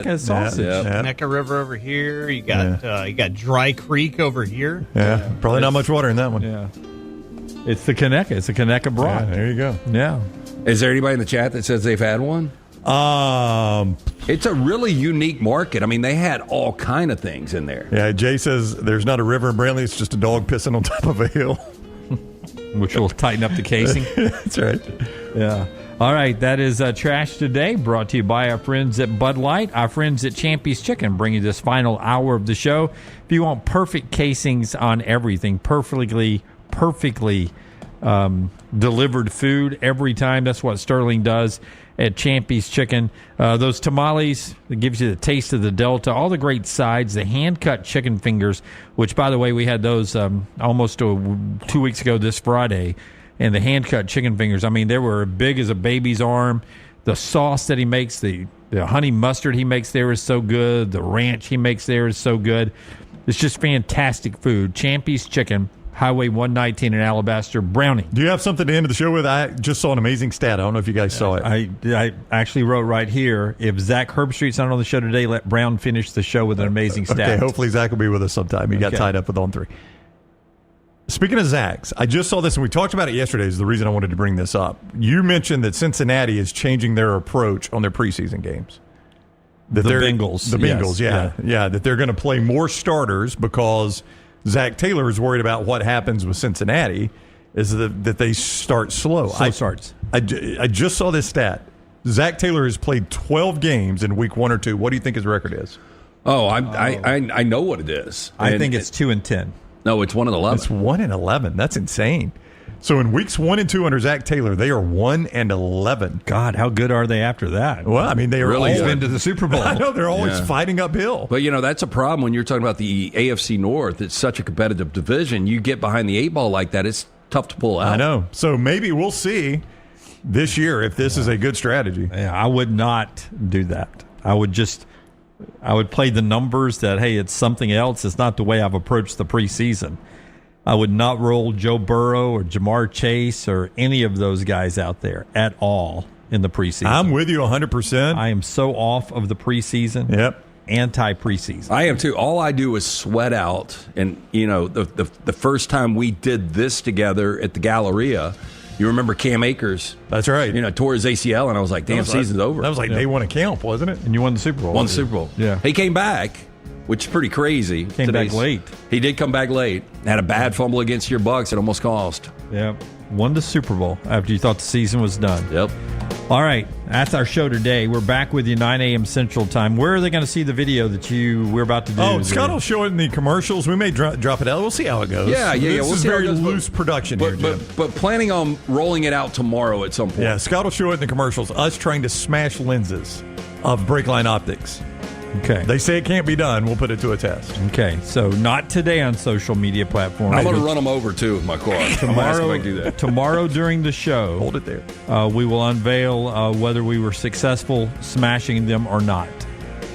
As sausage. Necker River over here. You got Dry Creek over here. Yeah, probably not much water in that one. Yeah. It's the Conecuh. It's a Conecuh broth. Yeah, there you go. Yeah. Is there anybody in the chat that says they've had one? It's a really unique market. I mean, they had all kind of things in there. Yeah, Jay says there's not a river in Brantley. It's just a dog pissing on top of a hill. Which will tighten up the casing. That's right. Yeah. All right, that is Trash Today, brought to you by our friends at Bud Light, our friends at Champy's Chicken, bringing this final hour of the show. If you want perfect casings on everything, perfectly delivered food every time, that's what Sterling does at Champy's Chicken. Those tamales, that gives you the taste of the Delta, all the great sides, the hand-cut chicken fingers, which, by the way, we had those almost 2 weeks ago this Friday. And the hand-cut chicken fingers, I mean, they were big as a baby's arm. The sauce that he makes, the honey mustard he makes there is so good. The ranch he makes there is so good. It's just fantastic food. Champy's Chicken, Highway 119 in Alabaster. Browning. Do you have something to end the show with? I just saw an amazing stat. I don't know if you guys saw it. I actually wrote right here, if Zach Herbstreit's not on the show today, let Brown finish the show with an amazing stat. Okay, hopefully Zach will be with us sometime. He got tied up with On 3. Speaking of Zach's, I just saw this, and we talked about it yesterday is the reason I wanted to bring this up. You mentioned that Cincinnati is changing their approach on their preseason games. The Bengals. The Bengals, yeah. That they're going to play more starters because Zach Taylor is worried about what happens with Cincinnati is that they start slow. I just saw this stat. Zach Taylor has played 12 games in week 1 or 2. What do you think his record is? Oh, I know what it is. I think it's 2-10. No, it's 1-11. It's 1-11. That's insane. So in weeks 1 and 2 under Zach Taylor, they are 1-11. God, how good are they after that? Well, I mean, they are really always been to the Super Bowl. I know they're always fighting uphill. But that's a problem when you're talking about the AFC North. It's such a competitive division. You get behind the 8 ball like that, it's tough to pull out. I know. So maybe we'll see this year if this is a good strategy. Yeah, I would not do that. I would play the numbers that, hey, it's something else. It's not the way I've approached the preseason. I would not roll Joe Burrow or Jamar Chase or any of those guys out there at all in the preseason. I'm with you 100%. I am so off of the preseason. Yep. Anti-preseason. I am too. All I do is sweat out. And, the first time we did this together at the Galleria, you remember Cam Akers? That's right. Tore his ACL, and I was like, damn, season's over. That was like day one of camp, wasn't it? And you won the Super Bowl. Won the Super Bowl. Yeah. He came back, which is pretty crazy. Came back late. He did come back late. Had a bad fumble against your Bucks. It almost cost. Yeah. Won the Super Bowl after you thought the season was done. Yep. All right. That's our show today. We're back with you 9 a.m. Central Time. Where are they going to see the video that we're about to do? Oh, Scott will show it in the commercials. We may drop it out. We'll see how it goes. Yeah. This we'll is see very how it goes, loose production but, here, Jim. But planning on rolling it out tomorrow at some point. Yeah, Scott will show it in the commercials. Us trying to smash lenses of Breakline Optics. Okay. They say it can't be done. We'll put it to a test. Okay. So not today on social media platforms. I'm going to run them over, too, with my car. Tomorrow, I do that. Tomorrow during the show. Hold it there. We will unveil whether we were successful smashing them or not,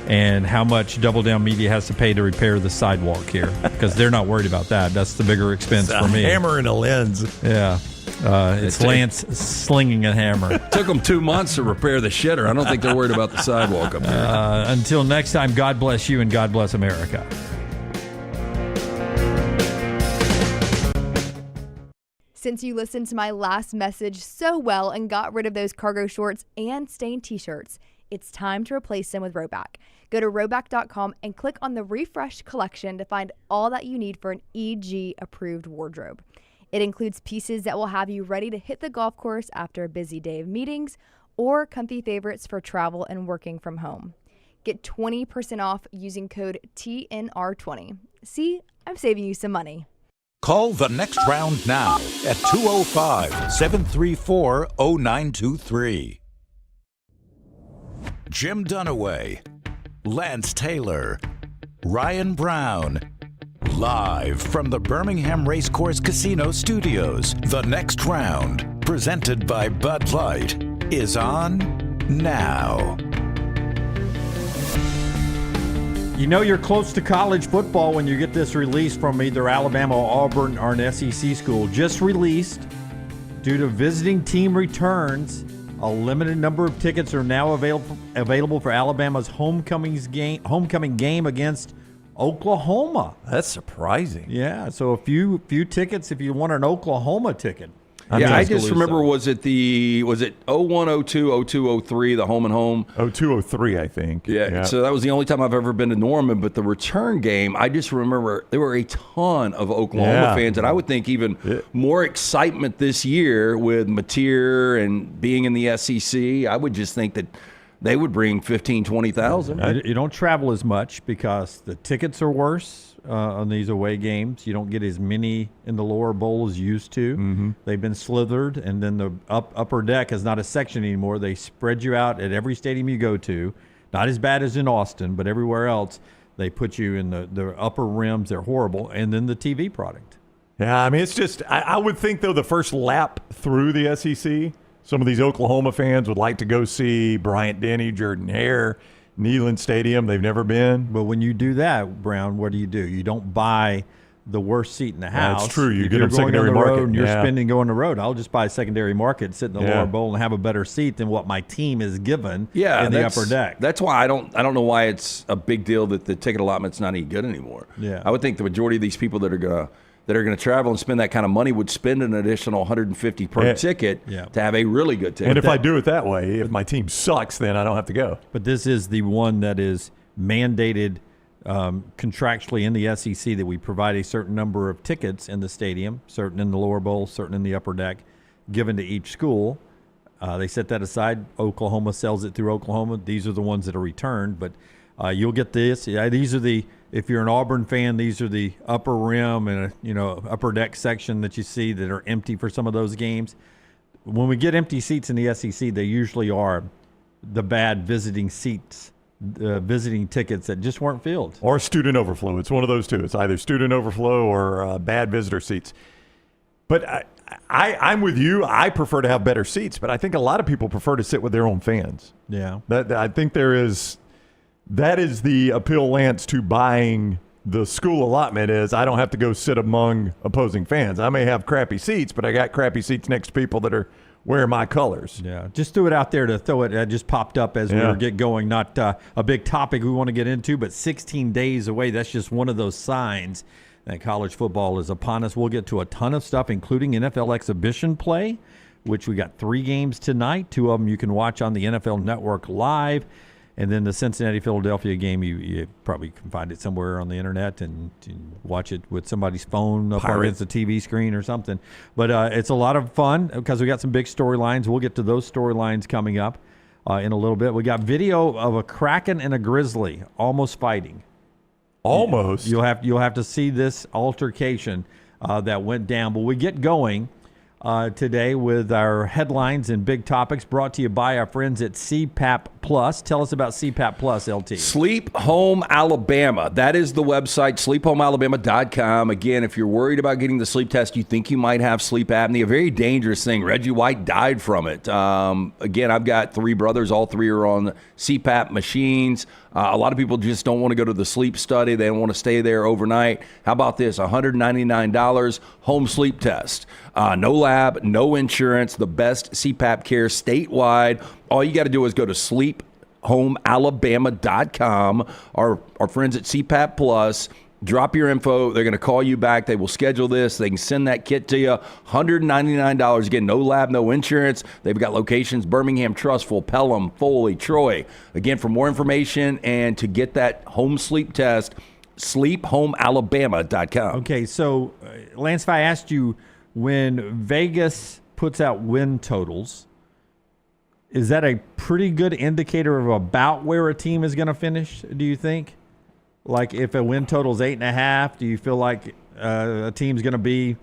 and how much Double Down Media has to pay to repair the sidewalk here, because they're not worried about that. That's the bigger expense for me. A hammer and a lens. Yeah. It's Lance slinging a hammer. Took them 2 months to repair the shitter. I don't think they're worried about the sidewalk up there. Until next time, God bless you and God bless America. Since you listened to my last message so well and got rid of those cargo shorts and stained t-shirts, it's time to replace them with Rhoback. Go to Rhoback.com and click on the Refresh collection to find all that you need for an EG-approved wardrobe. It includes pieces that will have you ready to hit the golf course after a busy day of meetings, or comfy favorites for travel and working from home. Get 20% off using code TNR20. See, I'm saving you some money. Call the next round now at 205-734-0923. Jim Dunaway, Lance Taylor, Ryan Brown. Live from the Birmingham Racecourse Casino Studios, the next round, presented by Bud Light, is on now. You know you're close to college football when you get this release from either Alabama or Auburn or an SEC school. Just released due to visiting team returns. A limited number of tickets are now available for Alabama's homecoming game against Oklahoma. That's surprising. Yeah, so a few tickets if you want an Oklahoma ticket. I just remember, was it 01, 02, 02, 03, the home and home? 02, 03, I think. Yeah, so that was the only time I've ever been to Norman. But the return game, I just remember there were a ton of Oklahoma fans, and I would think even more excitement this year with Mateer and being in the SEC. I would just think that they would bring 15,000, 20,000. You don't travel as much because the tickets are worse on these away games. You don't get as many in the lower bowl as you used to. Mm-hmm. They've been slithered, and then the upper deck is not a section anymore. They spread you out at every stadium you go to. Not as bad as in Austin, but everywhere else, they put you in the upper rims. They're horrible. And then the TV product. Yeah, I mean, it's just I would think, though, the first lap through the SEC, some of these Oklahoma fans would like to go see Bryant Denny, Jordan Hare, Neyland Stadium. They've never been. But when you do that, Brown, what do? You don't buy the worst seat in the house. That's true. You if get you're them secondary market. And you're spending going the road. I'll just buy a secondary market, sit in the lower bowl, and have a better seat than what my team is given in the upper deck. That's why I don't know why it's a big deal that the ticket allotment's not any good anymore. Yeah. I would think the majority of these people that are going to travel and spend that kind of money would spend an additional $150 per ticket to have a really good ticket. And if I do it that way, if my team sucks, then I don't have to go. But this is the one that is mandated contractually in the SEC that we provide a certain number of tickets in the stadium, certain in the lower bowl, certain in the upper deck, given to each school. They set that aside. Oklahoma sells it through Oklahoma. These are the ones that are returned. But you'll get this. These are the, if you're an Auburn fan, these are the upper rim and upper deck section that you see that are empty for some of those games. When we get empty seats in the SEC, they usually are the bad visiting seats, visiting tickets that just weren't filled. Or student overflow. It's one of those two. It's either student overflow or bad visitor seats. But I'm with you. I prefer to have better seats, but I think a lot of people prefer to sit with their own fans. Yeah. I think that is the appeal, Lance, to buying the school allotment is I don't have to go sit among opposing fans. I may have crappy seats, but I got crappy seats next to people that are wearing my colors. Yeah, just threw it out there to throw it. It just popped up as we were getting going. Not a big topic we want to get into, but 16 days away. That's just one of those signs that college football is upon us. We'll get to a ton of stuff, including NFL exhibition play, which we got 3 games tonight. 2 of them you can watch on the NFL Network live. And then the Cincinnati-Philadelphia game, you probably can find it somewhere on the internet and watch it with somebody's phone up against the TV screen or something. But it's a lot of fun because we got some big storylines. We'll get to those storylines coming up in a little bit. We got video of a Kraken and a Grizzly almost fighting. Almost. You'll have to see this altercation that went down. But we get going today with our headlines and big topics brought to you by our friends at CPAP Plus. Tell us about CPAP Plus, LT. Sleep Home Alabama. That is the website, sleephomealabama.com. Again, if you're worried about getting the sleep test, you think you might have sleep apnea, a very dangerous thing. Reggie White died from it. Again, I've got 3 brothers. All 3 are on CPAP machines. A lot of people just don't want to go to the sleep study. They don't want to stay there overnight. How about this? $199 home sleep test. No lab, no insurance, the best CPAP care statewide. All you got to do is go to sleephomealabama.com. Our friends at CPAP Plus, drop your info. They're going to call you back. They will schedule this. They can send that kit to you. $199. Again, no lab, no insurance. They've got locations: Birmingham, Trussville, Pelham, Foley, Troy. Again, for more information and to get that home sleep test, sleephomealabama.com. Okay, so Lance, if I asked you, when Vegas puts out win totals, is that a pretty good indicator of about where a team is going to finish, do you think? Like if a win total is 8.5, do you feel like a team's going to be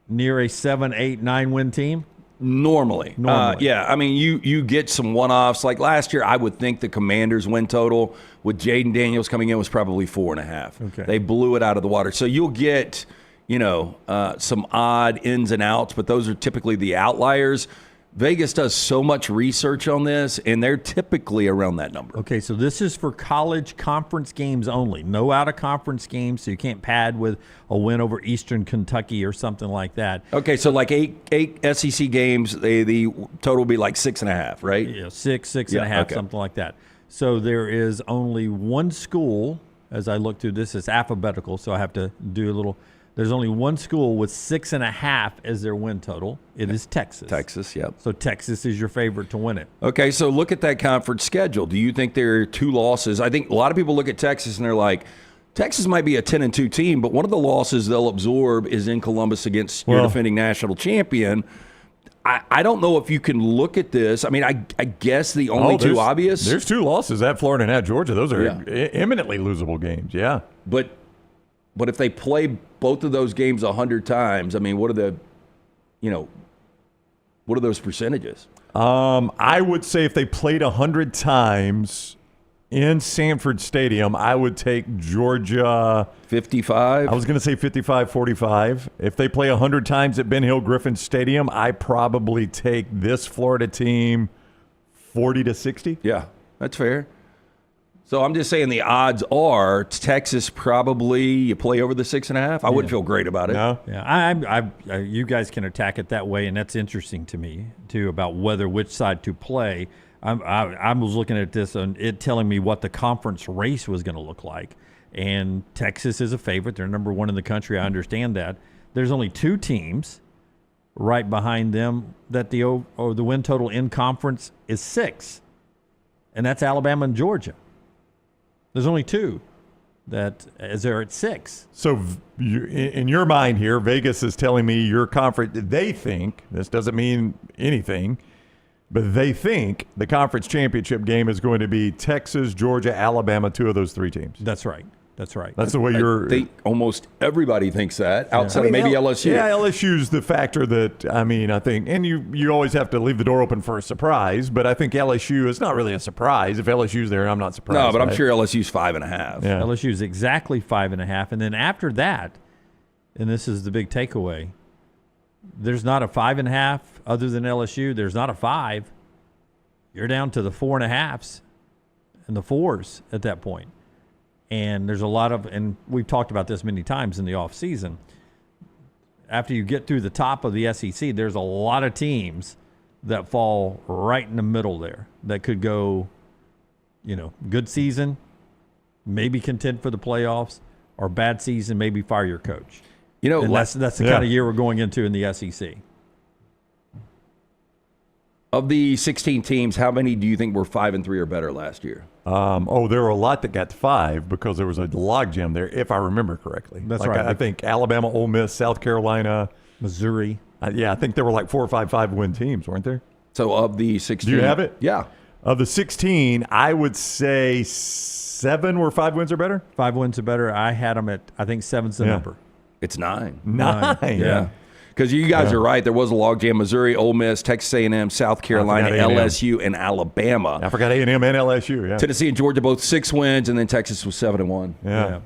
near a 7, 8, 9 win team? Normally. Yeah, I mean, you get some one-offs. Like last year, I would think the Commanders' win total with Jaden Daniels coming in was probably 4.5. Okay. They blew it out of the water. So you'll get, some odd ins and outs, but those are typically the outliers. Vegas does so much research on this, and they're typically around that number. Okay, so this is for college conference games only. No out-of-conference games, so you can't pad with a win over Eastern Kentucky or something like that. Okay, so like eight SEC games, the total will be like 6.5, right? Yeah, six and a half, okay. something like that. So there is only one school, as I look through this, it's alphabetical, so I have to do a little. There's only one school with 6.5 as their win total. It is Texas. Texas, yep. So Texas is your favorite to win it. Okay, so look at that conference schedule. Do you think there are 2 losses? I think a lot of people look at Texas and they're like, Texas might be a 10-2 team, but one of the losses they'll absorb is in Columbus against your defending national champion. I don't know if you can look at this. I mean, I guess the only 2 obvious. There's 2 losses at Florida and at Georgia. Those are eminently losable games, yeah. But if they play both of those games 100 times, I mean, what are those percentages? I would say if they played 100 times in Sanford Stadium, I would take Georgia 55. I was going to say 55-45. If they play 100 times at Ben Hill Griffin Stadium, I probably take this Florida team 40-60. Yeah, that's fair. So I'm just saying the odds are Texas probably you play over the 6.5. I wouldn't feel great about it. No. Yeah, you guys can attack it that way, and that's interesting to me too about which side to play. I was looking at this and it telling me what the conference race was going to look like, and Texas is a favorite. They're number 1 in the country. I understand that. There's only 2 teams right behind them that the win total in conference is 6, and that's Alabama and Georgia. There's only 2 that they're at 6. So in your mind here, Vegas is telling me your conference, they think, this doesn't mean anything, but they think the conference championship game is going to be Texas, Georgia, Alabama, 2 of those 3 teams. That's right. That's right. That's the way you're. I think almost everybody thinks that outside of maybe LSU. Yeah, LSU's the factor that, I think, and you always have to leave the door open for a surprise, but I think LSU is not really a surprise. If LSU's there, I'm not surprised. No, but I'm sure LSU's 5.5. Yeah. LSU's exactly 5.5. And then after that, and this is the big takeaway, there's not a 5.5 other than LSU. There's not a 5. You're down to the 4.5s and the 4s at that point. And there's a lot of, and we've talked about this many times in the offseason, after you get through the top of the SEC, there's a lot of teams that fall right in the middle there that could go, good season, maybe contend for the playoffs, or bad season, maybe fire your coach. And that's the kind of year we're going into in the SEC. Of the 16 teams, how many do you think were 5-3 or better last year? There were a lot that got 5 because there was a logjam there, if I remember correctly. That's right. I think Alabama, Ole Miss, South Carolina, Missouri. I think there were like 4 or 5 5-win teams, weren't there? So of the 16, do you have it? Yeah. Of the 16, I would say 7 were 5 wins or better. 5 wins or better. I had them at, I think 7's the number. It's 9. 9. Yeah. Because you guys are right. There was a logjam. Missouri, Ole Miss, Texas A&M, South Carolina, LSU, and Alabama. I forgot A&M and LSU, yeah. Tennessee and Georgia both 6 wins, and then Texas was 7-1. Yeah.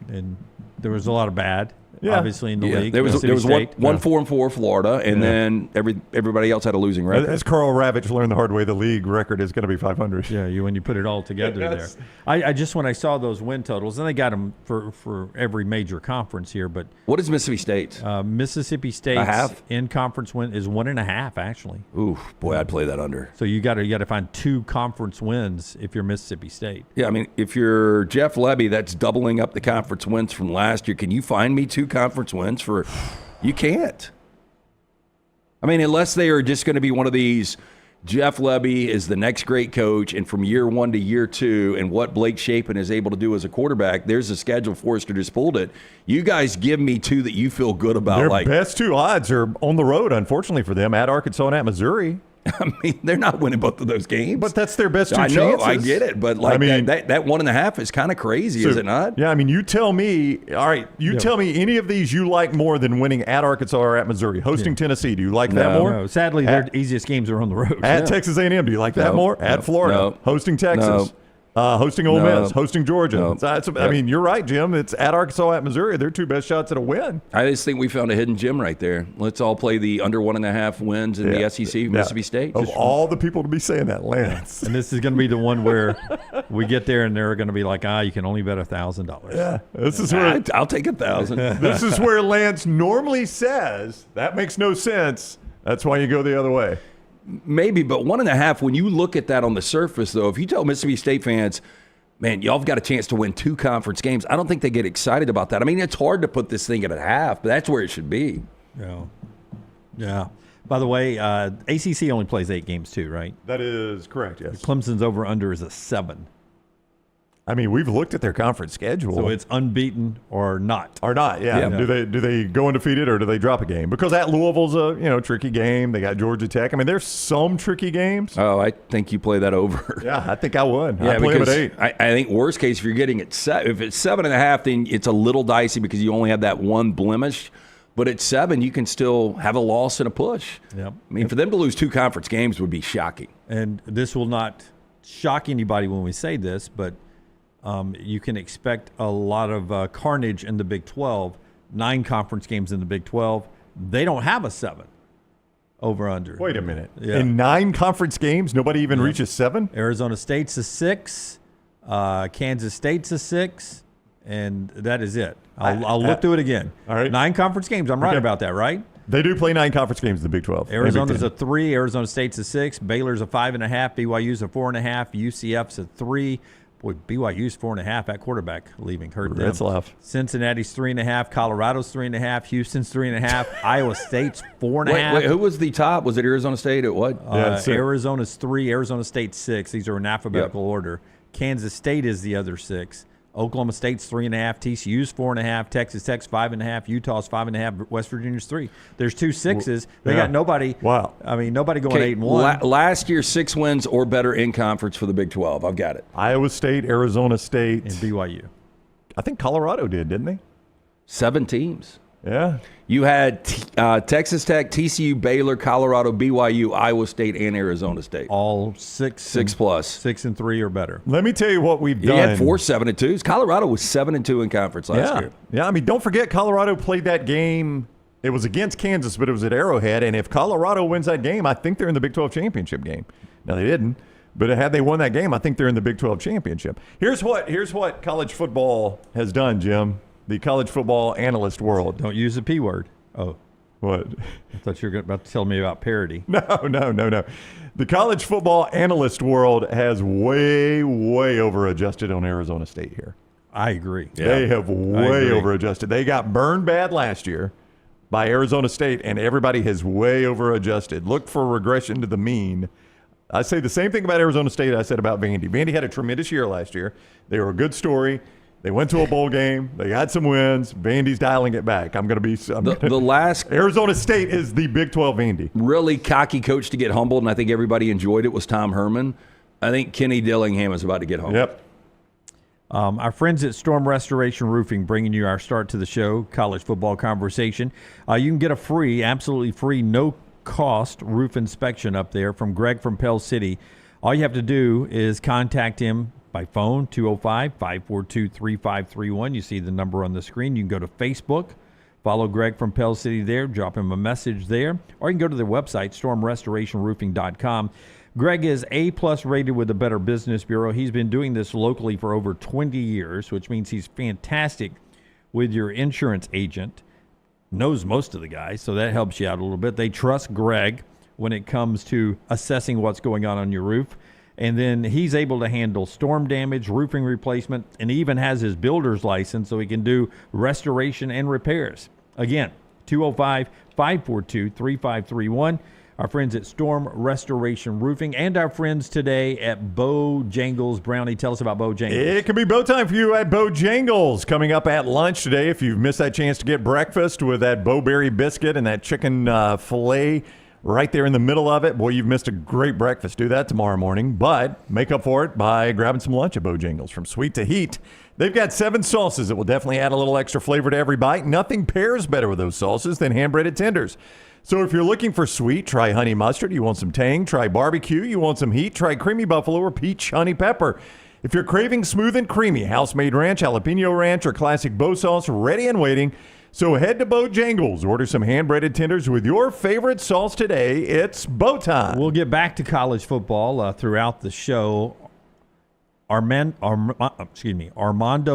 And there was a lot of bad, obviously, in the league. There was one 4-4 Florida, and then everybody else had a losing record. As Carl Ravitch learned the hard way, the league record is going to be 500. Yeah, when you put it all together there. I just, when I saw those win totals, and they got them for every major conference here, but what is Mississippi State? Mississippi State's in conference win is 1.5 actually. Ooh, boy, I'd play that under. So you got to find 2 conference wins if you're Mississippi State. Yeah, I mean, if you're Jeff Lebby, that's doubling up the conference wins from last year. Can you find me 2 conference wins for? You can't. I mean, unless they are just going to be one of these. Jeff Lebby is the next great coach, and from year 1 to year 2, and what Blake Shapen is able to do as a quarterback, there's a schedule. Forrester just pulled it. You guys give me 2 that you feel good about. Their best 2 odds are on the road, unfortunately for them, at Arkansas and at Missouri. I mean, they're not winning both of those games. But that's their best 2 chances. I know, I chances. get it. But that 1.5 is kind of crazy, is it not? Yeah, I mean, you tell me, all right, tell me any of these you like more than winning at Arkansas or at Missouri. Hosting Tennessee, do you like that more? No, sadly, their easiest games are on the road. At Texas A&M, do you like that more? At Florida, hosting Texas. Hosting Ole No. Miss, hosting Georgia. No. I mean, you're right, Jim. It's at Arkansas, at Missouri. They're two best shots at a win. I just think we found a hidden gem right there. Let's all play the under 1.5 wins in the SEC, Mississippi State. Of all the people to be saying that, Lance. And this is going to be the one where we get there and they're going to be like, you can only bet $1,000. Yeah, this is where I'll take 1,000. this is where Lance normally says that makes no sense. That's why you go the other way. Maybe, but 1.5, when you look at that on the surface, though, if you tell Mississippi State fans, man, y'all have got a chance to win 2 conference games, I don't think they get excited about that. I mean, it's hard to put this thing at a half, but that's where it should be. Yeah. By the way, ACC only plays 8 games too, right? That is correct, yes. Clemson's over-under is a 7. I mean, we've looked at their conference schedule. So it's unbeaten or not. Or not, yeah. Do they go undefeated or do they drop a game? Because at Louisville's a tricky game. They got Georgia Tech. I mean, there's some tricky games. Oh, I think you play that over. Yeah, I think I would. Yeah, I play them at because 8. I think worst case, if you're getting it if it's 7.5, then it's a little dicey because you only have that one blemish. But at 7, you can still have a loss and a push. Yep. I mean, for them to lose 2 conference games would be shocking. And this will not shock anybody when we say this, but you can expect a lot of carnage in the Big 12. 9 conference games in the Big 12. They don't have a 7 over-under. Wait a minute. Yeah. In 9 conference games, nobody even reaches 7? Arizona State's a 6. Kansas State's a 6. And that is it. I'll look through it again. All right. 9 conference games. I'm right about that, right? They do play 9 conference games in the Big 12. Arizona's a 3. Arizona State's a 6. Baylor's a 5.5. BYU's a 4.5. UCF's a 3. Boy, BYU's 4.5 at quarterback leaving. Hurt them. That's tough. Cincinnati's 3.5. Colorado's 3.5. Houston's 3.5. Iowa State's 4.5. Wait, who was the top? Was it Arizona State at what? Arizona's 3. Arizona State's 6. These are in alphabetical order. Kansas State is the other 6. Oklahoma State's 3.5, TCU's 4.5, Texas Tech's 5.5, Utah's 5.5, West Virginia's 3. There's 2 6s. They got nobody. Wow. I mean, nobody going 8-1. Last year, 6 wins or better in conference for the Big 12. I've got it. Iowa State, Arizona State. And BYU. I think Colorado did, didn't they? 7 teams. Yeah. You had Texas Tech, TCU, Baylor, Colorado, BYU, Iowa State, and Arizona State. All 6 plus. 6 and 3 or better. Let me tell you what we've done. You had 4 7-2s. Colorado was 7-2 in conference last year. Yeah, I mean, don't forget Colorado played that game. It was against Kansas, but it was at Arrowhead. And if Colorado wins that game, I think they're in the Big 12 championship game. Now, they didn't. But had they won that game, I think they're in the Big 12 championship. Here's what college football has done, Jim. The college football analyst world. Don't use the P word. Oh. What? I thought you were about to tell me about parody. No. The college football analyst world has way, way over-adjusted on Arizona State here. I agree. They have way over-adjusted. They got burned bad last year by Arizona State, and everybody has way over-adjusted. Look for regression to the mean. I say the same thing about Arizona State I said about Vandy. Vandy had a tremendous year last year. They were a good story. They went to a bowl game. They got some wins. Vandy's dialing it back. The last Arizona State is the Big 12 Vandy. Really cocky coach to get humbled, and I think everybody enjoyed it, was Tom Herman. I think Kenny Dillingham is about to get humbled. Yep. Our friends at Storm Restoration Roofing bringing you our start to the show, college football conversation. You can get a free, absolutely free, no-cost roof inspection up there from Greg from Pell City. All you have to do is contact him by phone, 205-542-3531. You see the number on the screen. You can go to Facebook, follow Greg from Pell City there, drop him a message there, or you can go to their website, stormrestorationroofing.com. Greg is A-plus rated with the Better Business Bureau. He's been doing this locally for over 20 years, which means he's fantastic with your insurance agent, knows most of the guys, so that helps you out a little bit. They trust Greg when it comes to assessing what's going on your roof. And then he's able to handle storm damage, roofing replacement, and he even has his builder's license so he can do restoration and repairs. Again, 205-542-3531. Our friends at Storm Restoration Roofing and our friends today at Bojangles Brownie. Tell us about Bojangles. It can be bow time for you at Bojangles. Coming up at lunch today, if you've missed that chance to get breakfast with that Bowberry biscuit and that chicken filet right there in the middle of it. Boy, you've missed a great breakfast. Do that tomorrow morning. But make up for it by grabbing some lunch at Bojangles. From sweet to heat, they've got 7 sauces that will definitely add a little extra flavor to every bite. Nothing pairs better with those sauces than hand-breaded tenders. So if you're looking for sweet, try honey mustard. You want some tang, try barbecue. You want some heat, try creamy buffalo or peach honey pepper. If you're craving smooth and creamy house-made ranch, jalapeno ranch, or classic bow sauce, ready and waiting. So head to Bojangles. Order some hand-breaded tenders with your favorite sauce today. It's bow time. We'll get back to college football throughout the show. Armando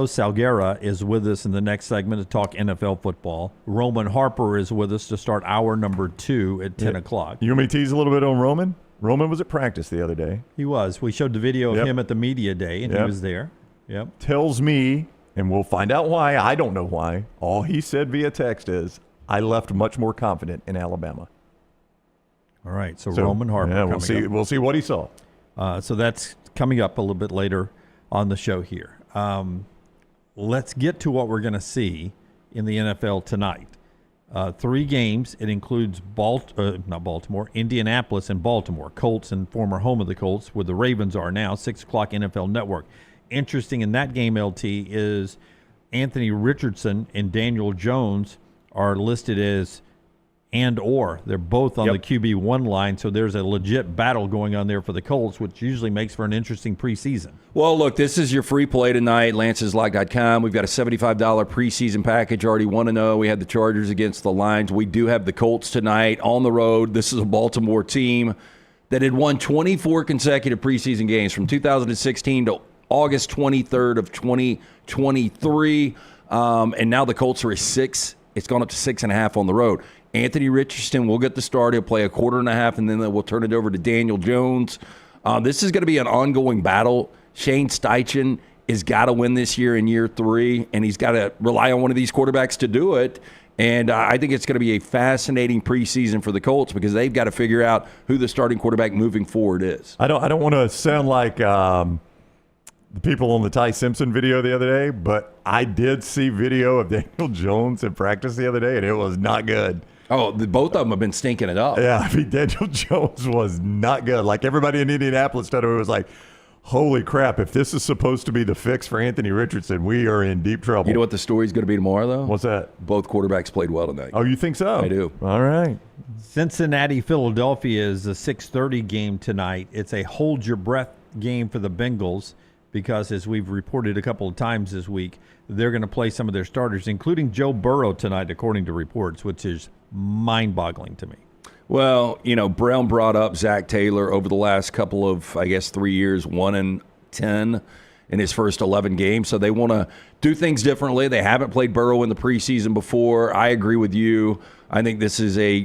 Salguero is with us in the next segment to talk NFL football. Roman Harper is with us to start hour number 2 at 10 o'clock. You want me to tease a little bit on Roman? Roman was at practice the other day. He was. We showed the video of him at the media day, and he was there. Yep. Tells me, and we'll find out why, I don't know why, all he said via text is, I left much more confident in Alabama. All right, so Roman Harper coming up. We'll see what he saw. So that's coming up a little bit later on the show here. Let's get to what we're going to see in the NFL tonight. 3 games. It includes Indianapolis and Baltimore. Colts and former home of the Colts, where the Ravens are now, 6 o'clock NFL Network. Interesting in that game, LT, is Anthony Richardson and Daniel Jones are listed as and/or. They're both on the QB1 line, so there's a legit battle going on there for the Colts, which usually makes for an interesting preseason. Well, look, this is your free play tonight, lanceslock.com. We've got a $75 preseason package, already 1-0. We had the Chargers against the Lions. We do have the Colts tonight on the road. This is a Baltimore team that had won 24 consecutive preseason games from 2016 to August 23rd of 2023. And now the Colts are at 6. It's gone up to 6.5 on the road. Anthony Richardson will get the start. He'll play a quarter and a half, and then we'll turn it over to Daniel Jones. This is going to be an ongoing battle. Shane Steichen has got to win this year in year 3, and he's got to rely on one of these quarterbacks to do it. And I think it's going to be a fascinating preseason for the Colts because they've got to figure out who the starting quarterback moving forward is. I don't want to sound like the people on the Ty Simpson video the other day, but I did see video of Daniel Jones in practice the other day, and it was not good. Oh, both of them have been stinking it up. Yeah, I mean, Daniel Jones was not good. Like, everybody in Indianapolis was like, holy crap, if this is supposed to be the fix for Anthony Richardson, we are in deep trouble. You know what the story's going to be tomorrow, though? What's that? Both quarterbacks played well tonight. Oh, you think so? I do. All right. Cincinnati, Philadelphia is a 6:30 game tonight. It's a hold-your-breath game for the Bengals because, as we've reported a couple of times this week, they're going to play some of their starters, including Joe Burrow tonight, according to reports, which is mind-boggling to me. Well, Brown brought up Zach Taylor over the last couple of, 3 years, 1-10 in his first 11 games. So they want to do things differently. They haven't played Burrow in the preseason before. I agree with you. I think this is a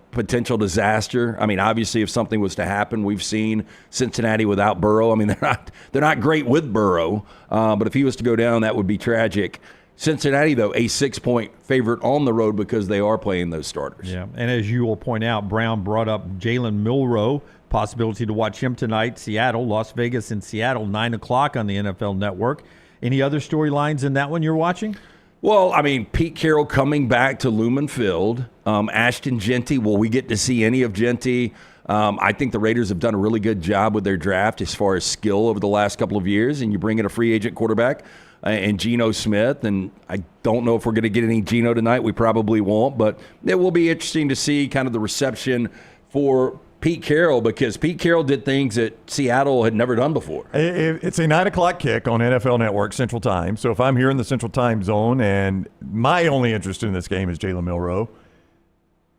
potential disaster. I mean, obviously, if something was to happen, we've seen Cincinnati without Burrow. I mean, they're not great with Burrow, but if he was to go down, that would be tragic. Cincinnati, though, a 6-point favorite on the road because they are playing those starters. Yeah, and as you will point out, Brown brought up Jalen Milroe, possibility to watch him tonight. Seattle, Las Vegas and Seattle, 9 o'clock on the NFL Network. Any other storylines in that one you're watching? Well, I mean, Pete Carroll coming back to Lumen Field. Ashton Genty, will we get to see any of Genty? I think the Raiders have done a really good job with their draft as far as skill over the last couple of years, and you bring in a free agent quarterback and Geno Smith, and I don't know if we're going to get any Geno tonight. We probably won't, but it will be interesting to see kind of the reception for Pete Carroll because Pete Carroll did things that Seattle had never done before. It's a 9 o'clock kick on NFL Network Central Time. So if I'm here in the Central Time Zone and my only interest in this game is Jalen Milroe,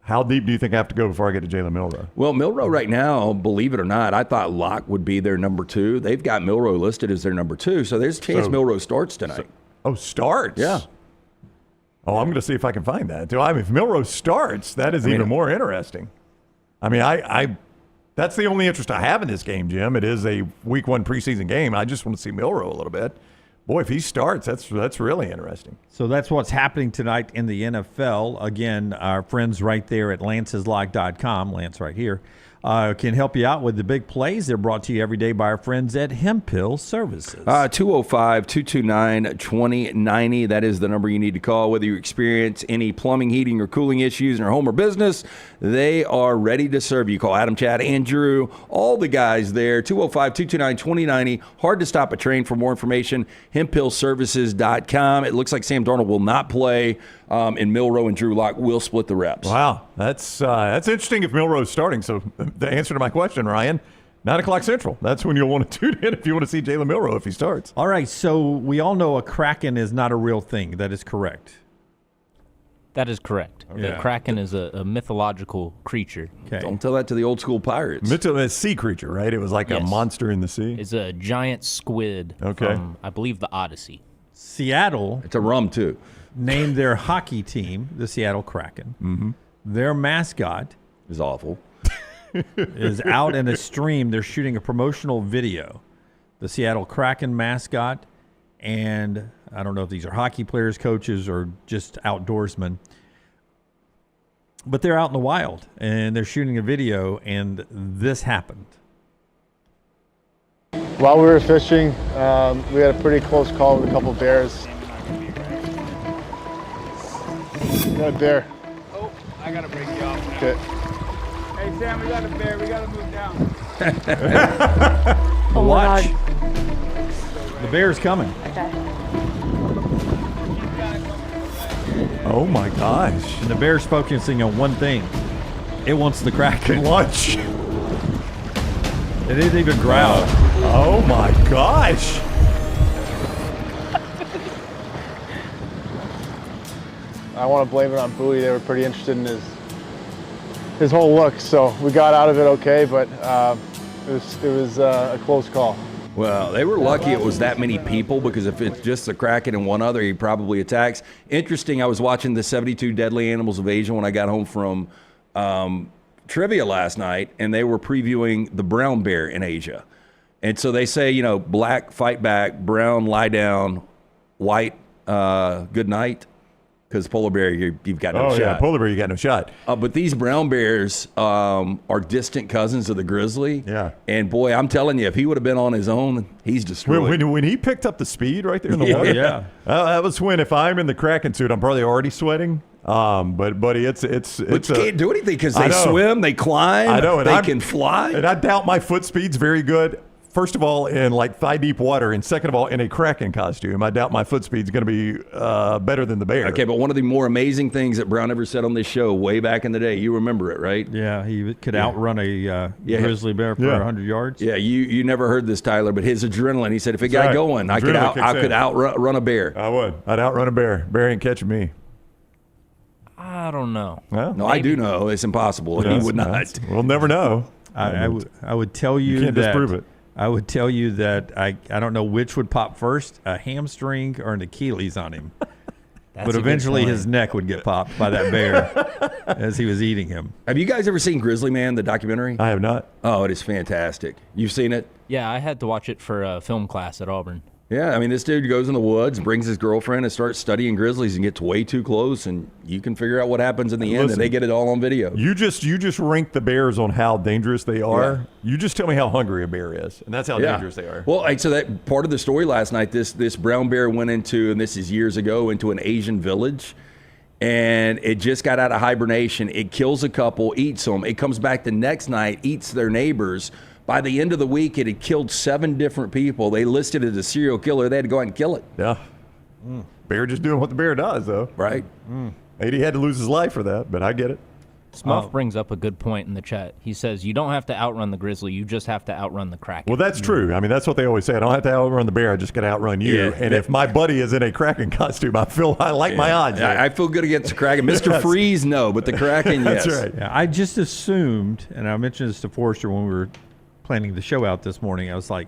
how deep do you think I have to go before I get to Jalen Milroe? Well, Milroe right now, believe it or not, I thought Locke would be their number 2. They've got Milroe listed as their number 2, so there's a chance Milroe starts tonight. Starts? Yeah. Oh, I'm going to see if I can find that. I mean, if Milroe starts, that is even more interesting. I mean, I that's the only interest I have in this game, Jim. It is a Week 1 preseason game. I just want to see Milroe a little bit. Boy, if he starts, that's really interesting. So that's what's happening tonight in the NFL. Again, our friends right there at lanceslock.com, Lance right here, can help you out with the big plays. They're brought to you every day by our friends at Hemphill Services. 205-229-2090. That is the number you need to call. Whether you experience any plumbing, heating, or cooling issues in your home or business, they are ready to serve you. Call Adam, Chad, Andrew, all the guys there. 205-229-2090. Hard to stop a train. For more information, hemphillservices.com. It looks like Sam Darnold will not play, and Milroe and Drew Lock will split the reps. Wow, that's interesting if Milroe's starting. So the answer to my question, Ryan, 9 o'clock Central. That's when you'll want to tune in if you want to see Jalen Milroe if he starts. All right, so we all know a Kraken is not a real thing. That is correct. That is correct. Yeah. The Kraken is a mythological creature. Okay. Don't tell that to the old school Pirates. A sea creature, right? It was like a Yes. monster in the sea. It's a giant squid from, I believe, the Odyssey. Seattle It's a rum, too. named their hockey team the Seattle Kraken. Mm-hmm. Their mascot It's awful. is out in a stream. They're shooting a promotional video. The Seattle Kraken mascot, and I don't know if these are hockey players, coaches, or just outdoorsmen, but they're out in the wild, and they're shooting a video, and this happened. While we were fishing, we had a pretty close call with a couple bears. We got a bear. Oh, I gotta break you off. Okay. Hey Sam, we got a bear. We gotta move down. Watch. The bear's coming. Oh, my gosh. And the bear's focusing on one thing. It wants the Kraken. Lunch. It didn't even growl. Oh, my gosh. I want to blame it on Bowie. They were pretty interested in his whole look, so we got out of it okay, but it was a close call. Well, they were lucky it was that many people, because if it's just the Kraken and one other, he probably attacks. Interesting, I was watching the 72 Deadly Animals of Asia when I got home from trivia last night, and they were previewing the brown bear in Asia. And so they say, black, fight back, brown, lie down, white, good night. Because polar bear, you've got no shot. Oh, yeah, polar bear, you got no shot. But these brown bears are distant cousins of the grizzly. Yeah. And, boy, I'm telling you, if he would have been on his own, he's destroyed. When he picked up the speed right there in the water, that was when, if I'm in the Kraken suit, I'm probably already sweating. But buddy, it's But you can't do anything because they swim, they climb, I know, and they can fly. And I doubt my foot speed's very good. First of all, in like thigh-deep water, and second of all, in a Kraken costume, I doubt my foot speed's going to be better than the bear. Okay, but one of the more amazing things that Brown ever said on this show way back in the day, you remember it, right? Yeah, he could outrun a grizzly bear for 100 yards. Yeah, you never heard this, Tyler, but his adrenaline, he said, if it got going, I could outrun a bear. I would. I'd outrun a bear. Bear ain't catching me. I don't know. Well, no, I do know. It's impossible. He would not. We'll never know. I would tell you can't that. disprove it. I would tell you that I don't know which would pop first, a hamstring or an Achilles on him. But eventually his neck would get popped by that bear as he was eating him. Have you guys ever seen Grizzly Man, the documentary? I have not. Oh, it is fantastic. You've seen it? Yeah, I had to watch it for a film class at Auburn. Yeah, I mean, this dude goes in the woods, brings his girlfriend, and starts studying grizzlies and gets way too close, and you can figure out what happens in the end, and they get it all on video. You just rank the bears on how dangerous they are. Yeah. You just tell me how hungry a bear is, and that's how dangerous they are. Well, so that part of the story last night, this brown bear went into, and this is years ago, into an Asian village, and it just got out of hibernation. It kills a couple, eats them. It comes back the next night, eats their neighbors. By the end of the week, it had killed 7 different people. They listed it as a serial killer. They had to go out and kill it. Yeah. Bear just doing what the bear does, though. Right. Maybe he had to lose his life for that, but I get it. Smuff brings up a good point in the chat. He says, you don't have to outrun the grizzly. You just have to outrun the Kraken. Well, that's true. I mean, that's what they always say. I don't have to outrun the bear. I just got to outrun you. Yeah, and if my buddy is in a Kraken costume, I like my odds. I feel good against the Kraken. Mr. Freeze, no, but the Kraken, yes. That's right. Yeah, I just assumed, and I mentioned this to Forrester when we were planning the show out this morning, I was like,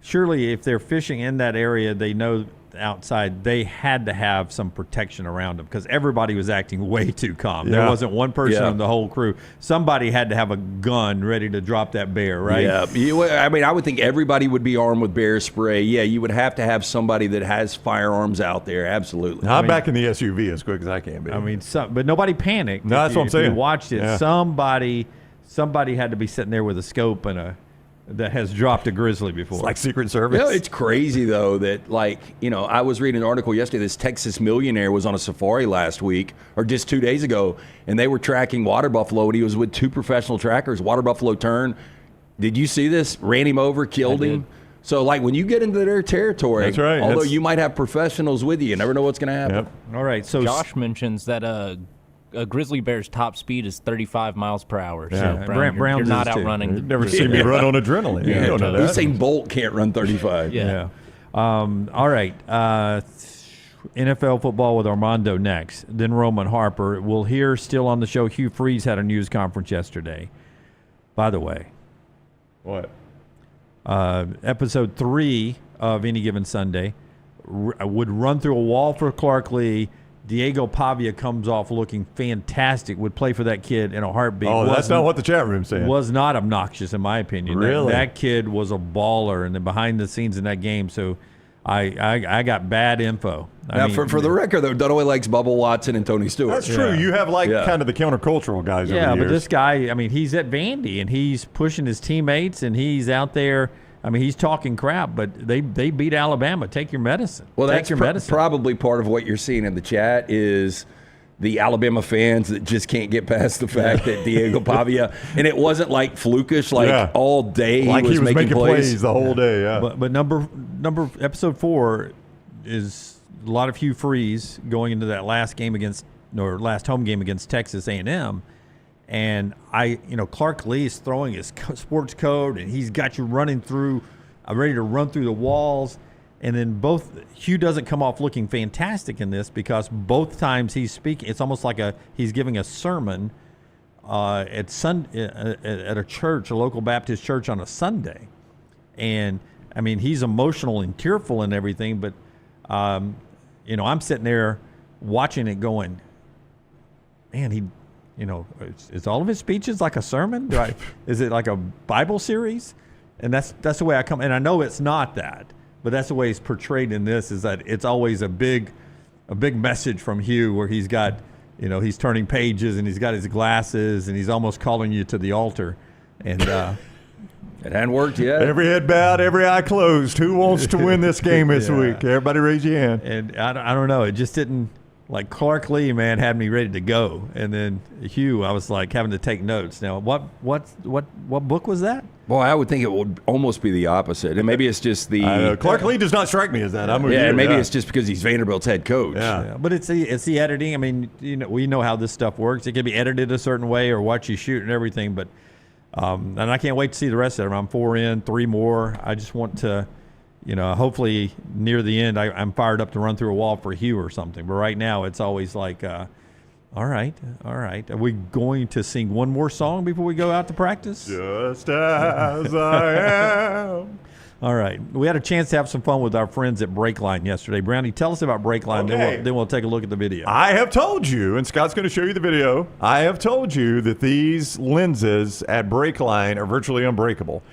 surely if they're fishing in that area, they know outside, they had to have some protection around them because everybody was acting way too calm. There wasn't one person on the whole crew. Somebody had to have a gun ready to drop that bear, right? Yeah. I mean, I would think everybody would be armed with bear spray. Yeah, you would have to have somebody that has firearms out there. Absolutely. I'm back in the SUV as quick as I can be. I mean, but nobody panicked. No, that's what I'm saying. If you watched it, somebody had to be sitting there with a scope and that has dropped a grizzly before. It's like Secret Service. It's crazy, though, that, I was reading an article yesterday. This Texas millionaire was on a safari last week, or just 2 days ago, and they were tracking water buffalo, and he was with 2 professional trackers. Water buffalo turned. Did you see this? Ran him over, killed him. So, when you get into their territory, that's right. Although you might have professionals with you never know what's going to happen. Yep. All right. So Josh mentions that a grizzly bear's top speed is 35 miles per hour. Yeah. So Brown, you're not outrunning. You've never seen me run on adrenaline. Yeah. You don't know that. Usain Bolt can't run 35. Yeah. All right. NFL football with Armando next. Then Roman Harper. We'll hear still on the show. Hugh Freeze had a news conference yesterday. By the way. What? Episode 3 of Any Given Sunday would run through a wall for Clark Lee. Diego Pavia comes off looking fantastic, would play for that kid in a heartbeat. Oh, that's not what the chat room's saying. Was not obnoxious, in my opinion. Really? That kid was a baller and then behind the scenes in that game. So I got bad info. Now, for the record, though, Dunaway likes Bubba Watson and Tony Stewart. That's true. You have kind of the countercultural guys over the years. But this guy, I mean, he's at Vandy and he's pushing his teammates and he's out there. I mean, he's talking crap, but they beat Alabama. Take your medicine. Well, Take that's your medicine. probably part of what you're seeing in the chat is the Alabama fans that just can't get past the fact that Diego Pavia, and it wasn't like flukish, all day like he was making plays the whole day. Yeah. But number episode 4 is a lot of Hugh Freeze going into that last home game against Texas A&M. And Clark Lee is throwing his sports coat, and he's got you running through, ready to run through the walls. And then Hugh doesn't come off looking fantastic in this because both times he's speaking, it's almost like he's giving a sermon at a church, a local Baptist church on a Sunday. And I mean, he's emotional and tearful and everything, but I'm sitting there watching it going, man, is all of his speeches like a sermon? Is it like a Bible series? And that's the way I come. And I know it's not that, but that's the way it's portrayed in this. Is that it's always a big message from Hugh where he's got, he's turning pages and he's got his glasses and he's almost calling you to the altar. And it hadn't worked yet. Every head bowed, every eye closed. Who wants to win this game this week? Everybody raise your hand. And I don't know. It just didn't. Like Clark Lee, man, had me ready to go, and then Hugh, I was like having to take notes. Now, what book was that? Boy, I would think it would almost be the opposite, and maybe it's just the Clark Lee does not strike me as that. I'm with you. And maybe it's just because he's Vanderbilt's head coach. Yeah. But it's the editing. I mean, we know how this stuff works. It can be edited a certain way or what you shoot and everything. But and I can't wait to see the rest of them. I'm 4 in, 3 more. I just want to. Hopefully near the end, I'm fired up to run through a wall for Hugh or something. But right now, it's always like, all right. Are we going to sing one more song before we go out to practice? Just as I am. All right. We had a chance to have some fun with our friends at Breakline yesterday. Brownie, tell us about Breakline, then we'll take a look at the video. I have told you, and Scott's going to show you the video, I have told you that these lenses at Breakline are virtually unbreakable.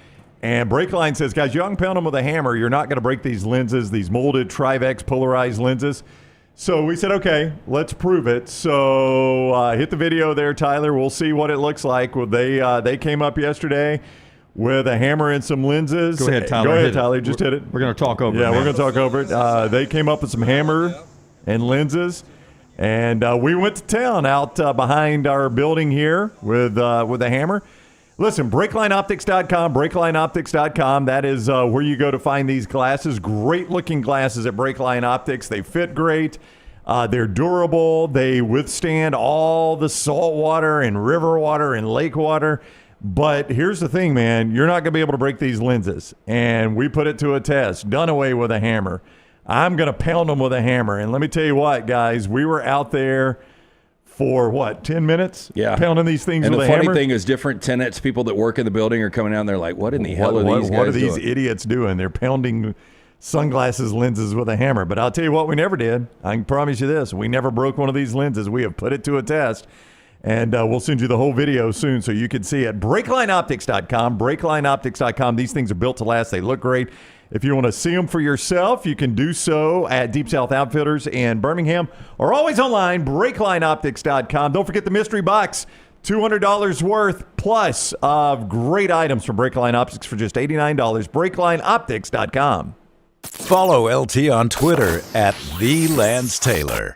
And Breakline says, guys, you can pound them with a hammer. You're not going to break these lenses, these molded Trivex polarized lenses. So we said, okay, let's prove it. So hit the video there, Tyler. We'll see what it looks like. Well, they came up yesterday with a hammer and some lenses. Go ahead, Tyler. Go ahead, Tyler. Just hit it. We're going to talk over it. Yeah, we're going to talk over it. They came up with some hammer and lenses. And we went to town out behind our building here with a hammer. Listen, BreaklineOptics.com, BreaklineOptics.com. That is where you go to find these glasses. Great-looking glasses at Breakline Optics. They fit great. They're durable. They withstand all the salt water and river water and lake water. But here's the thing, man. You're not going to be able to break these lenses. And we put it to a test. Done away with a hammer. I'm going to pound them with a hammer. And let me tell you what, guys. We were out there for 10 minutes? Yeah. Pounding these things with a hammer. And the funny thing is different tenants, people that work in the building are coming out and they're like, what in the hell are these guys What are these doing? idiots doing? They're pounding sunglasses lenses with a hammer. But I'll tell you what we never did. I can promise you this. We never broke one of these lenses. We have put it to a test. And we'll send you the whole video soon so you can see it. BreaklineOptics.com, BreaklineOptics.com. These things are built to last. They look great. If you want to see them for yourself, you can do so at Deep South Outfitters in Birmingham or always online, BreaklineOptics.com. Don't forget the mystery box, $200 worth plus of great items from Breakline Optics for just $89. BreaklineOptics.com. Follow LT on Twitter at @TheLanceTaylor.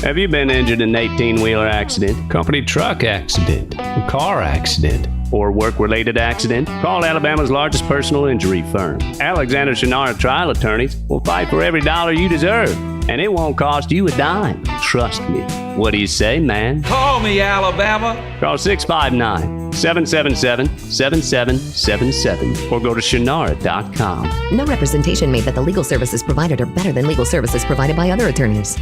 Have you been injured in an 18-wheeler accident, company truck accident, car accident, or work-related accident? Call Alabama's largest personal injury firm. Alexander Shinara Trial Attorneys will fight for every dollar you deserve And it won't cost you a dime. Trust me. What do you say, man? Call me, Alabama. Call 659-777-7777 or go to Shannara.com. No representation made that the legal services provided are better than legal services provided by other attorneys.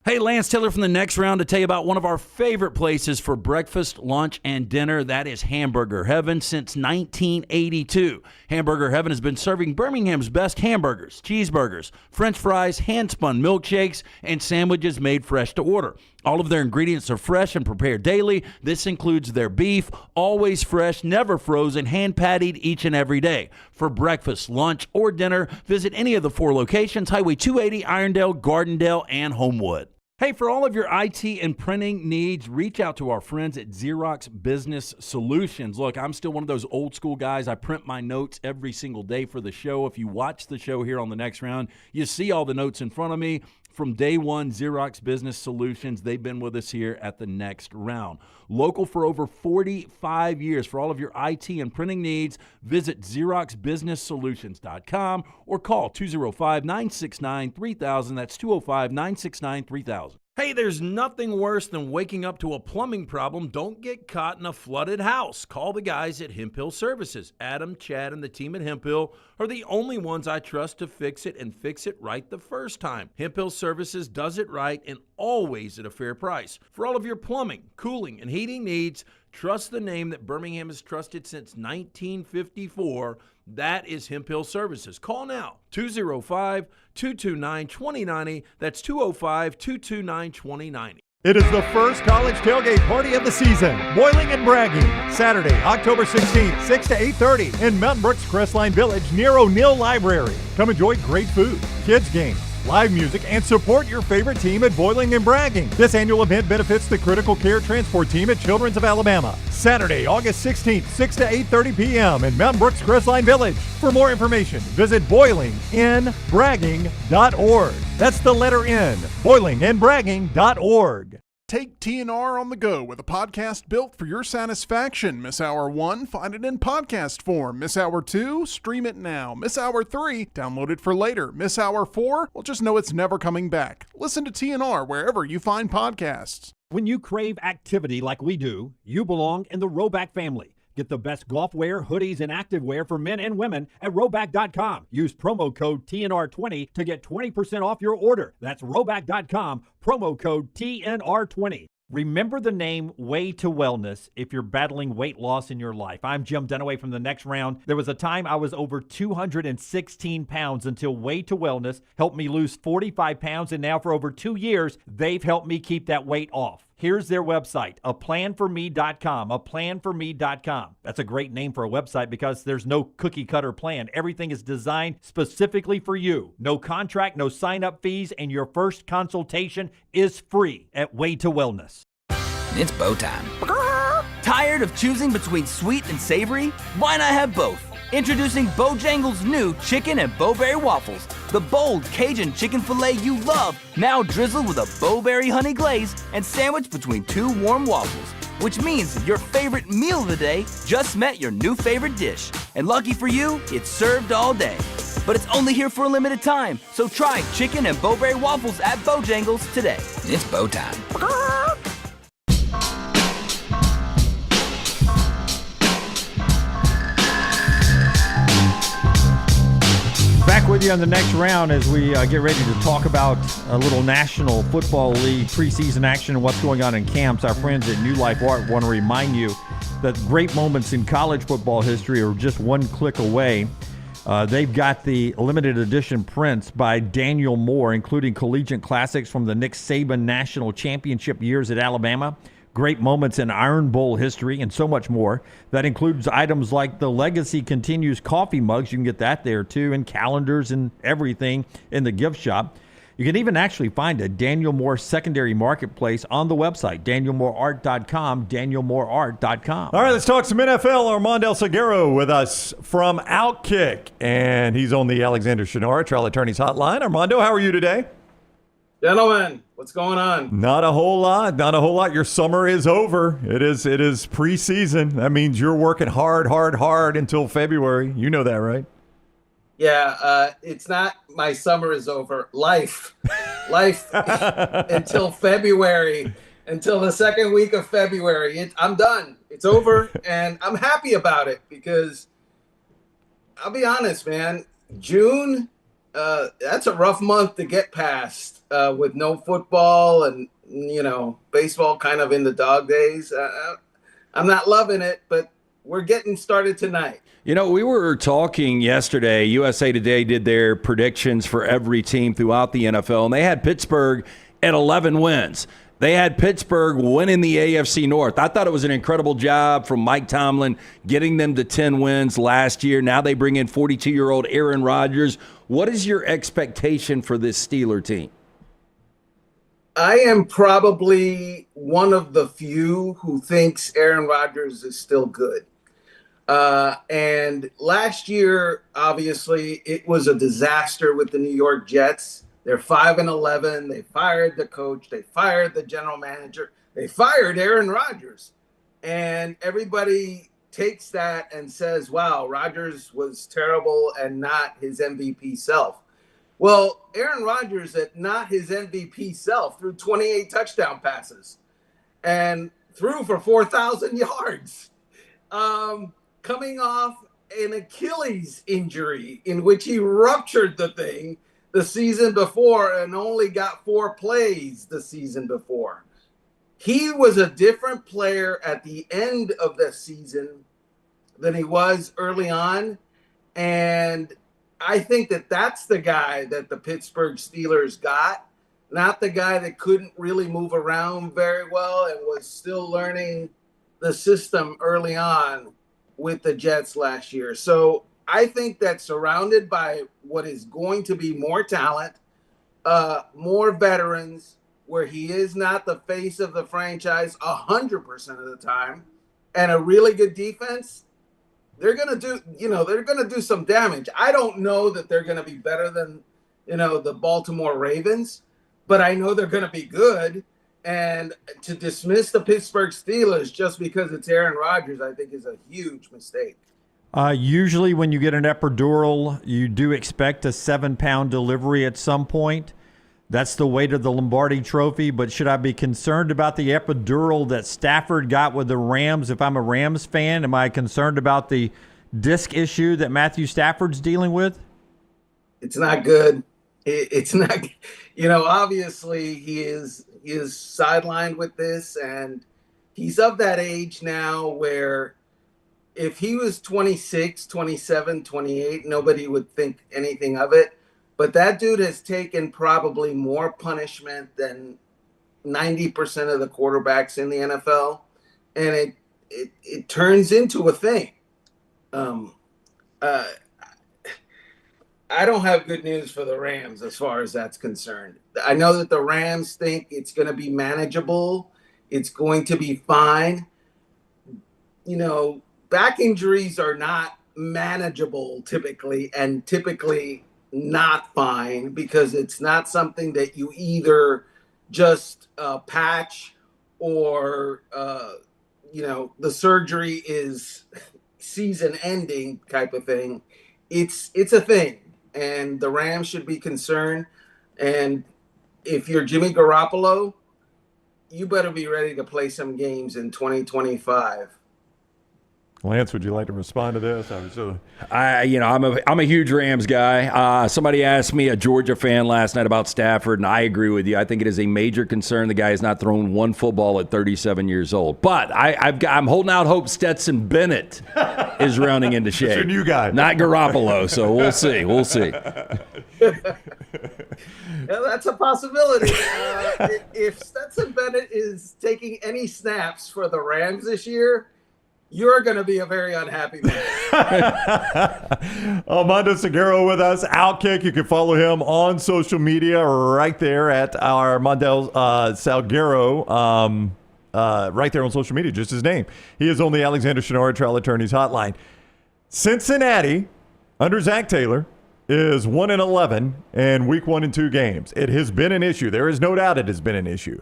Hey, Lance Taylor from the Next Round to tell you about one of our favorite places for breakfast, lunch, and dinner. That is Hamburger Heaven since 1982. Hamburger Heaven has been serving Birmingham's best hamburgers, cheeseburgers, French fries, hand-spun milkshakes, and sandwiches made fresh to order. All of their ingredients are fresh and prepared daily. This includes their beef, always fresh, never frozen, hand-pattied each and every day. For breakfast, lunch, or dinner, visit any of the 4 locations, Highway 280, Irondale, Gardendale, and Homewood. Hey, for all of your IT and printing needs, reach out to our friends at Xerox Business Solutions. Look, I'm still one of those old school guys. I print my notes every single day for the show. If you watch the show here on the Next Round, you see all the notes in front of me. From day one, Xerox Business Solutions, they've been with us here at the Next Round. Local for over 45 years. For all of your IT and printing needs, visit XeroxBusinessSolutions.com or call 205-969-3000. That's 205-969-3000. Hey, there's nothing worse than waking up to a plumbing problem. Don't get caught in a flooded house. Call the guys at Hemp Hill Services. Adam, Chad, and the team at Hemp Hill are the only ones I trust to fix it and fix it right the first time. Hemp Hill Services does it right and always at a fair price. For all of your plumbing, cooling, and heating needs, trust the name that Birmingham has trusted since 1954. That is Hemp Hill Services. Call now, 205-229-2090. That's 205-229-2090. It is the first college tailgate party of the season. Boiling and Bragging, Saturday, October 16th, 6 to 8:30 in Mountain Brook's Crestline Village near O'Neill Library. Come enjoy great food, kids games, live music, and support your favorite team at Boiling and Bragging. This annual event benefits the Critical Care Transport Team at Children's of Alabama. Saturday, August 16th, 6 to 8:30 p.m. in Mountain Brook's Crestline Village. For more information, visit boilinginbragging.org. That's the letter N, boilinginbragging.org. Take TNR on the go with a podcast built for your satisfaction. Miss Hour 1, find it in podcast form. Miss Hour 2, stream it now. Miss Hour 3, download it for later. Miss Hour 4, well, just know it's never coming back. Listen to TNR wherever you find podcasts. When you crave activity like we do, you belong in the Roback family. Get the best golf wear, hoodies, and activewear for men and women at Roback.com. Use promo code TNR20 to get 20% off your order. That's Roback.com, promo code TNR20. Remember the name Way to Wellness if you're battling weight loss in your life. I'm Jim Dunaway from the Next Round. There was a time I was over 216 pounds until Way to Wellness helped me lose 45 pounds, and now for over 2 years, they've helped me keep that weight off. Here's their website, aplanforme.com, aplanforme.com. That's a great name for a website because there's no cookie-cutter plan. Everything is designed specifically for you. No contract, no sign-up fees, and your first consultation is free at Way to Wellness. It's bow time. Tired of choosing between sweet and savory? Why not have both? Introducing Bojangles' new chicken and bowberry waffles. The bold Cajun chicken filet you love, now drizzled with a bowberry honey glaze and sandwiched between 2 warm waffles. Which means your favorite meal of the day just met your new favorite dish. And lucky for you, it's served all day. But it's only here for a limited time, so try chicken and bowberry waffles at Bojangles today. It's bow time. Back with you on the Next Round as we get ready to talk about a little National Football League preseason action and what's going on in camps. Our friends at New Life Art want to remind you that great moments in college football history are just one click away. They've got the limited edition prints by Daniel Moore, including collegiate classics from the Nick Saban National Championship years at Alabama, great moments in Iron Bowl history, and so much more. That includes items like the Legacy Continues coffee mugs. You can get that there, too, and calendars and everything in the gift shop. You can even actually find a Daniel Moore secondary marketplace on the website, danielmoreart.com, danielmoreart.com. All right, let's talk some NFL. Armando Salguero with us from Outkick, and he's on the Alexander Shannara Trial Attorneys Hotline. Armando, how are you today? Gentlemen, what's going on? Not a whole lot. Not a whole lot. Your summer is over. It is preseason. That means you're working hard until February. You know that, right? Yeah, it's not my summer is over. Life until February, until the second week of February. I'm done. It's over, and I'm happy about it because I'll be honest, man. June, that's a rough month to get past with no football and, baseball kind of in the dog days. I'm not loving it, but we're getting started tonight. We were talking yesterday. USA Today did their predictions for every team throughout the NFL, and they had Pittsburgh at 11 wins. They had Pittsburgh winning the AFC North. I thought it was an incredible job from Mike Tomlin getting them to 10 wins last year. Now they bring in 42-year-old Aaron Rodgers. What is your expectation for this Steeler team? I am probably one of the few who thinks Aaron Rodgers is still good. And last year, obviously, it was a disaster with the New York Jets. They're 5-11. They fired the coach. They fired the general manager. They fired Aaron Rodgers. And everybody takes that and says, wow, Rodgers was terrible and not his MVP self. Well, Aaron Rodgers, at not his MVP self, threw 28 touchdown passes and threw for 4,000 yards. Coming off an Achilles injury in which he ruptured the thing the season before and only got 4 plays the season before. He was a different player at the end of the season than he was early on. And I think that that's the guy that the Pittsburgh Steelers got, not the guy that couldn't really move around very well and was still learning the system early on with the Jets last year. So I think that surrounded by what is going to be more talent, more veterans, where he is not the face of the franchise 100% of the time, and a really good defense, they're going to do some damage. I don't know that they're going to be better than, the Baltimore Ravens, but I know they're going to be good. And to dismiss the Pittsburgh Steelers just because it's Aaron Rodgers, I think is a huge mistake. Usually when you get an epidural, you do expect a 7-pound delivery at some point. That's the weight of the Lombardi Trophy. But should I be concerned about the epidural that Stafford got with the Rams? If I'm a Rams fan, am I concerned about the disc issue that Matthew Stafford's dealing with? It's not good. It's not, obviously he is sidelined with this, and he's of that age now where if he was 26, 27, 28, nobody would think anything of it. But that dude has taken probably more punishment than 90% of the quarterbacks in the NFL, and it turns into a thing. I don't have good news for the Rams as far as that's concerned. I know that the Rams think it's going to be manageable. It's going to be fine. Back injuries are not manageable typically, and typically not fine, because it's not something that you either just patch or, the surgery is season ending type of thing. It's a thing. And the Rams should be concerned. And if you're Jimmy Garoppolo, you better be ready to play some games in 2025. Lance, would you like to respond to this? I'm a huge Rams guy. Somebody asked me, a Georgia fan, last night about Stafford, and I agree with you. I think it is a major concern. The guy has not thrown one football at 37 years old. But I'm holding out hope Stetson Bennett is rounding into shape. It's your new guy, not Garoppolo. So we'll see. We'll see. Yeah, that's a possibility. If Stetson Bennett is taking any snaps for the Rams this year, you're going to be a very unhappy man. Armando Salguero with us, Outkick. You can follow him on social media right there at Armando Salguero, right there on social media, just his name. He is on the Alexander Shinara Trial Attorneys Hotline. Cincinnati, under Zach Taylor, is 1-11 in week 1 and 2 games. It has been an issue. There is no doubt it has been an issue.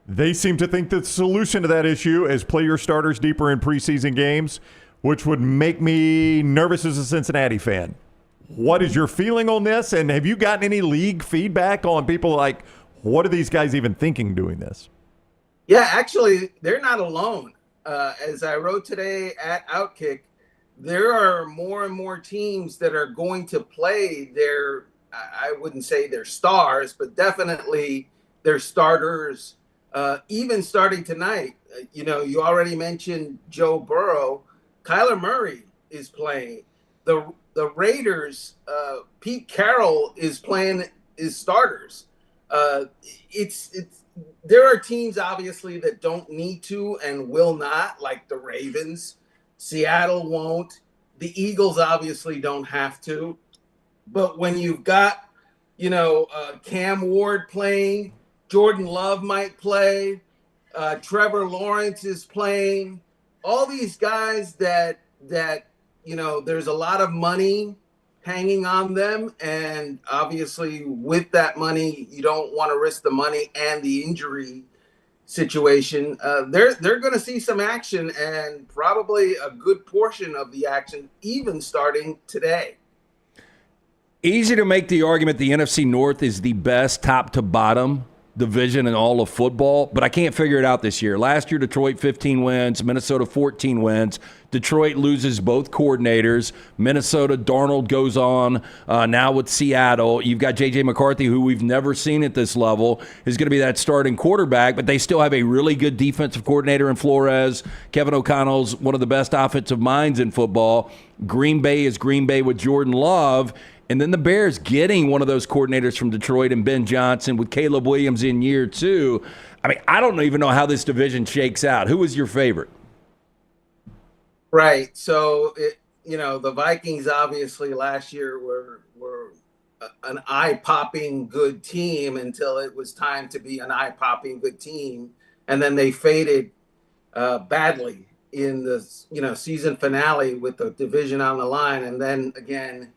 They seem to think the solution to that issue is play your starters deeper in preseason games, which would make me nervous as a Cincinnati fan. What is your feeling on this? And have you gotten any league feedback on people like, what are these guys even thinking doing this? Yeah, actually, they're not alone. As I wrote today at Outkick, there are more and more teams that are going to play their, I wouldn't say their stars, but definitely their starters, even starting tonight. You already mentioned Joe Burrow. Kyler Murray is playing. The Raiders, Pete Carroll is playing his starters. There are teams obviously that don't need to and will not, like the Ravens. Seattle won't. The Eagles obviously don't have to. But when you've got, Cam Ward playing, Jordan Love might play, Trevor Lawrence is playing, all these guys that there's a lot of money hanging on them, and obviously with that money, you don't want to risk the money and the injury situation. They're going to see some action, and probably a good portion of the action even starting today. Easy to make the argument the NFC North is the best top to bottom division in all of football, but I can't figure it out this year. Last year, Detroit 15 wins, Minnesota 14 wins. Detroit loses both coordinators. Minnesota, Darnold goes on now with Seattle. You've got J.J. McCarthy, who we've never seen at this level, is going to be that starting quarterback, but they still have a really good defensive coordinator in Flores. Kevin O'Connell's one of the best offensive minds in football. Green Bay is Green Bay with Jordan Love. And then the Bears getting one of those coordinators from Detroit and Ben Johnson with Caleb Williams in year 2. I mean, I don't even know how this division shakes out. Who was your favorite? Right. So, the Vikings obviously last year were an eye-popping good team until it was time to be an eye-popping good team. And then they faded badly in the, season finale with the division on the line. And then again,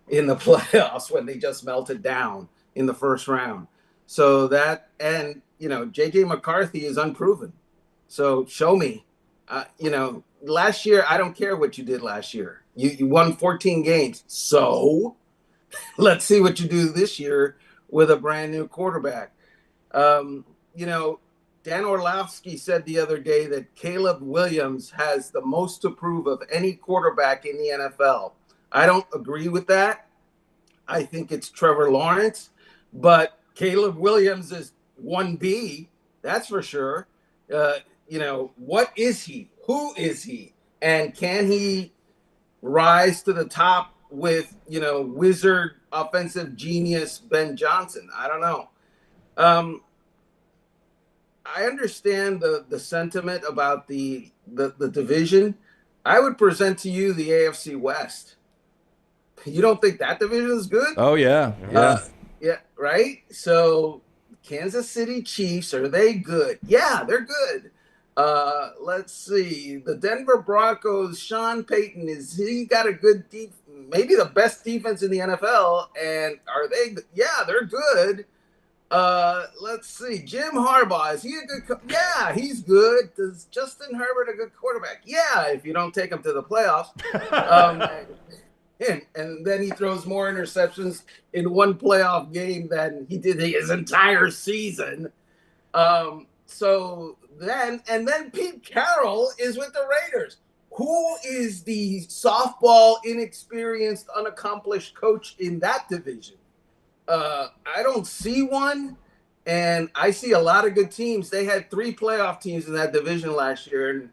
in the playoffs when they just melted down in the first round. So that, and, J.J. McCarthy is unproven. So show me, last year, I don't care what you did last year. You won 14 games. So let's see what you do this year with a brand new quarterback. Dan Orlovsky said the other day that Caleb Williams has the most to prove of any quarterback in the NFL. I don't agree with that. I think it's Trevor Lawrence, but Caleb Williams is 1B, that's for sure. What is he? Who is he? And can he rise to the top with, wizard offensive genius Ben Johnson? I don't know. I understand the sentiment about the division. I would present to you the AFC West. You don't think that division is good? Oh, yeah. Yeah, right? So Kansas City Chiefs, are they good? Yeah, they're good. Let's see. The Denver Broncos, Sean Payton, he got a good maybe the best defense in the NFL. And are they? Yeah, they're good. Let's see. Jim Harbaugh, is he a good? Yeah, he's good. Does Justin Herbert a good quarterback? Yeah, if you don't take him to the playoffs. And then he throws more interceptions in one playoff game than he did his entire season. So then Pete Carroll is with the Raiders. Who is the softball, inexperienced, unaccomplished coach in that division? I don't see one, and I see a lot of good teams. They had 3 playoff teams in that division last year, and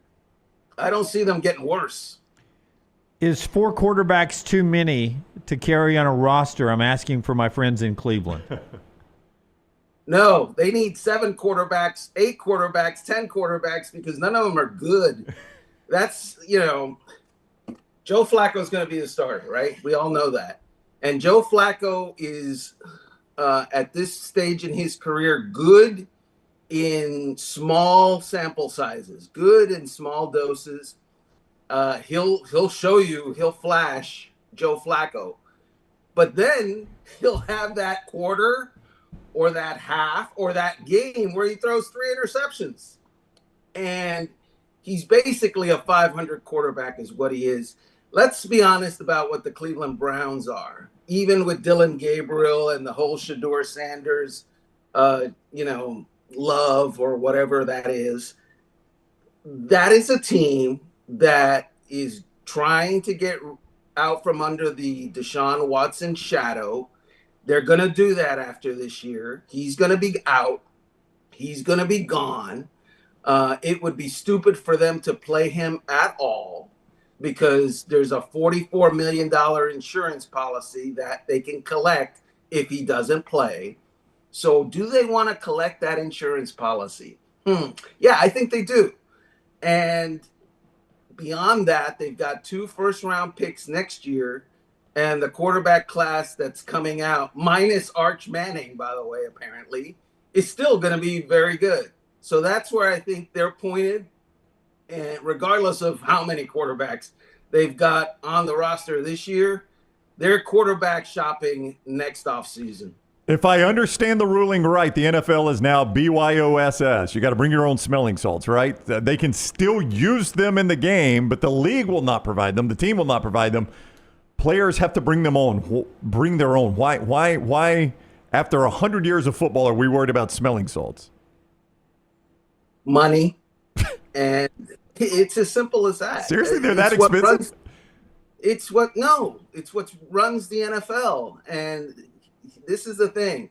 I don't see them getting worse. Is 4 quarterbacks too many to carry on a roster? I'm asking for my friends in Cleveland. No, they need 7 quarterbacks, 8 quarterbacks, 10 quarterbacks, because none of them are good. That's, Joe Flacco's going to be the starter, right? We all know that. And Joe Flacco is, at this stage in his career, good in small sample sizes, good in small doses. He'll show you, he'll flash Joe Flacco, but then he'll have that quarter or that half or that game where he throws 3 interceptions, and he's basically a 500 quarterback is what he is. let's be honest about what the Cleveland Browns are. Even with Dylan Gabriel and the whole Shador Sanders, love or whatever that is a team that is trying to get out from under the Deshaun Watson shadow. They're going to do that after this year. He's going to be out. He's going to be gone. It would be stupid for them to play him at all because there's a $44 million insurance policy that they can collect if he doesn't play. So do they want to collect that insurance policy? Yeah, I think they do. And beyond that, they've got 2 first-round picks next year, and the quarterback class that's coming out, minus Arch Manning, by the way, apparently, is still going to be very good. So that's where I think they're pointed, and regardless of how many quarterbacks they've got on the roster this year, they're quarterback shopping next offseason. If I understand the ruling right, the NFL is now BYOSS. You got to bring your own smelling salts, right? They can still use them in the game, but the league will not provide them. The team will not provide them. Players have to bring their own. Why after 100 years of football are we worried about smelling salts? Money. And it's as simple as that. Seriously, they're that expensive? It's what runs the NFL. And this is the thing.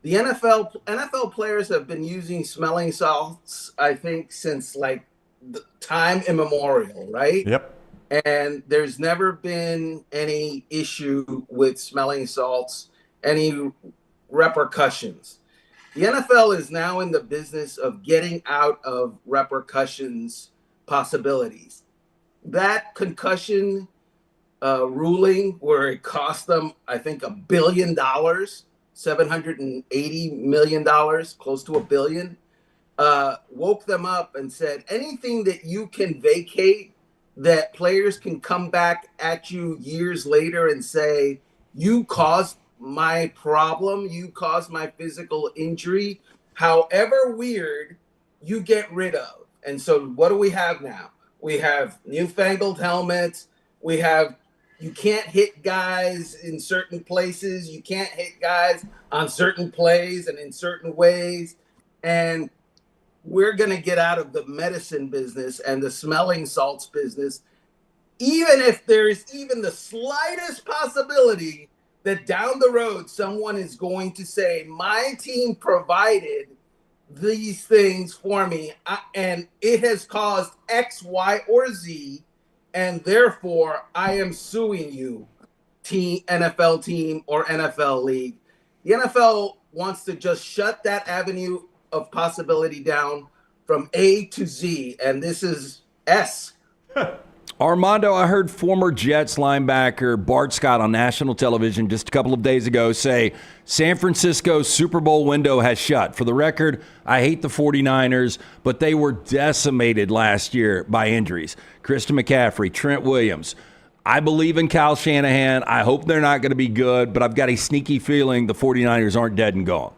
The NFL players have been using smelling salts, I think, since like the time immemorial, right? Yep. And there's never been any issue with smelling salts, any repercussions. The NFL is now in the business of getting out of repercussions possibilities. That concussion ruling where it cost them, I think, $1 billion, $780 million, close to $1 billion, woke them up and said, anything that you can vacate that players can come back at you years later and say, you caused my problem, you caused my physical injury, however weird, you get rid of. And so what do we have now? We have newfangled helmets. We have, you can't hit guys in certain places. You can't hit guys on certain plays and in certain ways. And we're going to get out of the medicine business and the smelling salts business, even if there's even the slightest possibility that down the road someone is going to say, my team provided these things for me and it has caused X, Y, or Z, and therefore I am suing you, NFL team or NFL league. The NFL wants to just shut that avenue of possibility down from A to Z, and this is S. Armando, I heard former Jets linebacker Bart Scott on national television just a couple of days ago say San Francisco's Super Bowl window has shut. For the record, I hate the 49ers, but they were decimated last year by injuries. Christian McCaffrey, Trent Williams. I believe in Kyle Shanahan. I hope they're not going to be good, but I've got a sneaky feeling the 49ers aren't dead and gone.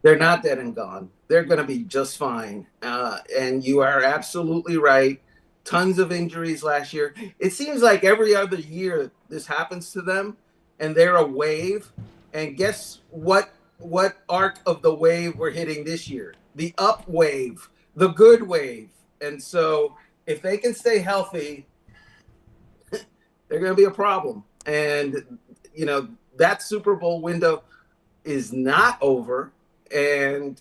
They're not dead and gone. They're going to be just fine. And you are absolutely right. Tons of injuries last year. It seems like every other year this happens to them, and they're a wave. And guess what arc of the wave we're hitting this year? The up wave, the good wave. And so if they can stay healthy, they're going to be a problem. And, that Super Bowl window is not over. And,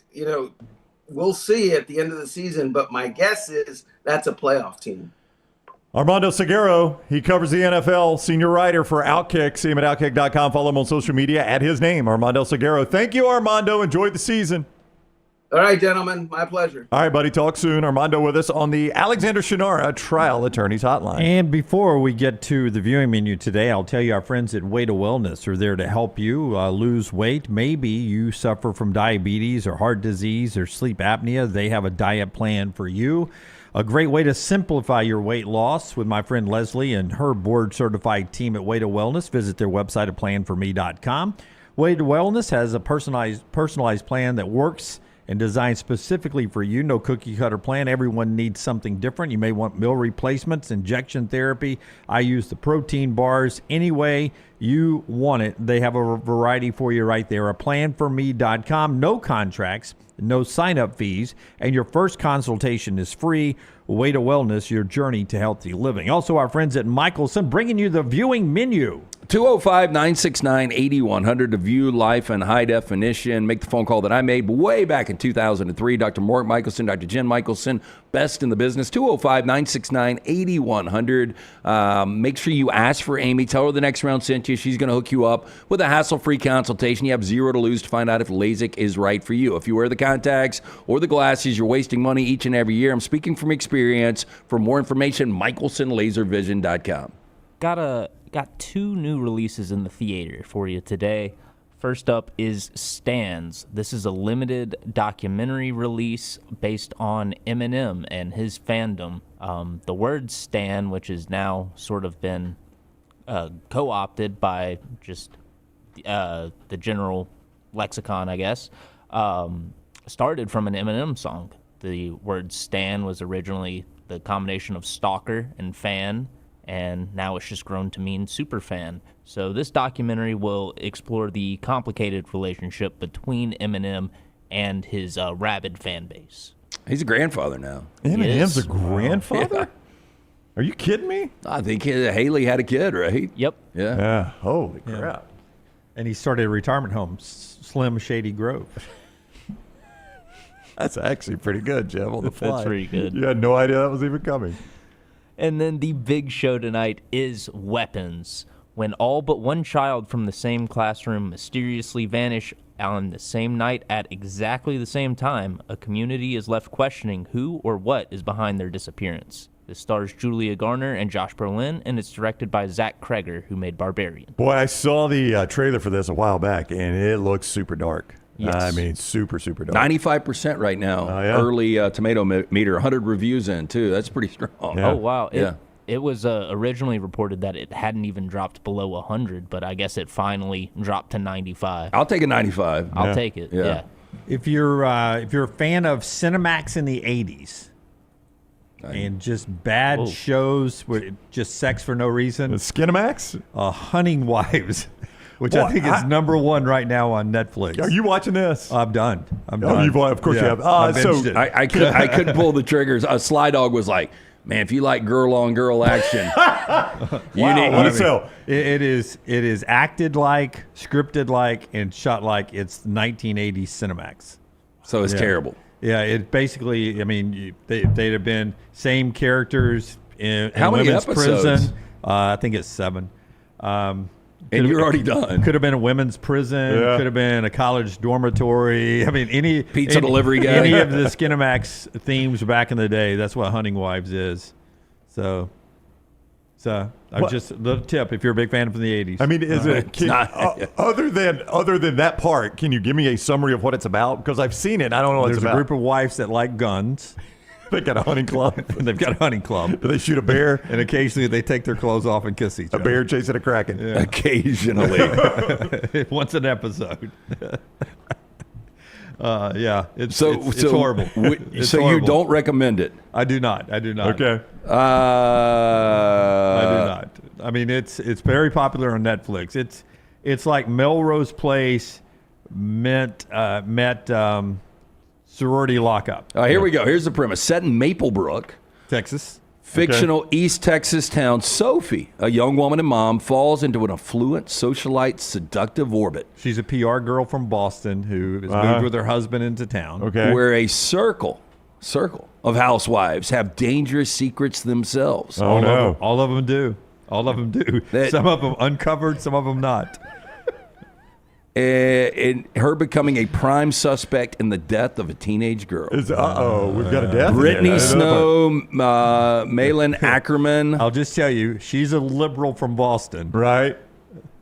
we'll see at the end of the season, but my guess is that's a playoff team. Armando Salguero, he covers the NFL, senior writer for Outkick. See him at Outkick.com. Follow him on social media at his name, Armando Salguero. Thank you, Armando. Enjoy the season. All right, gentlemen. My pleasure. All right, buddy. Talk soon. Armando with us on the Alexander Shinara Trial Attorneys Hotline. And before we get to the viewing menu today, I'll tell you our friends at Way to Wellness are there to help you lose weight. Maybe you suffer from diabetes or heart disease or sleep apnea. They have a diet plan for you. A great way to simplify your weight loss with my friend Leslie and her board-certified team at Way to Wellness. Visit their website at planforme.com. Way to Wellness has a personalized plan that works and designed specifically for you. No cookie cutter plan. Everyone needs something different. You may want meal replacements, injection therapy. I use the protein bars. Anyway you want it, they have a variety for you right there. A planforme.com. No contracts, no sign-up fees, and your first consultation is free. Way to Wellness, your journey to healthy living. Also, our friends at Michelson bringing you the viewing menu. 205-969-8100 to view life in high definition. Make the phone call that I made way back in 2003. Dr. Mark Michelson, Dr. Jen Michelson, best in the business. 205-969-8100. Make sure you ask for Amy. Tell her the next round sent you. She's going to hook you up with a hassle-free consultation. You have $0 to lose to find out if LASIK is right for you. If you wear the contacts or the glasses, you're wasting money each and every year. I'm speaking from experience. For more information, michelsonlaservision.com. Got 2 new releases in the theater for you today. First up is Stans. This is a limited documentary release based on Eminem and his fandom. The word Stan, which has now sort of been co-opted by just the general lexicon, I guess, started from an Eminem song. The word Stan was originally the combination of stalker and fan, and now it's just grown to mean super fan. So this documentary will explore the complicated relationship between Eminem and his rabid fan base. He's a grandfather now. Eminem's a grandfather? Yeah. Are you kidding me? I think Haley had a kid, right? Yep. Yeah. Holy crap. And he started a retirement home, Slim Shady Grove. That's actually pretty good, Jeff, on the fly. That's pretty good. You had no idea that was even coming. And then the big show tonight is Weapons. When all but one child from the same classroom mysteriously vanish on the same night at exactly the same time, a community is left questioning who or what is behind their disappearance. This stars Julia Garner and Josh Brolin, and it's directed by Zach Kreger, who made Barbarian. Boy, I saw the trailer for this a while back, and it looks super dark. Yes. I mean, super, super dark. 95% right now. Early tomato meter, 100 reviews in, too. That's pretty strong. Yeah. Oh, wow. It was originally reported that it hadn't even dropped below 100, but I guess it finally dropped to 95. I'll take a 95. I'll take it, yeah. If you're a fan of Cinemax in the 80s, and just bad shows with just sex for no reason. Skinemax? Hunting Wives, which I think is number 1 right now on Netflix. Are you watching this? I'm done. Of course you have. I couldn't pull the triggers. Sly Dog was like, man, if you like girl-on-girl action, it is acted like, scripted like, and shot like it's 1980s Cinemax. So it's terrible. Yeah, it basically, I mean, they'd have been same characters in How many women's episodes? prison. I think it's 7. And you're already done. Could have been a women's prison. Yeah. Could have been a college dormitory. I mean, any pizza delivery guy. Any of the Skinemax themes back in the day. That's what Hunting Wives is. So I'm just a little tip if you're a big fan from the 80s. I mean, other than that part, can you give me a summary of what it's about? Because I've seen it. I don't know what it's about. There's a group of wives that like guns. They got a hunting club. They've got a hunting club. Do they shoot a bear? And occasionally they take their clothes off and kiss each other. A bear chasing a kraken. Yeah. Occasionally. Once an episode. It's horrible. It's so horrible. You don't recommend it? I do not. Okay. I do not. I mean, it's very popular on Netflix. It's like Melrose Place met sorority lockup. Here we go. Here's the premise. Set in Maplebrook, Texas. Fictional East Texas town, Sophie, a young woman and mom, falls into an affluent socialite seductive orbit. She's a PR girl from Boston who has moved with her husband into town. Okay. Where a circle of housewives have dangerous secrets themselves. All of them do. Some of them uncovered, some of them not. And her becoming a prime suspect in the death of a teenage girl. We've got a death. Brittany Snow, Malin Ackerman. I'll just tell you, she's a liberal from Boston. Right.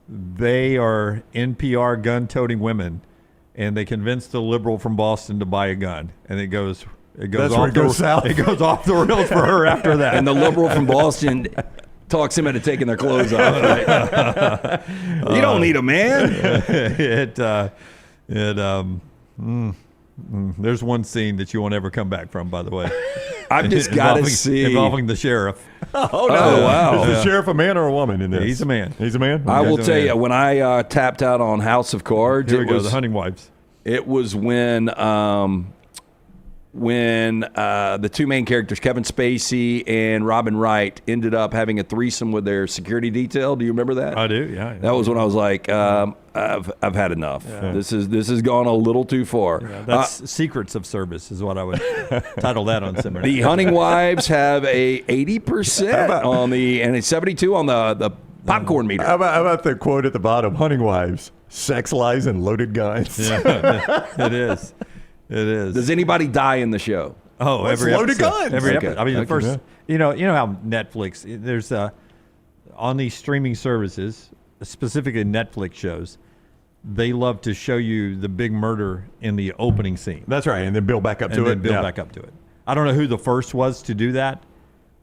They are NPR gun-toting women, and they convinced the liberal from Boston to buy a gun, and it goes south. It goes off the rails for her after that. And the liberal from Boston talks him into taking their clothes off. Right? You don't need a man. There's one scene that you won't ever come back from, by the way. I've just got to see. Involving the sheriff. Oh, no. Oh, wow. Is the sheriff a man or a woman in this? He's a man. He's a man? I will tell you, when I tapped out on House of Cards, Here we go, the hunting wives. It was when the two main characters, Kevin Spacey and Robin Wright, ended up having a threesome with their security detail. Do you remember that? I do, yeah. That was when I was like, I've had enough. Yeah. This has gone a little too far. Yeah, that's Secrets of Service is what I would title that on Seminary. The hunting wives have a 80% on the, and it's 72 on the popcorn meter. How about the quote at the bottom? Hunting wives, sex lies, and loaded guns. Yeah, it is. It is. Does anybody die in the show? Oh, every loaded episode. guns. Every Okay. episode. I mean, the first. You know how Netflix. There's on these streaming services, specifically Netflix shows, they love to show you the big murder in the opening scene. That's right, and then build back up to it. Back up to it. I don't know who the first was to do that,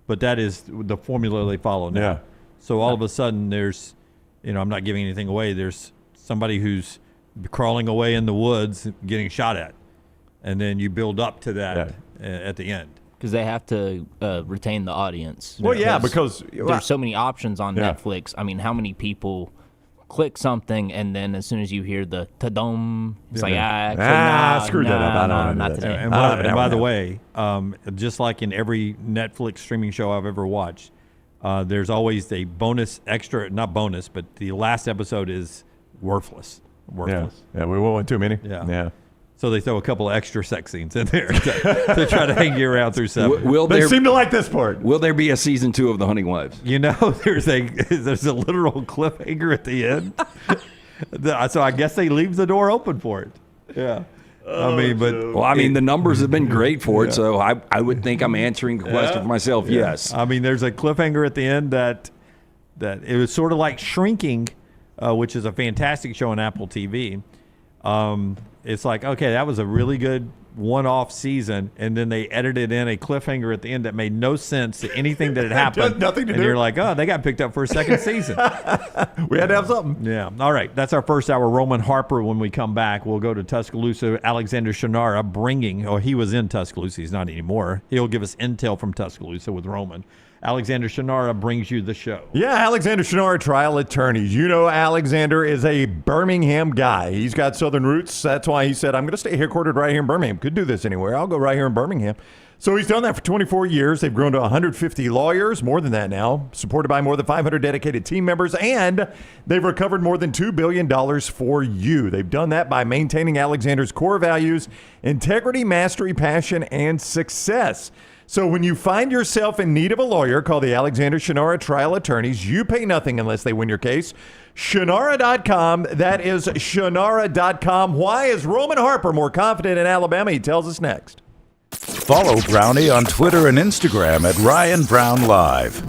but that is the formula they follow now. Yeah. So all of a sudden, there's, I'm not giving anything away. There's somebody who's crawling away in the woods, getting shot at. And then you build up to that at the end. Because they have to retain the audience. Well, yeah, because there's so many options on Netflix. I mean, how many people click something and then as soon as you hear the ta-dum, it's like, screw that up. Not today. And by the way, just like in every Netflix streaming show I've ever watched, there's always a bonus extra, not bonus, but the last episode is worthless. Yeah, we won't want too many. Yeah. So they throw a couple of extra sex scenes in there to try to hang you around through 7. They seem to like this part. Will there be a season 2 of The Hunting Wives? There's a literal cliffhanger at the end. So I guess they leave the door open for it. Yeah. The numbers have been great for it, so I would think I'm answering the question for myself. Yeah. Yes. I mean, there's a cliffhanger at the end that it was sort of like Shrinking, which is a fantastic show on Apple TV. It's like, okay, that was a really good one-off season, and then they edited in a cliffhanger at the end that made no sense to anything that had happened. Nothing to do. And you're like, oh, they got picked up for a second season. We had to have something. Yeah. All right. That's our first hour. Roman Harper, when we come back, we'll go to Tuscaloosa. Alexander Shinara he was in Tuscaloosa. He's not anymore. He'll give us intel from Tuscaloosa with Roman. Alexander Shinara brings you the show. Yeah, Alexander Shinara, trial attorneys. Alexander is a Birmingham guy. He's got Southern roots. That's why he said, I'm going to stay headquartered right here in Birmingham. Could do this anywhere. I'll go right here in Birmingham. So he's done that for 24 years. They've grown to 150 lawyers, more than that now, supported by more than 500 dedicated team members, and they've recovered more than $2 billion for you. They've done that by maintaining Alexander's core values: integrity, mastery, passion, and success. So when you find yourself in need of a lawyer, call the Alexander Shinara Trial Attorneys. You pay nothing unless they win your case. Shinara.com. That is Shinara.com. Why is Roman Harper more confident in Alabama? He tells us next. Follow Brownie on Twitter and Instagram at Ryan Brown Live.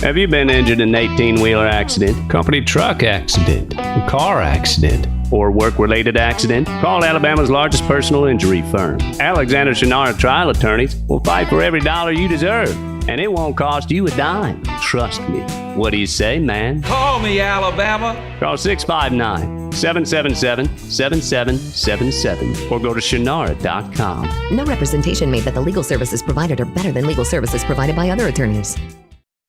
Have you been injured in an 18-wheeler accident, company truck accident, car accident, or work-related accident? Call Alabama's largest personal injury firm. Alexander Shinara Trial Attorneys will fight for every dollar you deserve, and it won't cost you a dime. Trust me. What do you say, man? Call me, Alabama. Call 659-777-7777 or go to Shinara.com. No representation made that the legal services provided are better than legal services provided by other attorneys.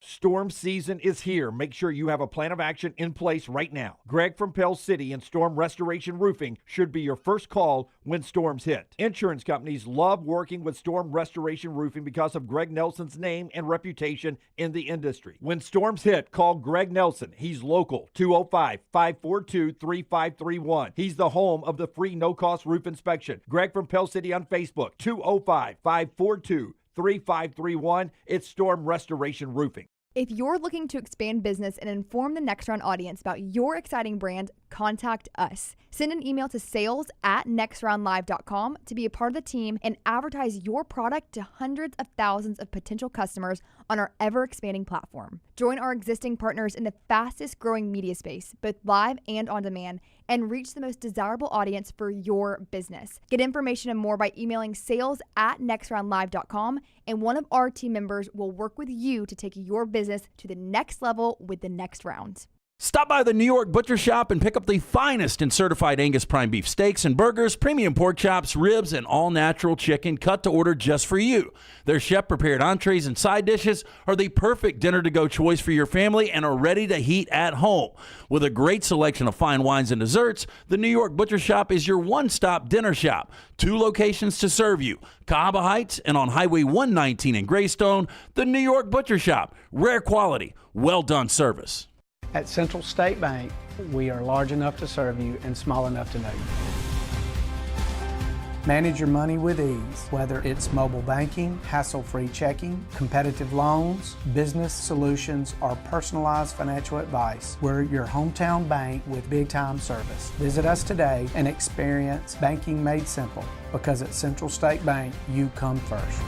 Storm season is here. Make sure you have a plan of action in place right now. Greg from Pell City and Storm Restoration Roofing should be your first call when storms hit. Insurance companies love working with Storm Restoration Roofing because of Greg Nelson's name and reputation in the industry. When storms hit, call Greg Nelson. He's local, 205-542-3531. He's the home of the free no-cost roof inspection. Greg from Pell City on Facebook, 205-542-3531. It's Storm Restoration Roofing. If you're looking to expand business and inform the Next Round audience about your exciting brand, contact us. Send an email to sales@nextroundlive.com to be a part of the team and advertise your product to hundreds of thousands of potential customers on our ever-expanding platform. Join our existing partners in the fastest growing media space, both live and on demand, and reach the most desirable audience for your business. Get information and more by emailing sales@nextroundlive.com, and one of our team members will work with you to take your business to the next level with the Next Round. Stop by the New York Butcher Shop and pick up the finest in certified Angus prime beef steaks and burgers, premium pork chops, ribs, and all-natural chicken cut to order just for you. Their chef-prepared entrees and side dishes are the perfect dinner-to-go choice for your family and are ready to heat at home. With a great selection of fine wines and desserts, the New York Butcher Shop is your one-stop dinner shop. 2 locations to serve you, Cahaba Heights and on Highway 119 in Greystone. The New York Butcher Shop, rare quality, well-done service. At Central State Bank, we are large enough to serve you and small enough to know you. Manage your money with ease, whether it's mobile banking, hassle-free checking, competitive loans, business solutions, or personalized financial advice. We're your hometown bank with big-time service. Visit us today and experience banking made simple, because at Central State Bank, you come first.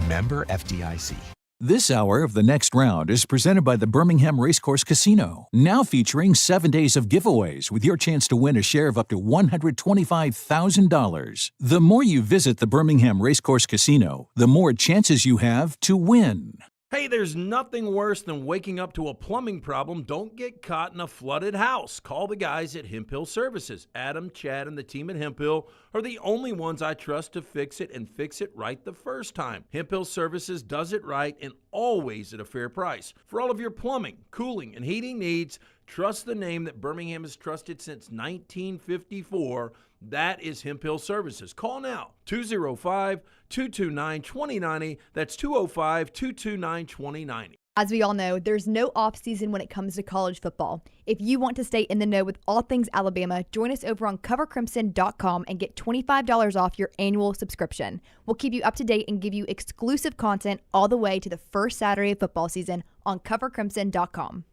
Member FDIC. This hour of The Next Round is presented by the Birmingham Racecourse Casino, now featuring 7 days of giveaways with your chance to win a share of up to $125,000. The more you visit the Birmingham Racecourse Casino, the more chances you have to win. Hey, there's nothing worse than waking up to a plumbing problem. Don't get caught in a flooded house. Call the guys at Hemp Hill Services. Adam, Chad, and the team at Hemp Hill are the only ones I trust to fix it and fix it right the first time. Hemp Hill Services does it right and always at a fair price. For all of your plumbing, cooling, and heating needs, trust the name that Birmingham has trusted since 1954. That is Hemp Hill Services. Call now, 205-229-2090. That's 205-229-2090. As we all know, there's no off-season when it comes to college football. If you want to stay in the know with all things Alabama, join us over on covercrimson.com and get $25 off your annual subscription. We'll keep you up to date and give you exclusive content all the way to the first Saturday of football season on covercrimson.com.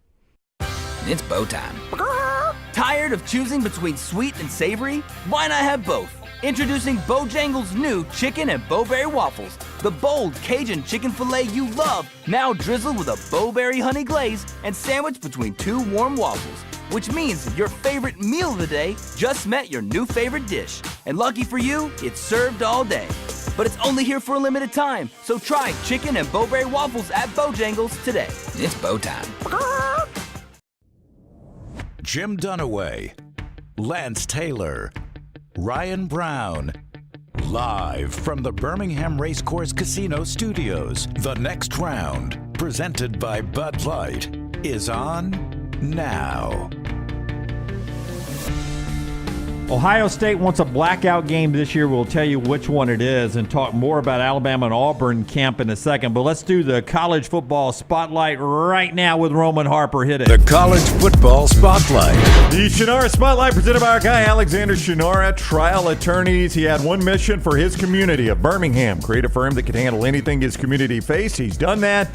It's bow time. Tired of choosing between sweet and savory? Why not have both? Introducing Bojangles' new chicken and bowberry waffles. The bold Cajun chicken filet you love, now drizzled with a bowberry honey glaze and sandwiched between 2 warm waffles. Which means your favorite meal of the day just met your new favorite dish. And lucky for you, it's served all day. But it's only here for a limited time, so try chicken and bowberry waffles at Bojangles today. It's bow time. Jim Dunaway, Lance Taylor, Ryan Brown. Live from the Birmingham Racecourse Casino Studios, The Next Round, presented by Bud Light, is on now. Ohio State wants a blackout game this year. We'll tell you which one it is and talk more about Alabama and Auburn camp in a second. But let's do the college football spotlight right now with Roman Harper. Hit it. The college football spotlight. The Shannara Spotlight presented by our guy Alexander Shannara, trial attorneys. He had one mission for his community of Birmingham, create a firm that could handle anything his community faced. He's done that.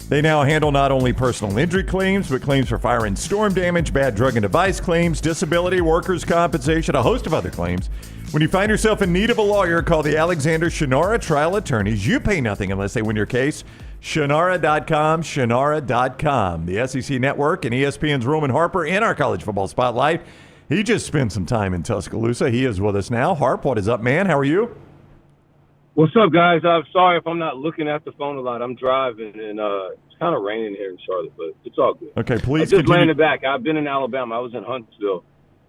They now handle not only personal injury claims, but claims for fire and storm damage, bad drug and device claims, disability, workers' compensation, a host of other claims. When you find yourself in need of a lawyer, call the Alexander Shannara Trial Attorneys. You pay nothing unless they win your case. Shannara.com, Shannara.com. The SEC Network and ESPN's Roman Harper in our college football spotlight. He just spent some time in Tuscaloosa. He is with us now. Harp, what is up, man? How are you? What's up, guys? I'm sorry if I'm not looking at the phone a lot. I'm driving, and it's kind of raining here in Charlotte, but it's all good. Okay, please just continue. landed back. I've been in Alabama. I was in Huntsville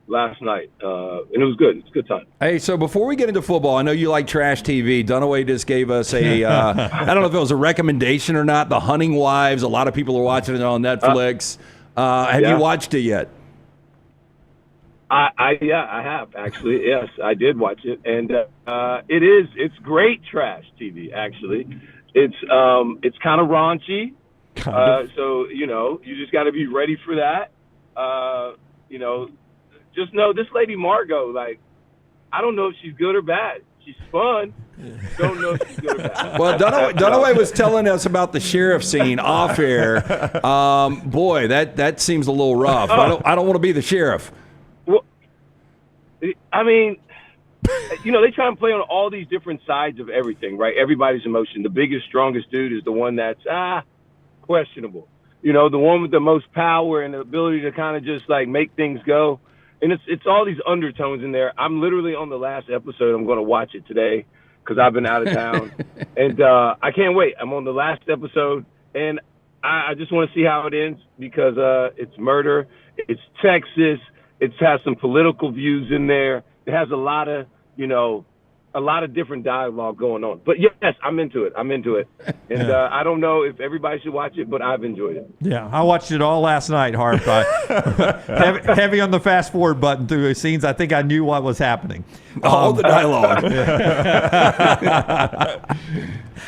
last night, and it was good. It's a good time. Hey, so before we get into football, I know you like trash TV. Dunaway just gave us a, I don't know if it was a recommendation or not, The Hunting Wives. A lot of people are watching it on Netflix. Have you watched it yet? I have actually. Yes, I did watch it, and it's great trash TV. Actually, it's kind of raunchy, so you just got to be ready for that. Just know this lady Margot. Like, I don't know if she's good or bad. She's fun. Don't know if she's good or bad. Well, Dunaway was telling us about the sheriff scene off air. Boy, that seems a little rough. I don't want to be the sheriff. I mean, they try and play on all these different sides of everything, right? Everybody's emotion. The biggest, strongest dude is the one that's, questionable. The one with the most power and the ability to kind of just, like, make things go. And it's all these undertones in there. I'm literally on the last episode. I'm going to watch it today because I've been out of town. And I can't wait. I'm on the last episode, And I just want to see how it ends because it's murder. It's Texas. It has some political views in there. It has a lot of different dialogue going on. But yes, I'm into it. And I don't know if everybody should watch it, but I've enjoyed it. Yeah, I watched it all last night, Harp. Heavy on the fast forward button through the scenes. I think I knew what was happening. All the dialogue.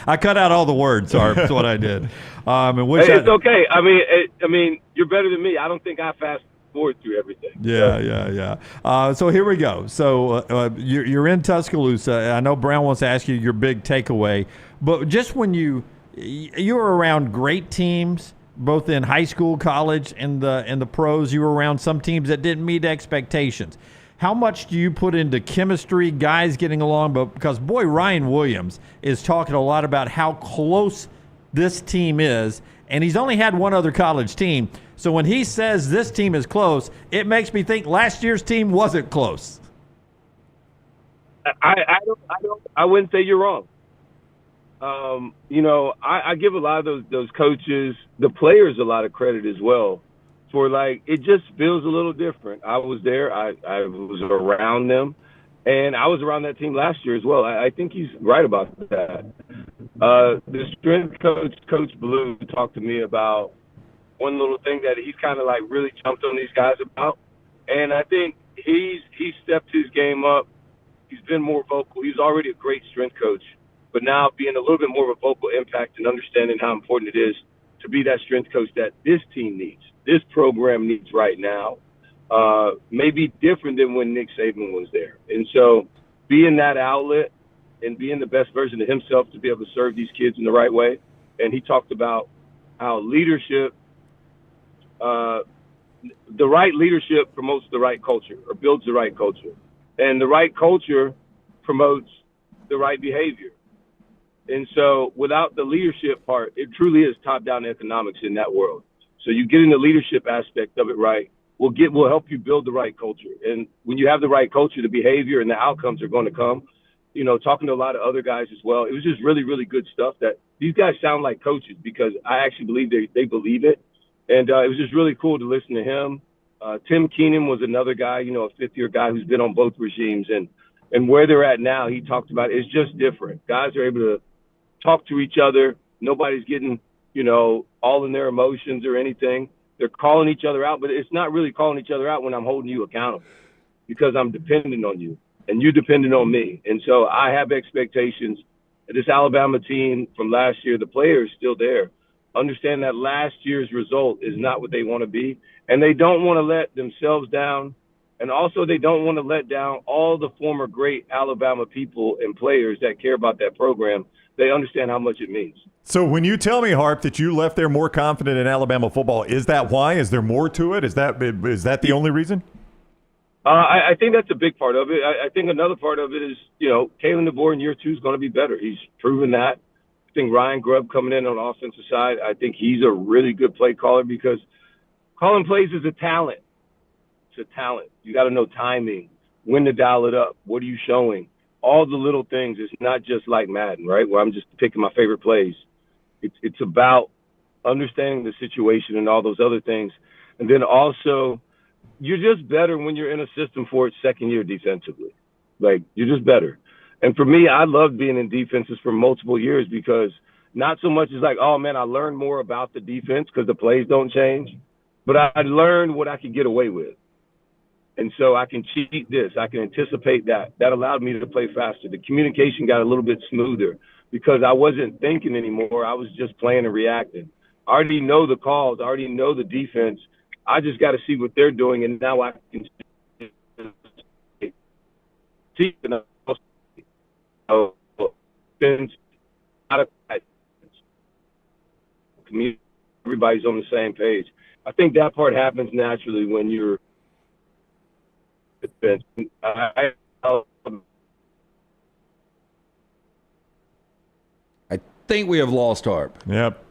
I cut out all the words, Harp. That's what I did. It's okay. I mean, you're better than me. I don't think I fast forward through everything. Yeah. So here we go. So you're in Tuscaloosa. I know Brown wants to ask you your big takeaway, but just when you were around great teams, both in high school, college, and the pros, you were around some teams that didn't meet expectations. How much do you put into chemistry, guys getting along? But because, boy, Ryan Williams is talking a lot about how close this team is, and he's only had one other college team. So when he says this team is close, it makes me think last year's team wasn't close. I wouldn't say you're wrong. I give a lot of those coaches, the players, a lot of credit as well. For it just feels a little different. I was there. I was around them, and I was around that team last year as well. I think he's right about that. The strength coach, Coach Blue, talked to me about one little thing that he's kind of really jumped on these guys about, and I think he's stepped his game up. He's been more vocal. He's already a great strength coach, but now being a little bit more of a vocal impact and understanding how important it is to be that strength coach that this team needs. This program needs right now, maybe different than when Nick Saban was there. And so being that outlet and being the best version of himself to be able to serve these kids in the right way. And he talked about how leadership, the right leadership promotes the right culture or builds the right culture. And the right culture promotes the right behavior. And so without the leadership part, it truly is top-down economics in that world. So you get in the leadership aspect of it right, will help you build the right culture. And when you have the right culture, the behavior and the outcomes are going to come. Talking to a lot of other guys as well, it was just really, really good stuff that these guys sound like coaches because I actually believe they believe it. And it was just really cool to listen to him. Tim Keenan was another guy, a fifth-year guy who's been on both regimes. And where they're at now, he talked about it's just different. Guys are able to talk to each other. Nobody's getting all in their emotions or anything. They're calling each other out, but it's not really calling each other out when I'm holding you accountable because I'm dependent on you and you dependent on me. And so I have expectations. This Alabama team from last year, the players still there. Understand that last year's result is not what they want to be, and they don't want to let themselves down. And also they don't want to let down all the former great Alabama people and players that care about that program. They understand how much it means. So when you tell me, Harp, that you left there more confident in Alabama football, is that why? Is there more to it? Is that the only reason? I think that's a big part of it. I think another part of it is, Kalen DeBoer in year 2 is going to be better. He's proven that. I think Ryan Grubb coming in on the offensive side, I think he's a really good play caller because calling plays is a talent. It's a talent. You got to know timing, when to dial it up, what are you showing? All the little things. It's not just like Madden, right, where I'm just picking my favorite plays. It's about understanding the situation and all those other things. And then also, you're just better when you're in a system for its second year defensively. You're just better. And for me, I loved being in defenses for multiple years because not so much as oh, man, I learned more about the defense because the plays don't change, but I learned what I could get away with. And so I can cheat this. I can anticipate that. That allowed me to play faster. The communication got a little bit smoother because I wasn't thinking anymore. I was just playing and reacting. I already know the calls. I already know the defense. I just got to see what they're doing, and now I can see. Everybody's on the same page. I think that part happens naturally when you're. I think we have lost Harp. Yep.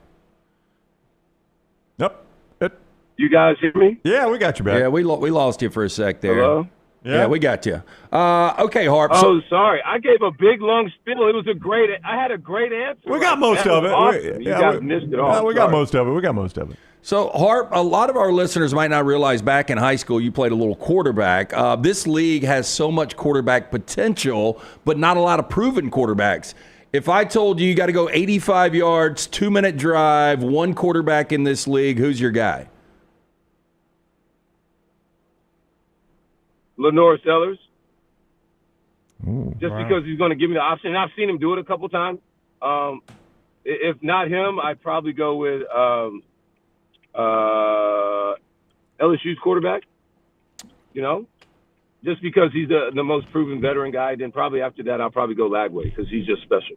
You guys hear me? Yeah, we got you back. Yeah, we lost you for a sec there. Hello? Yeah, we got you. Okay, Harp. Oh, sorry. I gave a big, long spiel. It was I had a great answer. We got most of it. Awesome. You guys missed it all. We got most of it. So, Harp, a lot of our listeners might not realize back in high school you played a little quarterback. This league has so much quarterback potential, but not a lot of proven quarterbacks. If I told you got to go 85 yards, 2-minute drive, one quarterback in this league, who's your guy? Lenore Sellers. Ooh, just because he's going to give me the option. And I've seen him do it a couple times. If not him, I'd probably go with LSU's quarterback. Just because he's the most proven veteran guy. Then probably after that, I'll probably go Lagway because he's just special.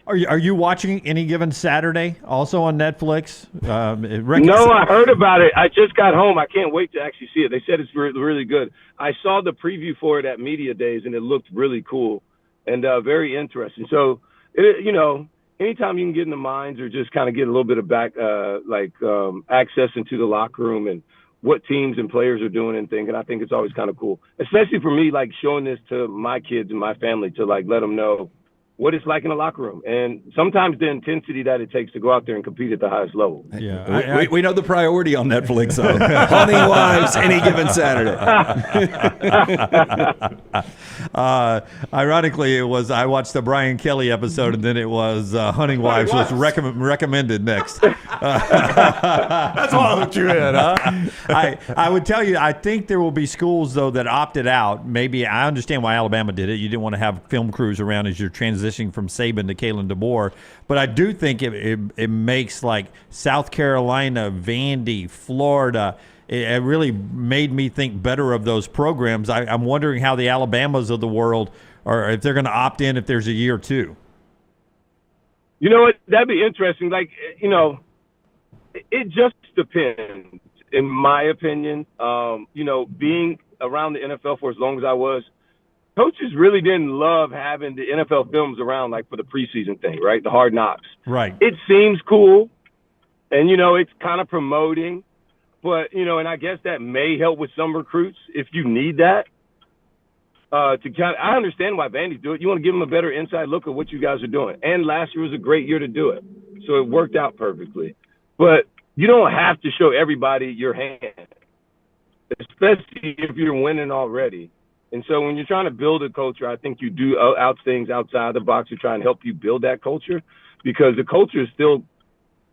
Are you watching Any Given Saturday also on Netflix? No, I heard about it. I just got home. I can't wait to actually see it. They said it's really good. I saw the preview for it at Media Days, and it looked really cool and very interesting. So, anytime you can get in the minds or just kind of get a little bit of access into the locker room and what teams and players are doing and thinking, I think it's always kind of cool, especially for me, like showing this to my kids and my family to like let them know what it's like in the locker room, and sometimes the intensity that it takes to go out there and compete at the highest level. Yeah, we know the priority on Netflix, though. Hunting Wives, Any Given Saturday. Ironically, I watched the Brian Kelly episode, and then it was Hunting Wives was recommended next. That's why I hooked you in, huh? I would tell you, I think there will be schools, though, that opted out. Maybe I understand why Alabama did it. You didn't want to have film crews around as you're transitioning from Saban to Kalen DeBoer, but I do think it makes like South Carolina, Vandy, Florida. It really made me think better of those programs. I'm wondering how the Alabamas of the world are, if they're going to opt in if there's a year or two. You know what? That'd be interesting. Like, it just depends, in my opinion. Being around the NFL for as long as I was, coaches really didn't love having the NFL films around, like for the preseason thing, right? The Hard Knocks. Right. It seems cool, and, it's kind of promoting, but, and I guess that may help with some recruits if you need that. I understand why Vandy do it. You want to give them a better inside look at what you guys are doing. And last year was a great year to do it. So it worked out perfectly. But you don't have to show everybody your hand, especially if you're winning already. And so when you're trying to build a culture, I think you do things outside the box to try and help you build that culture, because the culture still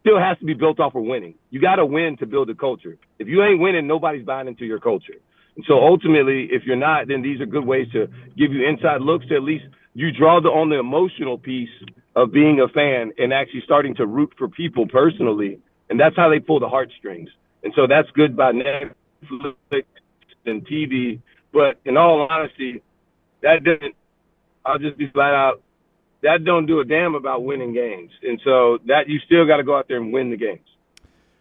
has to be built off of winning. You got to win to build a culture. If you ain't winning, nobody's buying into your culture. And so ultimately, if you're not, then these are good ways to give you inside looks to at least you draw on the emotional piece of being a fan and actually starting to root for people personally. And that's how they pull the heartstrings. And so that's good by Netflix and TV. But in all honesty, I'll just be flat out, that don't do a damn about winning games. And so that you still got to go out there and win the games.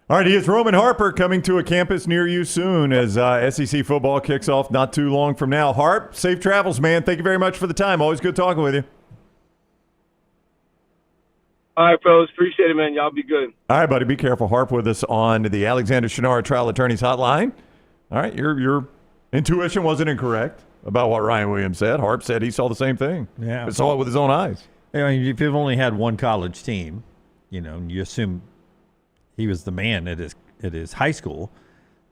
All right, he is Roman Harper, coming to a campus near you soon as SEC football kicks off not too long from now. Harp, safe travels, man. Thank you very much for the time. Always good talking with you. All right, fellas. Appreciate it, man. Y'all be good. All right, buddy. Be careful. Harp with us on the Alexander Shinara Trial Attorneys Hotline. All right, your intuition wasn't incorrect about what Ryan Williams said. Harp said he saw the same thing. Yeah. He saw it with his own eyes. I mean, if you've only had one college team, you assume he was the man at his high school,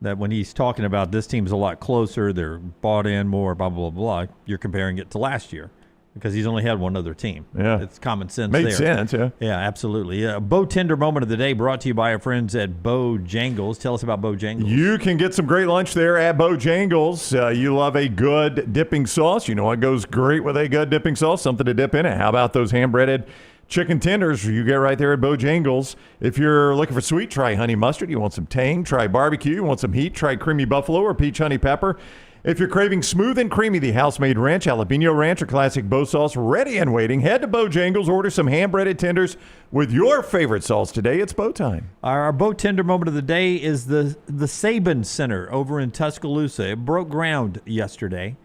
that when he's talking about this team's a lot closer, they're bought in more, blah, blah, blah, you're comparing it to last year because he's only had one other team. Yeah. It's common sense Made there. sense, yeah. Yeah, absolutely. Bo Tender Moment of the Day brought to you by our friends at Bojangles. Tell us about Bojangles. You can get some great lunch there at Bojangles. You love a good dipping sauce. You know what goes great with a good dipping sauce? Something to dip in it. How about those hand-breaded chicken tenders you get right there at Bojangles? If you're looking for sweet, try honey mustard. You want some tang, try barbecue. You want some heat, try creamy buffalo or peach honey pepper. If you're craving smooth and creamy, the house-made ranch, jalapeno ranch, or classic Bo sauce ready and waiting, head to Bojangles, order some hand-breaded tenders with your favorite sauce today. It's Bo time. Our Bo Tender Moment of the Day is the Saban Center over in Tuscaloosa. It broke ground yesterday,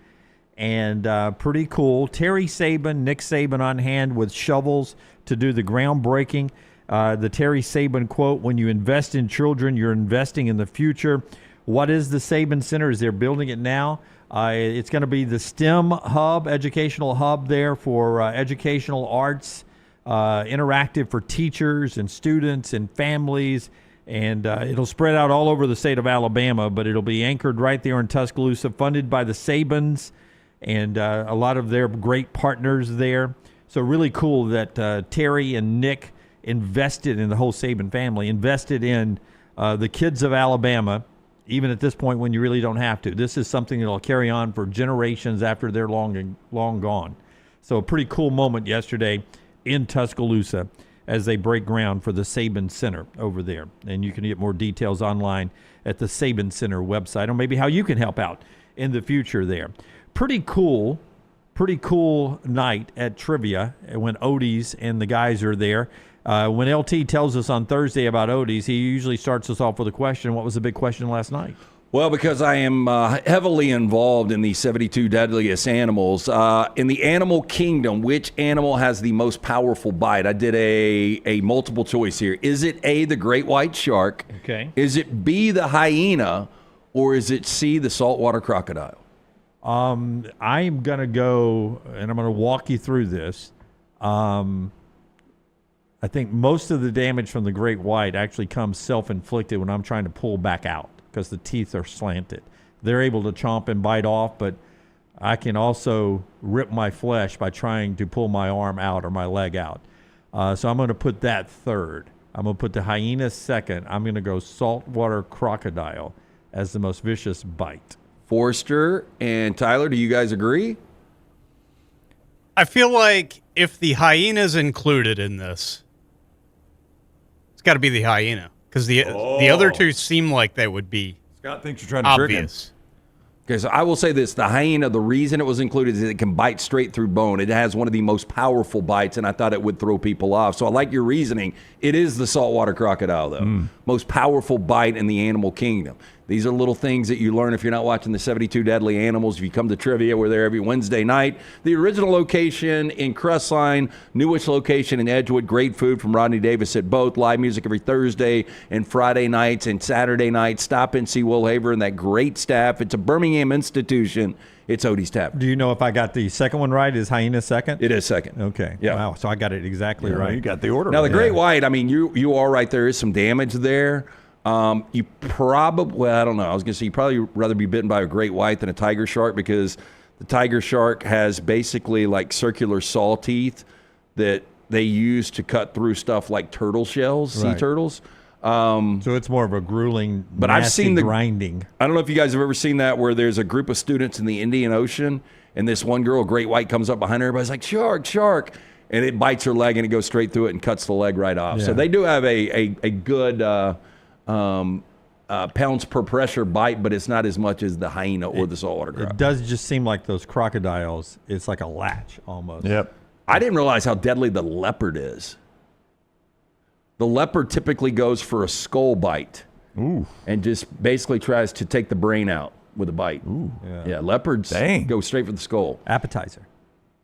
and pretty cool. Terry Saban, Nick Saban on hand with shovels to do the groundbreaking. The Terry Saban quote, "When you invest in children, you're investing in the future." What is the Saban Center? Is they're building it now? It's going to be the STEM hub, educational hub there for educational arts, interactive for teachers and students and families. And it'll spread out all over the state of Alabama, but it'll be anchored right there in Tuscaloosa, funded by the Sabans and a lot of their great partners there. So really cool that Terry and Nick invested in the whole Saban family, invested in the kids of Alabama, even at this point when you really don't have to. This is something that will carry on for generations after they're long gone. So a pretty cool moment yesterday in Tuscaloosa as they break ground for the Saban Center over there. And you can get more details online at the Saban Center website, or maybe how you can help out in the future there. Pretty cool night at trivia when Odie's and the guys are there. When LT tells us on Thursday about Odie's, he usually starts us off with a question. What was the big question last night? Well, because I am heavily involved in the 72 deadliest animals. In the animal kingdom, which animal has the most powerful bite? I did a multiple choice here. Is it A, the great white shark? Okay. Is it B, the hyena? Or is it C, the saltwater crocodile? I'm going to go, and I'm going to walk you through this. I think most of the damage from the great white actually comes self-inflicted when I'm trying to pull back out, because the teeth are slanted. They're able to chomp and bite off, but I can also rip my flesh by trying to pull my arm out or my leg out. So I'm going to put that third. I'm going to put the hyena second. I'm going to go saltwater crocodile as the most vicious bite. Forrester and Tyler, do you guys agree? I feel like if the hyena's included in this, it's got to be the hyena. Because the other two seem like they would be Scott thinks you're trying to trick him. obvious. Okay, so I will say this. The hyena, the reason it was included is it can bite straight through bone. It has one of the most powerful bites, and I thought it would throw people off. So I like your reasoning. It is the saltwater crocodile, though. Most powerful bite in the animal kingdom. These are little things that you learn if you're not watching the 72 Deadly Animals. If you come to trivia, we're there every Wednesday night. The original location in Crestline, newish location in Edgewood. Great food from Rodney Davis at both. Live music every Thursday and Friday nights and Saturday nights. Stop and see Will Haver and that great staff. It's a Birmingham institution. It's Odie's Tavern. Do you know if I got the second one right? Is hyena second? It is second. Okay. Yeah. Wow. So I got it exactly right. You got the order. Now, the right. great white, I mean, you are right. There is some damage there. You probably, well, I don't know. I was going to say you'd probably rather be bitten by a great white than a tiger shark, because the tiger shark has basically like circular saw teeth that they use to cut through stuff like turtle shells, sea turtles. So it's more of a grueling, but I've seen the grinding. I don't know if you guys have ever seen that, where there's a group of students in the Indian Ocean, and this one girl, a great white, comes up behind her. Everybody's like, shark, shark. And it bites her leg, and it goes straight through it and cuts the leg right off. Yeah. So they do have a good pounds per pressure bite, but it's not as much as the hyena or the saltwater crocodile. It does just seem like those crocodiles, it's like a latch almost. Yep. I didn't realize how deadly the leopard is. The leopard typically goes for a skull bite. Ooh. And just basically tries to take the brain out with a bite. Ooh. Yeah, leopards go straight for the skull. Appetizer.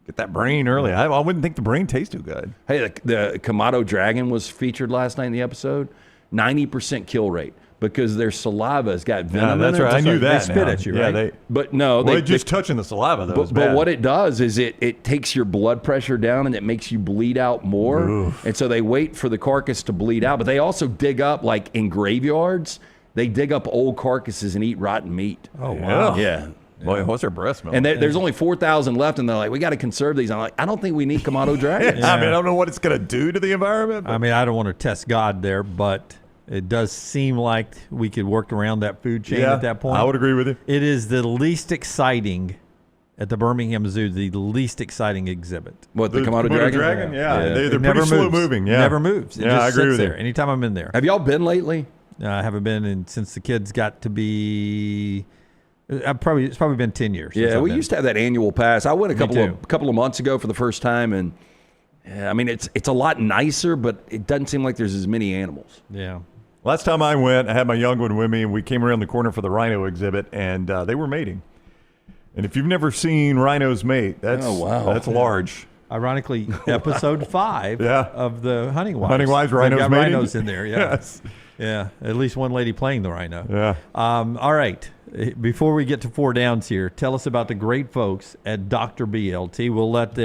Get that brain early. I wouldn't think the brain tastes too good. Hey, the Komodo dragon was featured last night in the episode. 90% kill rate, because their saliva has got venom in it. That's right. I knew that. They spit at you, right? They just touching the saliva, though. But what it does is it takes your blood pressure down, and it makes you bleed out more. Oof. And so they wait for the carcass to bleed out. But they also dig up, like in graveyards, they dig up old carcasses and eat rotten meat. Oh, wow. Yeah. Boy, what's their breath smell? And there's only 4,000 left, and they're like, we got to conserve these. I'm like, I don't think we need Komodo dragons. I mean, I don't know what it's going to do to the environment. I mean, I don't want to test God there, but it does seem like we could work around that food chain at that point. I would agree with you. It is the least exciting at the Birmingham Zoo, the least exciting exhibit. What, the Komodo dragon? Yeah. They're never pretty slow moves. Moving. Yeah. Never moves. It yeah, just I agree sits with there. you. Anytime I'm in there. Have y'all been lately? I haven't been since the kids got to be. It's probably been 10 years. Yeah, we used to have that annual pass. I went a couple of months ago for the first time, and I mean it's a lot nicer, but it doesn't seem like there's as many animals. Yeah. Last time I went, I had my young one with me, and we came around the corner for the rhino exhibit, and they were mating. And if you've never seen rhinos mate, that's large. Ironically, episode 5 of the Hunting Wives. Hunting Wives, They've rhinos got mating. rhinos in there, yeah. Yes. Yeah, at least one lady playing the rhino. Yeah. All right. Before we get to 4 downs here, tell us about the great folks at Dr. B, LT. We'll let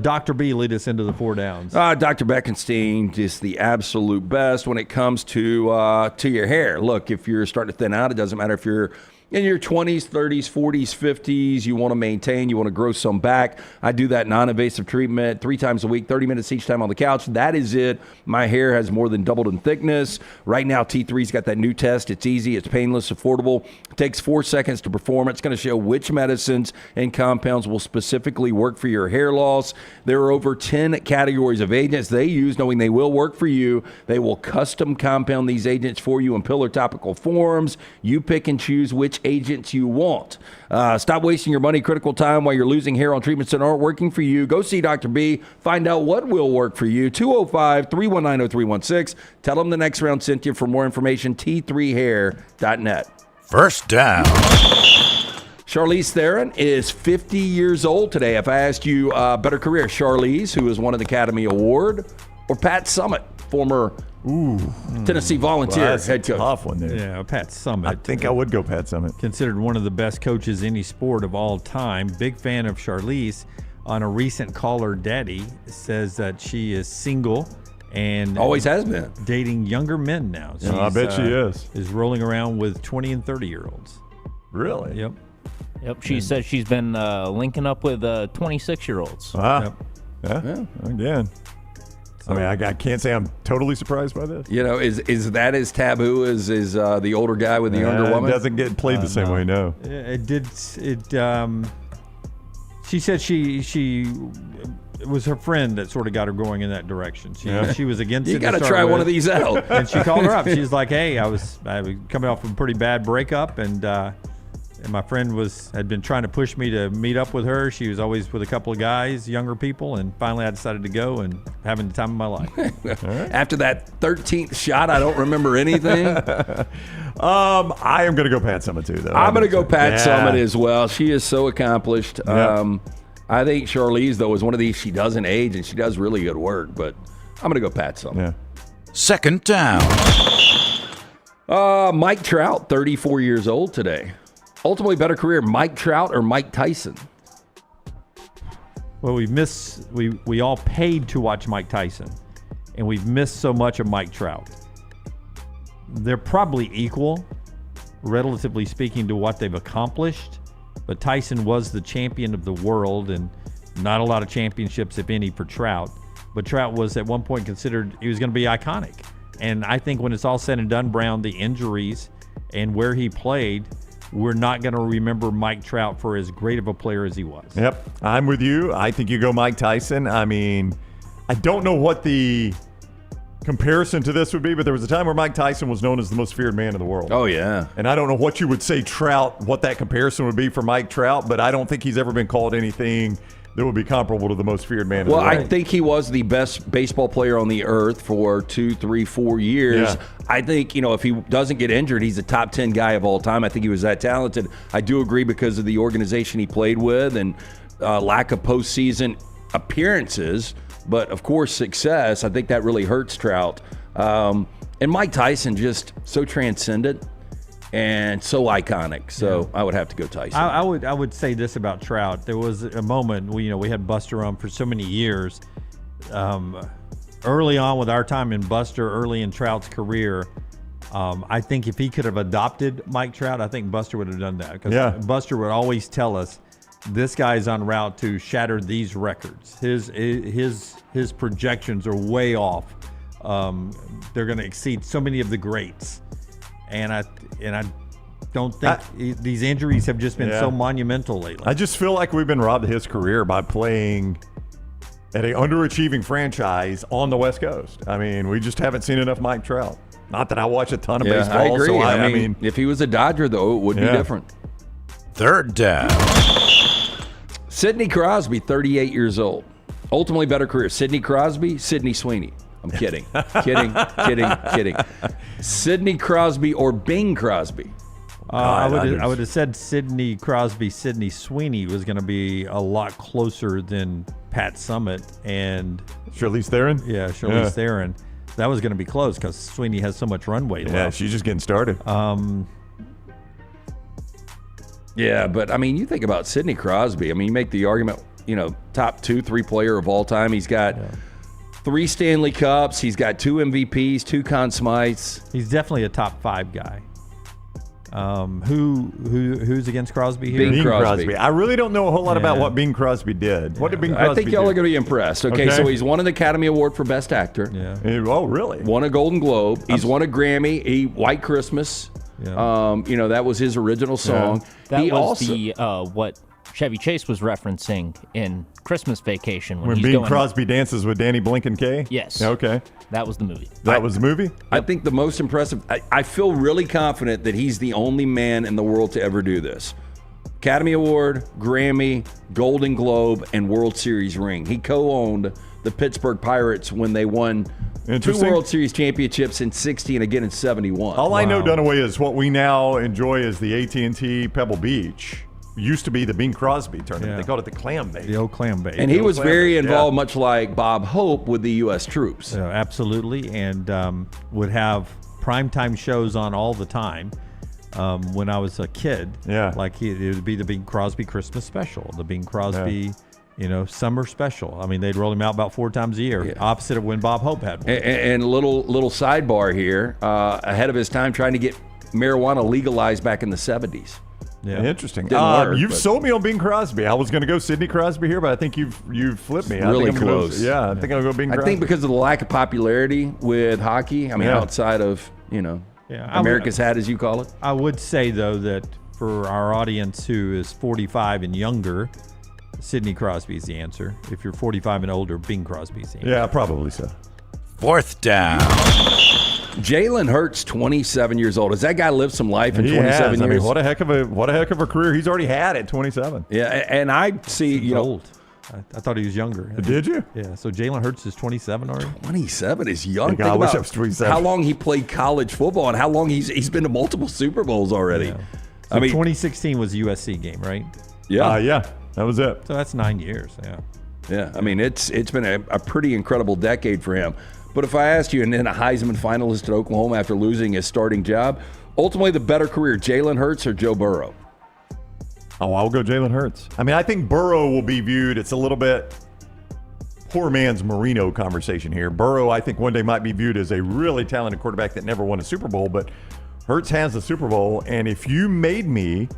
Dr. B lead us into the 4 downs. Dr. Beckenstein, just the absolute best when it comes to your hair. Look, if you're starting to thin out, it doesn't matter if you're in your 20s, 30s, 40s, 50s, you want to maintain, you want to grow some back. I do that non-invasive treatment 3 times a week, 30 minutes each time on the couch. That is it. My hair has more than doubled in thickness. Right now, T3's got that new test. It's easy, it's painless, affordable. It takes 4 seconds to perform. It's going to show which medicines and compounds will specifically work for your hair loss. There are over 10 categories of agents they use, knowing they will work for you. They will custom compound these agents for you in pill or topical forms. You pick and choose which agents you want. Stop wasting your money, critical time while you're losing hair on treatments that aren't working for you. Go see Dr. B. Find out what will work for you. 205-319-0316. Tell them the next round sent you. For more information, t3hair.net. First down. Charlize Theron is 50 years old today. If I asked you better career, Charlize, who has won an Academy Award, or Pat Summitt, former Tennessee Volunteer head coach. Tough one there. Yeah, Pat Summitt. I think I would go Pat Summitt. Considered one of the best coaches in any sport of all time. Big fan of Charlize. On a recent call, her daddy says that she is single and always has been dating younger men now. Yeah, I bet she is. Is rolling around with 20 and 30-year-olds. Really? Yep. Yep. She says she's been linking up with 26-year-olds. Wow. Yep. Yeah. Again. I mean, I can't say I'm totally surprised by this. You know, is that as taboo as the older guy with the younger woman? It doesn't get played the same way, no. It did. She said it was her friend that sort of got her going in that direction. She was against it. You got to try one of these out. And she called her up. She's like, "Hey, I was coming off a pretty bad breakup, and my friend had been trying to push me to meet up with her. She was always with a couple of guys, younger people, and finally I decided to go and having the time of my life." After that 13th shot, I don't remember anything. I am going to go Pat Summitt too, though. I'm going to go Pat Summitt as well. She is so accomplished. Yep. I think Charlize, though, is one of these. She doesn't age, and she does really good work. But I'm going to go Pat Summitt. Yeah. Second down. Mike Trout, 34 years old today. Ultimately better career, Mike Trout or Mike Tyson? Well, we all paid to watch Mike Tyson, and we've missed so much of Mike Trout. They're probably equal, relatively speaking, to what they've accomplished, but Tyson was the champion of the world, and not a lot of championships, if any, for Trout. But Trout was at one point considered he was going to be iconic. And I think when it's all said and done, Brown, the injuries and where he played, we're not going to remember Mike Trout for as great of a player as he was. Yep, I'm with you. I think you go Mike Tyson. I mean, I don't know what the comparison to this would be, but there was a time where Mike Tyson was known as the most feared man in the world. Oh, yeah. And I don't know what you would say what that comparison would be for Mike Trout, but I don't think he's ever been called anything that would be comparable to the most feared man in the world. Well, I think he was the best baseball player on the earth for 2, 3, 4 years. Yeah. I think, if he doesn't get injured, he's a top 10 guy of all time. I think he was that talented. I do agree because of the organization he played with and lack of postseason appearances. But, of course, success, I think that really hurts Trout. And Mike Tyson just so transcendent and so iconic. So I would have to go Tyson. I would say this about Trout. There was a moment, we had Buster on for so many years. Early on with our time in Buster, early in Trout's career, I think if he could have adopted Mike Trout, I think Buster would have done that. Because Buster would always tell us, this guy's en route to shatter these records. His projections are way off. They're going to exceed so many of the greats. And I don't think these injuries have just been so monumental lately. I just feel like we've been robbed of his career by playing at an underachieving franchise on the West Coast. I mean, we just haven't seen enough Mike Trout. Not that I watch a ton of baseball. I agree. So I mean, if he was a Dodger, though, it would be different. Third down. Sidney Crosby, 38 years old. Ultimately better career. Sidney Crosby, Sidney Sweeney. I'm kidding. kidding. Sidney Crosby or Bing Crosby? I would have said Sidney Crosby, Sidney Sweeney was going to be a lot closer than Pat Summitt and Charlize Theron. Yeah, Charlize Theron. that was going to be close because Sweeney has so much runway left. Yeah, she's just getting started. Yeah, but I mean, you think about Sidney Crosby. I mean, you make the argument, top 2-3 player of all time. He's got 3 Stanley Cups. He's got 2 MVPs, 2 Conn Smythes. He's definitely a top 5 guy. Who's against Crosby here? Bing Crosby. I really don't know a whole lot about what Bing Crosby did. What did Bing Crosby do? I think y'all are going to be impressed. Okay, so he's won an Academy Award for Best Actor. Yeah. Oh, really? Won a Golden Globe. He's won a Grammy. White Christmas. Yeah. That was his original song. That he was also, what Chevy Chase was referencing in Christmas Vacation when Bing Crosby dances with Danny Blinken K? Yes. Okay. That was the movie. That was the movie? I think the most impressive, I feel really confident that he's the only man in the world to ever do this. Academy Award, Grammy, Golden Globe, and World Series ring. He co-owned the Pittsburgh Pirates when they won 2 World Series championships in 60 and again in 71. All I know, Dunaway, is what we now enjoy as the AT&T Pebble Beach. Used to be the Bing Crosby tournament. Yeah. They called it the Clam Bake. The old Clam Bake. And he was very involved, much like Bob Hope with the U.S. troops. Absolutely, and would have primetime shows on all the time. When I was a kid, like it would be the Bing Crosby Christmas special, the Bing Crosby, summer special. I mean, they'd roll him out about 4 times a year, opposite of when Bob Hope had one. And little sidebar here, ahead of his time, trying to get marijuana legalized back in the 70s. Yeah, interesting. Didn't work, you've but- sold me on Bing Crosby. I was going to go Sidney Crosby here, but I think you've flipped me. Really I think close. I think I'll go Bing Crosby. I think because of the lack of popularity with hockey, I mean, outside of, America's hat, as you call it. I would say, though, that for our audience who is 45 and younger, Sidney Crosby is the answer. If you're 45 and older, Bing Crosby is the answer. Yeah, probably so. 4th down. Jalen Hurts, 27 years old. Has that guy lived some life in 27 years? I mean, what a heck of a career he's already had at 27. Yeah, and I see, He's old. I thought he was younger. Did you? Yeah. So Jalen Hurts is 27 already. 27 is young. Think Think I wish about I was 27. how long he played college football and how long he's been to multiple Super Bowls already. Yeah. So 2016 was a USC game, right? Yeah. That was it. So that's 9 years. Yeah. Yeah, I mean, it's been a pretty incredible decade for him. But if I asked you, and then a Heisman finalist at Oklahoma after losing his starting job, ultimately the better career, Jalen Hurts or Joe Burrow? Oh, I'll go Jalen Hurts. I mean, I think Burrow will be viewed, it's a little bit poor man's Marino conversation here. Burrow, I think one day might be viewed as a really talented quarterback that never won a Super Bowl, but Hurts has the Super Bowl. And if you made me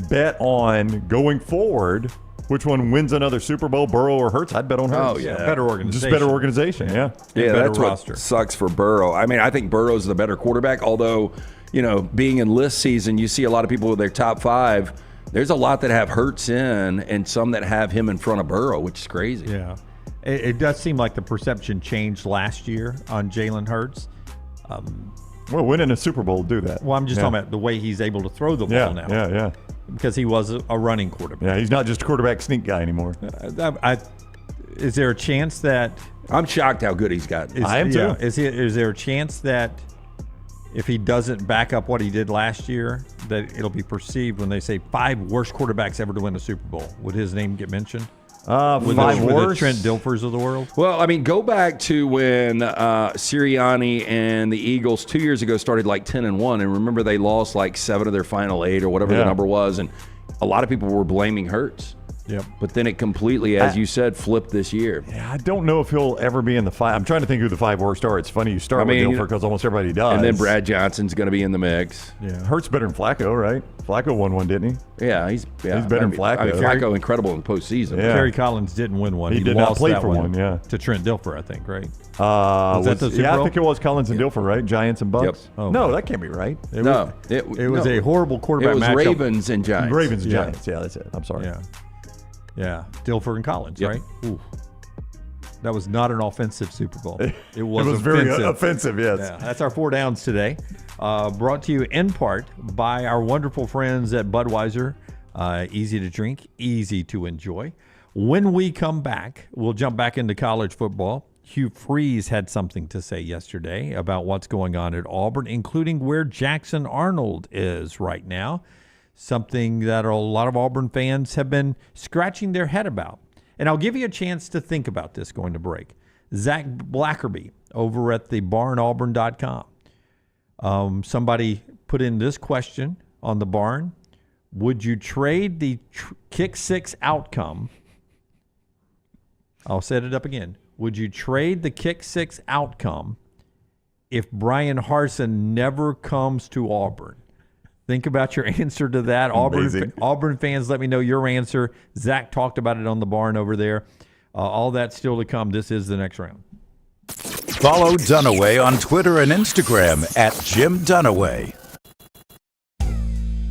bet on going forward, which one wins another Super Bowl, Burrow or Hurts? I'd bet on Hurts. Oh, yeah. Better organization. Just better organization, yeah. Yeah, better that's roster. what sucks for Burrow. I mean, I think Burrow's the better quarterback, although, being in list season, you see a lot of people with their top 5. There's a lot that have Hurts in and some that have him in front of Burrow, which is crazy. Yeah. It does seem like the perception changed last year on Jalen Hurts. Well, winning a Super Bowl will do that. Well, I'm just talking about the way he's able to throw the ball now. Yeah. Because he was a running quarterback. Yeah, he's not just a quarterback sneak guy anymore. Is there a chance that... I'm shocked how good he's got. I am too. Yeah, is there a chance that if he doesn't back up what he did last year, that it'll be perceived when they say 5 worst quarterbacks ever to win a Super Bowl? Would his name get mentioned? With the Trent Dilfers of the world? Well, I mean, go back to when Sirianni and the Eagles 2 years ago started like 10-1, and remember they lost like 7 of their final 8 or whatever the number was, and a lot of people were blaming Hurts. Yep. But then it completely, as you said, flipped this year. Yeah, I don't know if he'll ever be in the 5. I'm trying to think who the 5 worst are. It's funny you start with Dilfer because almost everybody does. And then Brad Johnson's going to be in the mix. Yeah, Hurts better than Flacco, right? Flacco won one, didn't he? Yeah, he's better than Flacco. I mean, Flacco incredible in the postseason. Yeah. Terry Collins didn't win one. He did lost not play that for one, yeah. To Trent Dilfer, I think, right? Was that the Super Bowl? I think it was Collins and Dilfer, right? Giants and Bucks. Yep. Oh, no, that can't be right. It was a horrible quarterback matchup. It was Ravens and Giants. Ravens and Giants. Yeah, that's it. I'm sorry. Yeah, Dilfer and Collins, right? Ooh. That was not an offensive Super Bowl. It was very offensive, yes. Yeah, that's our 4 downs today. Brought to you in part by our wonderful friends at Budweiser. Easy to drink, easy to enjoy. When we come back, we'll jump back into college football. Hugh Freeze had something to say yesterday about what's going on at Auburn, including where Jackson Arnold is right now. Something that a lot of Auburn fans have been scratching their head about. And I'll give you a chance to think about this going to break. Zach Blackerby over at the barnauburn.com. Somebody put in this question on the Barn. Would you trade the kick six outcome? I'll set it up again. Would you trade the kick six outcome if Bryan Harsin never comes to Auburn? Think about your answer to that. Auburn fans, let me know your answer. Zach talked about it on the Barn over there. All that's still to come. This is the next round. Follow Dunaway on Twitter and Instagram at Jim Dunaway.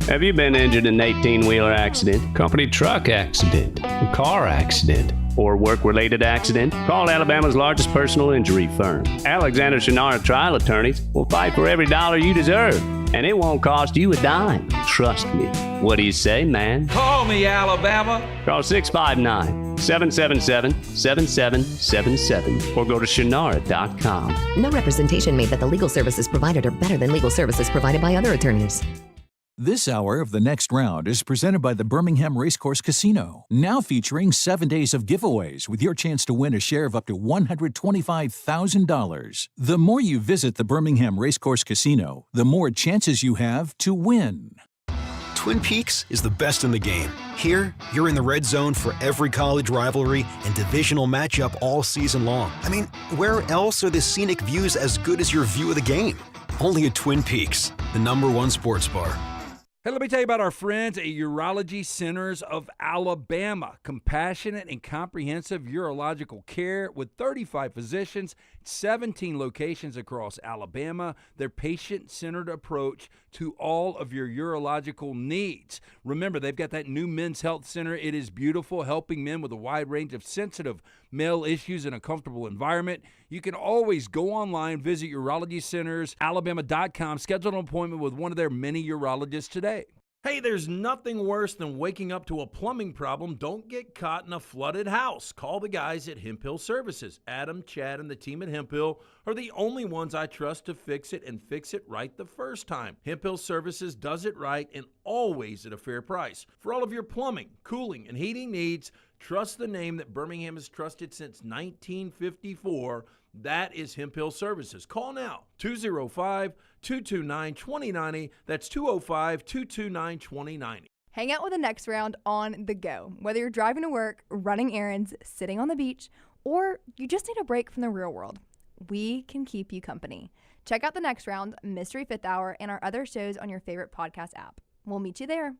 Have you been injured in an 18-wheeler accident, company truck accident, car accident, or work-related accident? Call Alabama's largest personal injury firm. Alexander Shannara Trial Attorneys will fight for every dollar you deserve, and it won't cost you a dime. Trust me. What do you say, man? Call me, Alabama. Call 659-777-7777 or go to shannara.com. No representation made that the legal services provided are better than legal services provided by other attorneys. This hour of The Next Round is presented by the Birmingham Racecourse Casino, now featuring 7 days of giveaways with your chance to win a share of up to $125,000. The more you visit the Birmingham Racecourse Casino, the more chances you have to win. Twin Peaks is the best in the game. Here, you're in the red zone for every college rivalry and divisional matchup all season long. I mean, where else are the scenic views as good as your view of the game? Only at Twin Peaks, the #1 sports bar. Hey, let me tell you about our friends at Urology Centers of Alabama. Compassionate and comprehensive urological care with 35 physicians, 17 locations across Alabama. Their patient-centered approach to all of your urological needs. Remember, they've got that new men's health center. It is beautiful, helping men with a wide range of sensitive male issues in a comfortable environment. You can always go online, visit urologycentersalabama.com, schedule an appointment with one of their many urologists today. Hey, there's nothing worse than waking up to a plumbing problem. Don't get caught in a flooded house. Call the guys at Hemp Hill Services. Adam, Chad, and the team at Hemp Hill are the only ones I trust to fix it and fix it right the first time. Hemp Hill Services does it right and always at a fair price. For all of your plumbing, cooling, and heating needs, trust the name that Birmingham has trusted since 1954. That is Hemp Hill Services. Call now, 205-229-2090. That's 205-229-2090. Hang out with the Next Round on the go. Whether you're driving to work, running errands, sitting on the beach, or you just need a break from the real world, we can keep you company. Check out the Next Round, Mystery Fifth Hour, and our other shows on your favorite podcast app. We'll meet you there.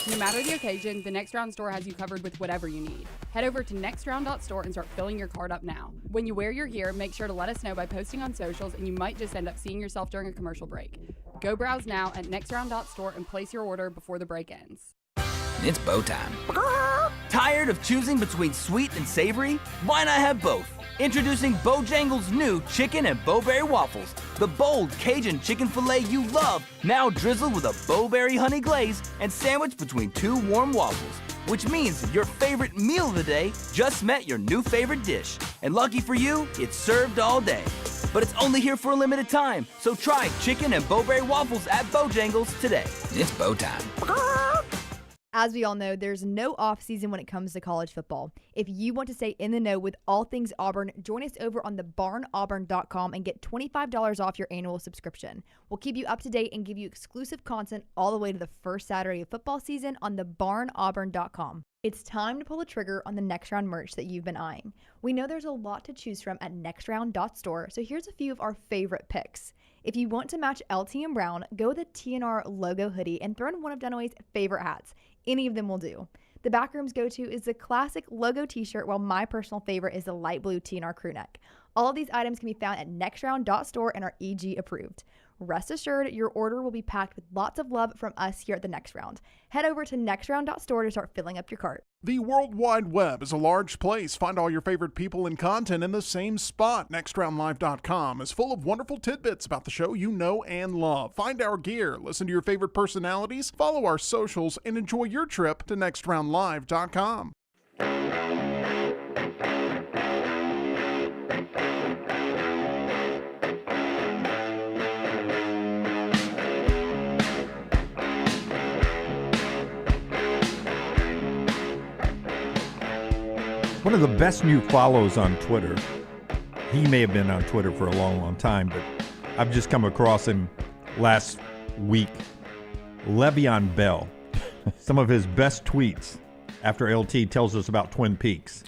No matter the occasion, the Next Round store has you covered with whatever you need. Head over to nextround.store and start filling your cart up now. When you wear your gear, make sure to let us know by posting on socials, and you might just end up seeing yourself during a commercial break. Go browse now at nextround.store and place your order before the break ends. It's bow time. Tired of choosing between sweet and savory? Why not have both? Introducing Bojangles' new chicken and bowberry waffles. The bold Cajun chicken filet you love, now drizzled with a bowberry honey glaze and sandwiched between two warm waffles. Which means your favorite meal of the day just met your new favorite dish. And lucky for you, it's served all day. But it's only here for a limited time, so try chicken and bowberry waffles at Bojangles today. It's bow time. As we all know, there's no off season when it comes to college football. If you want to stay in the know with all things Auburn, join us over on thebarnauburn.com and get $25 off your annual subscription. We'll keep you up to date and give you exclusive content all the way to the first Saturday of football season on thebarnauburn.com. It's time to pull the trigger on the Next Round merch that you've been eyeing. We know there's a lot to choose from at nextround.store, so here's a few of our favorite picks. If you want to match LT and Brown, go with a TNR logo hoodie and throw in one of Dunaway's favorite hats. Any of them will do. The Backroom's go-to is the classic logo t-shirt, while my personal favorite is the light blue TNR crew neck. All of these items can be found at nextround.store and are EG approved. Rest assured, your order will be packed with lots of love from us here at the Next Round. Head over to nextround.store to start filling up your cart. The World Wide Web is a large place. Find all your favorite people and content in the same spot. NextRoundLive.com is full of wonderful tidbits about the show you know and love. Find our gear, listen to your favorite personalities, follow our socials, and enjoy your trip to NextRoundLive.com. One of the best new follows on Twitter he may have been on Twitter for a long, long time, but I've just come across him last week. Le'Veon Bell. Some of his best tweets after LT tells us about Twin Peaks.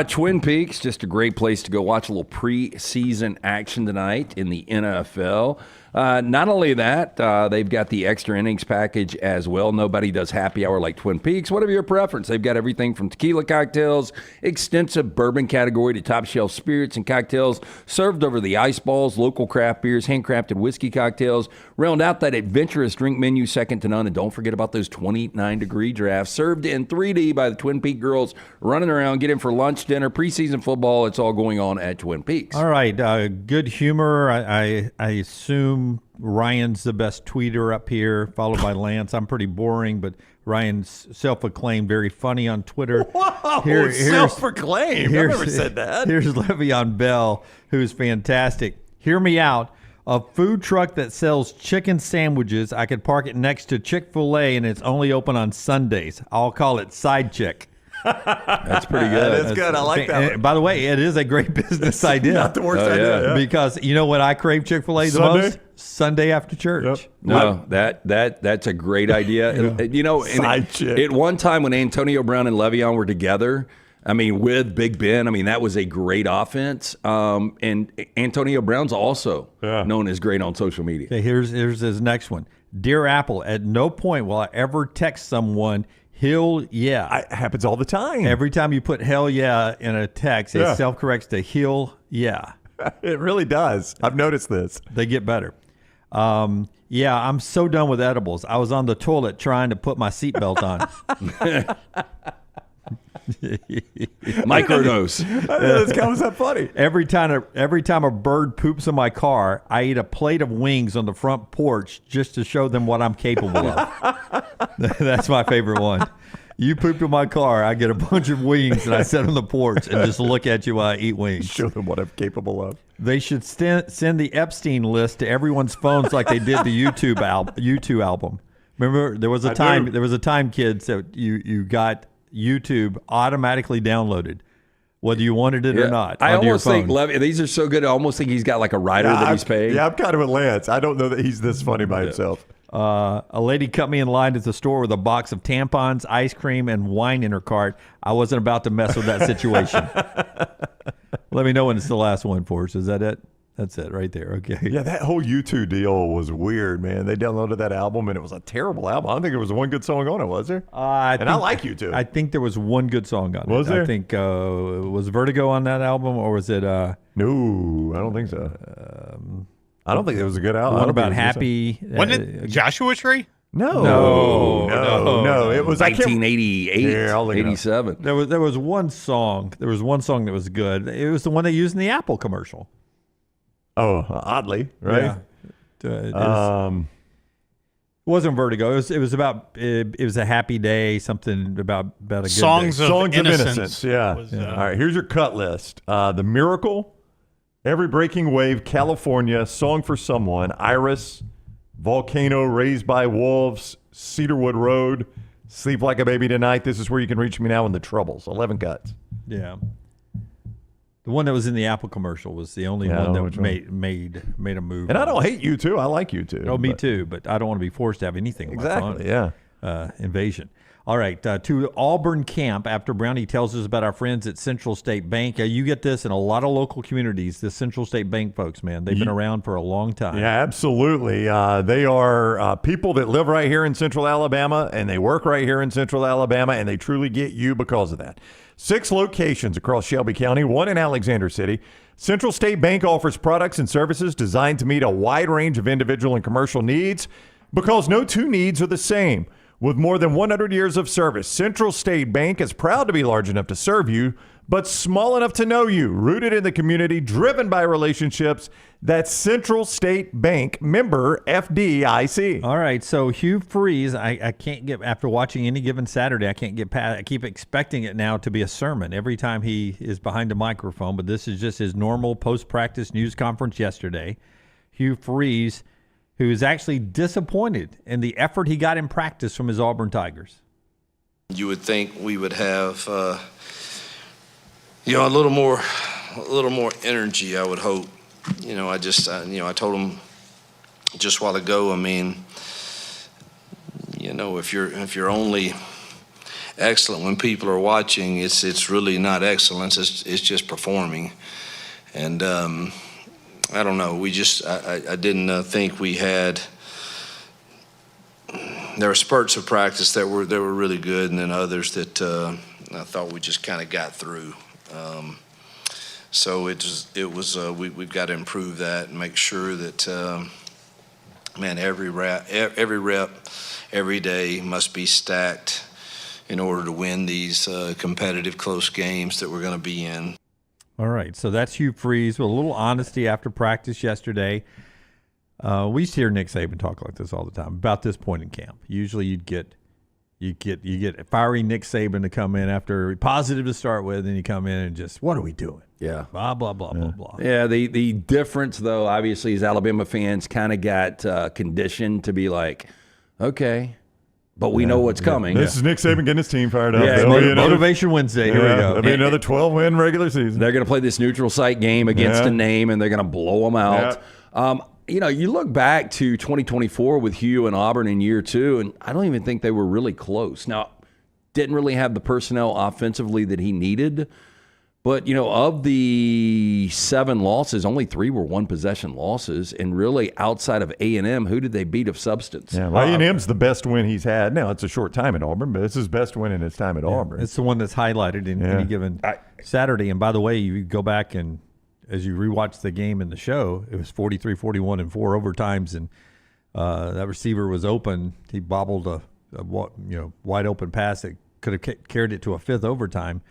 Twin Peaks, just a great place to go watch a little preseason action tonight in the NFL. Not only that, they've got the extra innings package as well. Nobody does happy hour like Twin Peaks. Whatever your preference, they've got everything from tequila cocktails, extensive bourbon category to top shelf spirits and cocktails served over the ice balls, local craft beers, handcrafted whiskey cocktails. Round out that adventurous drink menu second to none. And don't forget about those 29-degree drafts served in 3D by the Twin Peaks girls running around, getting for lunch, dinner, preseason football. It's all going on at Twin Peaks. All right. Good humor. I assume Ryan's the best tweeter up here, followed by Lance. I'm pretty boring, but Ryan's self-acclaimed very funny on Twitter. Whoa, self-proclaimed. I've never said that. Here's Le'Veon Bell, who's fantastic. Hear me out. A food truck that sells chicken sandwiches. I could park it next to Chick-fil-A, and it's only open on Sundays. I'll call it Side Chick. That's pretty good. That's good. I like that one. By the way, it is a great business idea. Not the worst idea. Yeah. Because you know what I crave Chick-fil-A the most? Sunday after church. Yep. No, that's a great idea. Yeah. You know, at one time when Antonio Brown and Le'Veon were together, I mean, with Big Ben, I mean, that was a great offense. And Antonio Brown's also known as great on social media. Okay, here's his next one. Dear Apple, at no point will I ever text someone Hill yeah. It happens all the time. Every time you put hell yeah in a text, it self-corrects to Hill yeah. It really does. I've noticed this. They get better. Yeah, I'm so done with edibles. I was on the toilet trying to put my seatbelt on. Microdose. How was that funny? Every time a bird poops in my car, I eat a plate of wings on the front porch just to show them what I'm capable of. That's my favorite one. You pooped in my car, I get a bunch of wings and I sit on the porch and just look at you while I eat wings. Show them what I'm capable of. They should send the Epstein list to everyone's phones like they did the U2 album. Remember, there was a time, kids, that you got YouTube automatically downloaded, whether you wanted it or not. I almost think these are so good. I almost think he's got like a writer that he's paying. Yeah, I'm kind of with Lance. I don't know that he's this funny by himself. A lady cut me in line at the store with a box of tampons, ice cream, and wine in her cart. I wasn't about to mess with that situation. Let me know when it's the last one for us. Is that it? That's it right there. Okay. Yeah, that whole U2 deal was weird, man. They downloaded that album, and it was a terrible album. I don't think there was one good song on it, was there? I like U2. I think there was one good song on it. Was there? I think, was Vertigo on that album, or was it? No, I don't think so. I don't think it was a good album. What about Happy? Wasn't it Joshua Tree? No. It was 1988, 87. There was one song. There was one song that was good. It was the one they used in the Apple commercial. Oh, oddly, right? Yeah. It wasn't Vertigo. It was about. It was a happy day. Something about a good Songs day. of Innocence. Yeah. All right. Here's your cut list. The Miracle, Every Breaking Wave, California, Song for Someone, Iris, Volcano, Raised by Wolves, Cedarwood Road, Sleep Like a Baby Tonight. This is where you can reach me now in the Troubles. 11 cuts. Yeah. The one that was in the Apple commercial was the only one that made a move. And I don't hate U2. I like U2. Oh, me too. But I don't want to be forced to have anything. Exactly. Invasion. All right. To Auburn camp after Brownie tells us about our friends at Central State Bank. You get this in a lot of local communities. The Central State Bank folks, man, they've been around for a long time. Yeah, absolutely. They are people that live right here in Central Alabama, and they work right here in Central Alabama, and they truly get you because of that. 6 locations across Shelby County, 1 in Alexander City. Central State Bank offers products and services designed to meet a wide range of individual and commercial needs because no two needs are the same. With more than 100 years of service, Central State Bank is proud to be large enough to serve you, but small enough to know you. Rooted in the community, driven by relationships. That's Central State Bank, member FDIC. All right, so Hugh Freeze, I can't get, after watching Any Given Saturday, I can't get past, I keep expecting it now to be a sermon every time he is behind a microphone, but this is just his normal post-practice news conference yesterday. Hugh Freeze, who is actually disappointed in the effort he got in practice from his Auburn Tigers. You would think we would have, a little more little more energy, I would hope. I told him just a while ago, I mean, if you're only excellent when people are watching, it's really not excellence, it's just performing. And I don't know, I didn't think we had. There were spurts of practice that were really good, and then others that I thought we just kind of got through. So we've got to improve that and make sure that every rep, every day must be stacked in order to win these competitive close games that we're going to be in. All right, so that's Hugh Freeze with a little honesty after practice yesterday. We used to hear Nick Saban talk like this all the time about this point in camp. Usually you get fiery Nick Saban to come in after positive to start with, and you come in and just, what are we doing? Yeah. Blah, blah, blah, blah, blah. Yeah, the difference, though, obviously, is Alabama fans kind of got conditioned to be like, okay, but we know what's coming. This is Nick Saban getting his team fired up. Yeah, Motivation Wednesday. Here we go. There'll be another 12-win regular season. They're going to play this neutral site game against a name, and they're going to blow them out. You look back to 2024 with Hugh and Auburn in year 2, and I don't even think they were really close. Now, didn't really have the personnel offensively that he needed. But, of the 7 losses, only 3 were one-possession losses. And really, outside of A&M, who did they beat of substance? Yeah, well, A&M's the best win he's had. Now, it's a short time at Auburn, but it's his best win in his time at Auburn. It's the one that's highlighted in any given Saturday. And by the way, you go back and as you rewatch the game in the show, it was 43-41 in 4 overtimes. And that receiver was open. He bobbled a wide open pass that could have carried it to a 5th overtime.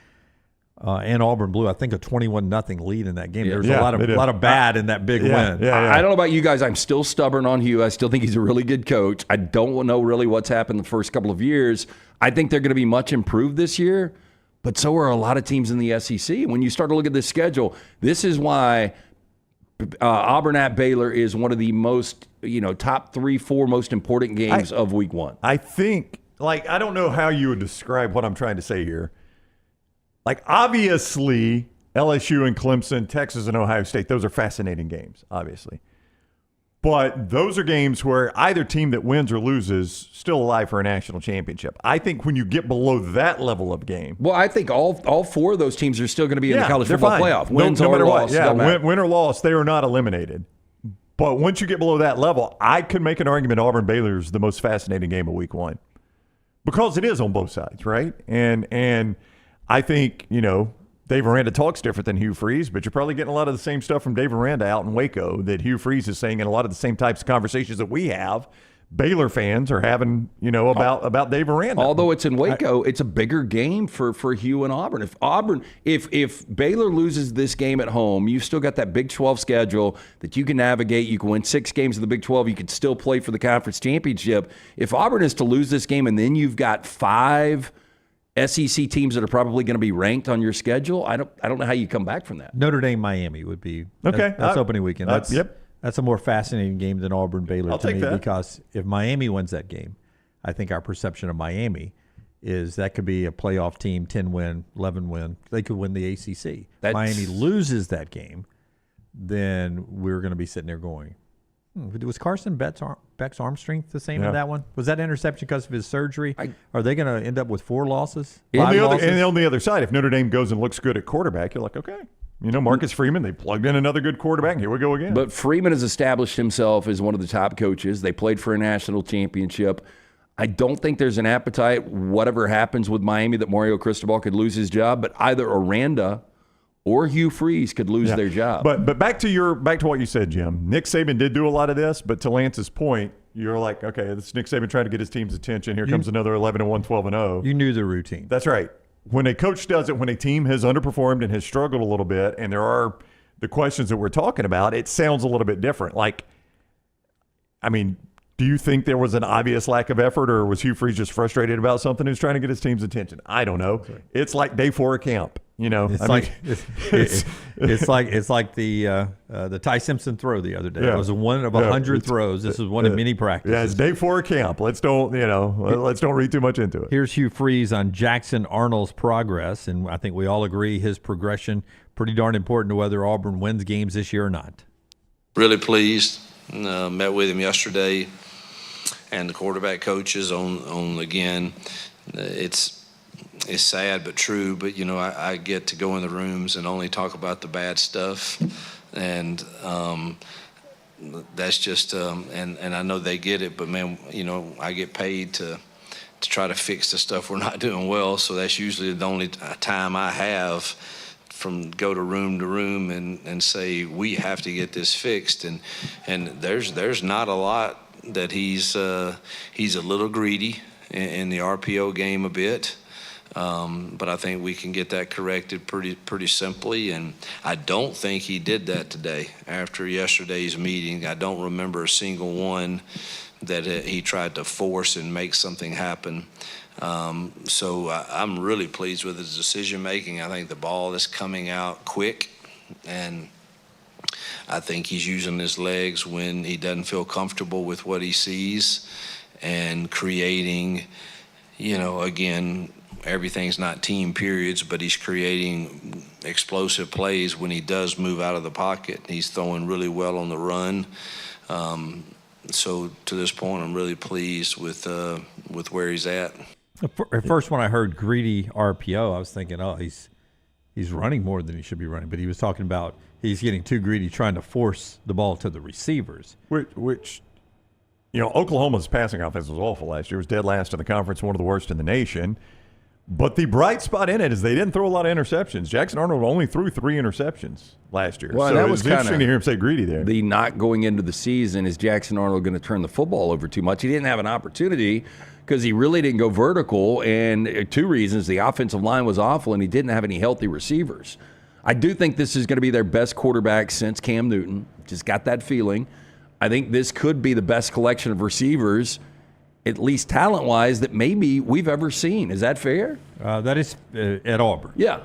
And Auburn blew, I think, a 21-0 lead in that game. There was a lot of bad in that big win. I don't know about you guys. I'm still stubborn on Hugh. I still think he's a really good coach. I don't know really what's happened the first couple of years. I think they're going to be much improved this year, but so are a lot of teams in the SEC. When you start to look at this schedule, this is why Auburn at Baylor is one of the most, top 3-4 most important games of week 1. I think, I don't know how you would describe what I'm trying to say here. Obviously, LSU and Clemson, Texas and Ohio State, those are fascinating games, obviously. But those are games where either team that wins or loses still alive for a national championship. I think when you get below that level of game. Well, I think all 4 of those teams are still going to be in the college football playoff. Wins no or matter loss. What. Win or loss, they are not eliminated. But once you get below that level, I could make an argument Auburn-Baylor is the most fascinating game of week 1. Because it is on both sides, right? And I think, Dave Aranda talks different than Hugh Freeze, but you're probably getting a lot of the same stuff from Dave Aranda out in Waco that Hugh Freeze is saying, and a lot of the same types of conversations that we have. Baylor fans are having, about Dave Aranda. Although it's in Waco, it's a bigger game for Hugh and Auburn. If Baylor loses this game at home, you've still got that Big 12 schedule that you can navigate. You can win 6 games in the Big 12. You could still play for the conference championship. If Auburn is to lose this game and then you've got 5 SEC teams that are probably going to be ranked on your schedule, I don't know how you come back from that. Notre Dame, Miami would be okay. That's opening weekend. That's a more fascinating game than Auburn Baylor to me because if Miami wins that game, I think our perception of Miami is that could be a playoff team, 10-win, 11-win. They could win the ACC. Miami loses that game, then we're going to be sitting there going, was Carson Beck's arm strength the same in that one? Was that interception because of his surgery? Are they going to end up with 4 losses? And on the other side, if Notre Dame goes and looks good at quarterback, you're like, okay. Marcus Freeman, they plugged in another good quarterback, and here we go again. But Freeman has established himself as one of the top coaches. They played for a national championship. I don't think there's an appetite, whatever happens with Miami, that Mario Cristobal could lose his job, but either Aranda or Hugh Freeze could lose their job. But back to what you said, Jim. Nick Saban did do a lot of this, but to Lance's point, you're like, okay, this is Nick Saban trying to get his team's attention. Here comes another 11-1, 12-0. You knew the routine. That's right. When a coach does it, when a team has underperformed and has struggled a little bit, and there are the questions that we're talking about, it sounds a little bit different. Do you think there was an obvious lack of effort, or was Hugh Freeze just frustrated about something who's trying to get his team's attention? I don't know. It's like day 4 of camp. It's like the Ty Simpson throw the other day. Yeah. It was one of 100 throws. This is one of many practices. Yeah, it's day 4 of camp. Let's don't read too much into it. Here's Hugh Freeze on Jackson Arnold's progress, and I think we all agree his progression pretty darn important to whether Auburn wins games this year or not. Really pleased. Met with him yesterday, and the quarterback coaches on again. It's sad but true, but I get to go in the rooms and only talk about the bad stuff, and that's just and I know they get it, but man, I get paid to try to fix the stuff we're not doing well, so that's usually the only time I have from go to room and say we have to get this fixed, and there's not a lot that he's a little greedy in the RPO game a bit. But I think we can get that corrected pretty simply, and I don't think he did that today. After yesterday's meeting, I don't remember a single one that he tried to force and make something happen. So I'm really pleased with his decision making. I think the ball is coming out quick, and I think he's using his legs when he doesn't feel comfortable with what he sees, and creating, again, everything's not team periods, but he's creating explosive plays when he does move out of the pocket. He's throwing really well on the run. So to this point, I'm really pleased with where he's at. At first, when I heard greedy RPO, I was thinking, oh, he's running more than he should be running. But he was talking about he's getting too greedy, trying to force the ball to the receivers. Which Oklahoma's passing offense was awful last year. It was dead last in the conference, one of the worst in the nation. But the bright spot in it is they didn't throw a lot of interceptions. Jackson Arnold only threw 3 interceptions last year. Well, so that it was interesting to hear him say greedy there. The not going into the season, is Jackson Arnold going to turn the football over too much? He didn't have an opportunity because he really didn't go vertical, and 2 reasons. The offensive line was awful, and he didn't have any healthy receivers. I do think this is going to be their best quarterback since Cam Newton. Just got that feeling. I think this could be the best collection of receivers, at least talent-wise, that maybe we've ever seen. Is that fair? That is at Auburn. Yeah.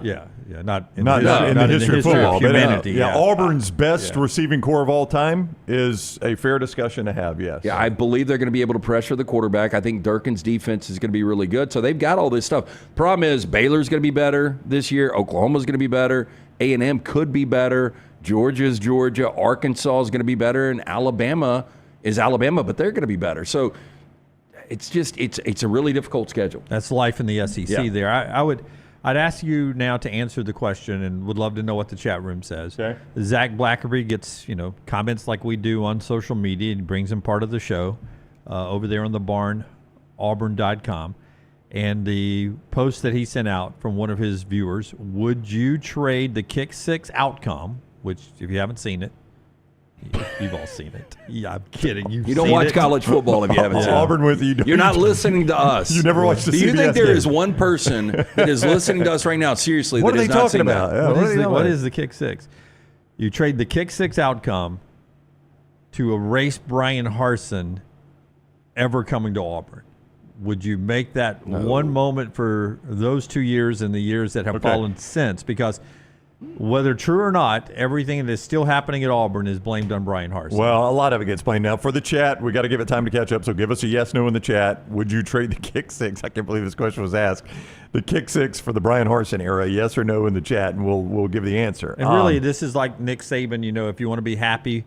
Not in the history of football. Humanity. But, Auburn's best receiving core of all time is a fair discussion to have, yes. Yeah, I believe they're going to be able to pressure the quarterback. I think Durkin's defense is going to be really good. So they've got all this stuff. Problem is, Baylor's going to be better this year. Oklahoma's going to be better. A&M could be better. Georgia's Georgia. Arkansas is going to be better. And Alabama is Alabama, but they're going to be better. So it's a really difficult schedule. That's life in the SEC there. I'd ask you now to answer the question, and would love to know what the chat room says. Okay. Zach Blackerby gets comments like we do on social media, and brings him part of the show over there on the barn, auburn.com. And the post that he sent out from one of his viewers, would you trade the kick 6 outcome, which if you haven't seen it, you've all seen it. Yeah, I'm kidding. You don't watch college football if you haven't seen it. Auburn with you. You're not listening to us. You never watched the CBS Do you think there game? is one person that is listening to us right now, seriously, What that are is they not talking seeing about? that? Yeah, What is the kick 6? You trade the kick 6 outcome to erase Bryan Harsin ever coming to Auburn. Would you make that one moment for those 2 years and the years that have fallen since? Because whether true or not, everything that is still happening at Auburn is blamed on Bryan Harsin. Well, a lot of it gets blamed. Now, for the chat, we got to give it time to catch up, so give us a yes, no in the chat. Would you trade the kick 6? I can't believe this question was asked. The kick 6 for the Bryan Harsin era, yes or no in the chat, and we'll give the answer. And really, this is like Nick Saban, if you want to be happy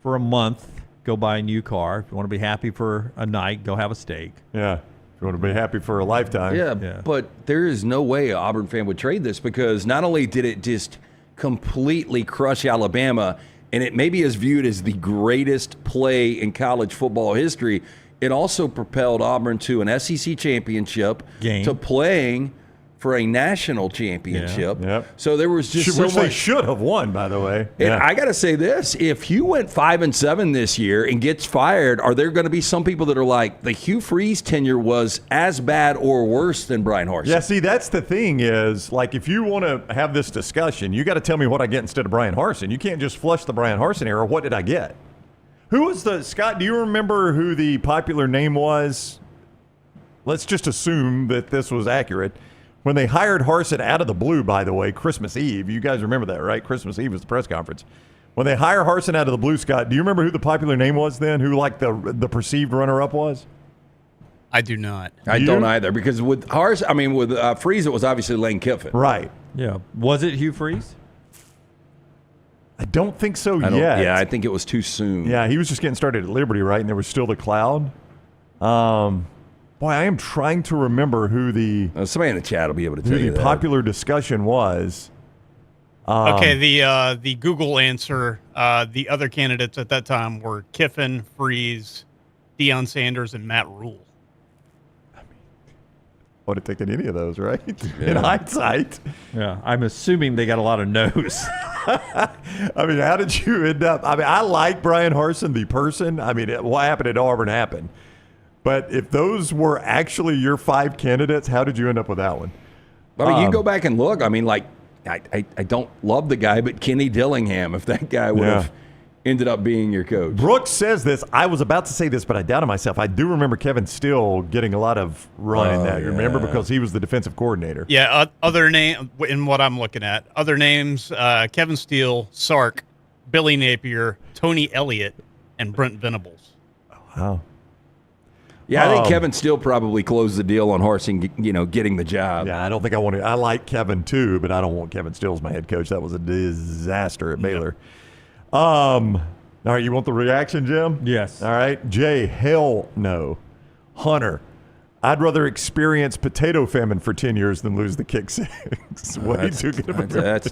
for a month, go buy a new car. If you want to be happy for a night, go have a steak. Yeah. You want to be happy for a lifetime. Yeah, but there is no way an Auburn fan would trade this, because not only did it just completely crush Alabama, and it maybe is viewed as the greatest play in college football history, it also propelled Auburn to an SEC championship, to playing for a national championship. Yeah. Yep. So there was just so which much. they should have won, by the way. And I got to say this: if Hugh went 5-7 this year and gets fired, are there going to be some people that are like, the Hugh Freeze tenure was as bad or worse than Bryan Harsin? Yeah, see, that's the thing is, like, if you want to have this discussion, you got to tell me what I get instead of Bryan Harsin. You can't just flush the Bryan Harsin era. What did I get? Who was Scott, do you remember who the popular name was? Let's just assume that this was accurate. When they hired Harsin out of the blue, by the way, Christmas Eve, you guys remember that, right? Christmas Eve was the press conference. When they hire Harsin out of the blue, Scott, do you remember who the popular name was then? Who like the perceived runner-up was? I do not. I don't either, because with Freeze, it was obviously Lane Kiffin. Right. Yeah. Was it Hugh Freeze? I don't think so yet. Yeah, I think it was too soon. Yeah, he was just getting started at Liberty, right? And there was still the cloud. Boy, I am trying to remember who the somebody in the chat will be able to tell you that. Popular discussion was. Okay, the Google answer. The other candidates at that time were Kiffin, Freeze, Deion Sanders, and Matt Rule. I would have taken any of those, right? In hindsight. Yeah, I'm assuming they got a lot of no's. I mean, how did you end up? I mean, I like Bryan Harsin, the person. I mean, what happened at Auburn happened. But if those were actually your 5 candidates, how did you end up with that one? I mean, you go back and look. I mean, like, I don't love the guy, but Kenny Dillingham, if that guy would have ended up being your coach. Brooks says this. I was about to say this, but I doubted myself. I do remember Kevin Steele getting a lot of run in that. You remember? Because he was the defensive coordinator. Yeah, other name in what I'm looking at. Other names, Kevin Steele, Sark, Billy Napier, Tony Elliott, and Brent Venables. Wow. Yeah, I think Kevin Steele probably closed the deal on Harsin, getting the job. Yeah, I don't think I want to. I like Kevin too, but I don't want Kevin Steele as my head coach. That was a disaster at Baylor. All right, you want the reaction, Jim? Yes. All right, Jay, hell no. Hunter, I'd rather experience potato famine for 10 years than lose the kick six. That's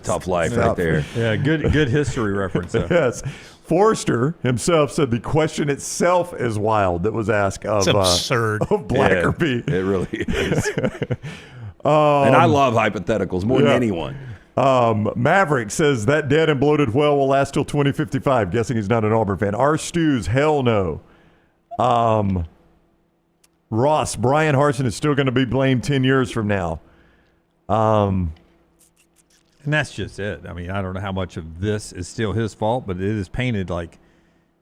tough life right there. Yeah, good history reference. Yes. Forrester himself said the question itself is wild that was asked of, it's absurd. Of Blackerby. Yeah, it really is. And I love hypotheticals more than anyone. Maverick says that dead and bloated well will last till 2055. Guessing he's not an Auburn fan. R. Stews, hell no. Ross, Bryan Harsin is still going to be blamed 10 years from now. And that's just it. I mean, I don't know how much of this is still his fault, but it is painted like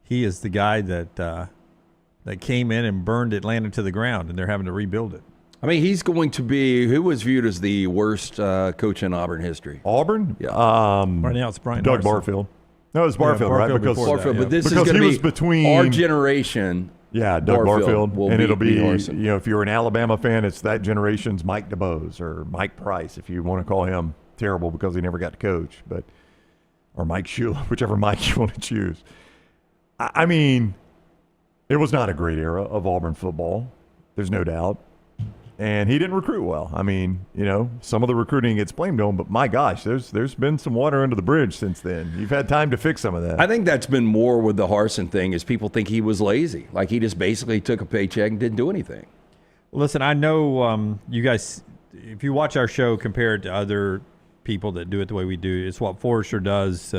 he is the guy that came in and burned Atlanta to the ground, and they're having to rebuild it. I mean, he's going to be who was viewed as the worst coach in Auburn history. Auburn? Yeah. Right now it's Bryan Doug Harsin. Barfield. No, it was Barfield, right? Barfield Because before that, but this because is going to be between our generation. Yeah, Doug Barfield. And it'll be, Harsin. if you're an Alabama fan, it's that generation's Mike DeBose or Mike Price, if you want to call him terrible because he never got to coach, or Mike Shula, whichever Mike you want to choose. I mean, it was not a great era of Auburn football. There's no doubt. And he didn't recruit well. I mean, some of the recruiting gets blamed on, but my gosh, there's been some water under the bridge since then. You've had time to fix some of that. I think that's been more with the Harsin thing is people think he was lazy. Like he just basically took a paycheck and didn't do anything. Listen, I know you guys, if you watch our show compared to other people that do it the way we do, it's what Forrester does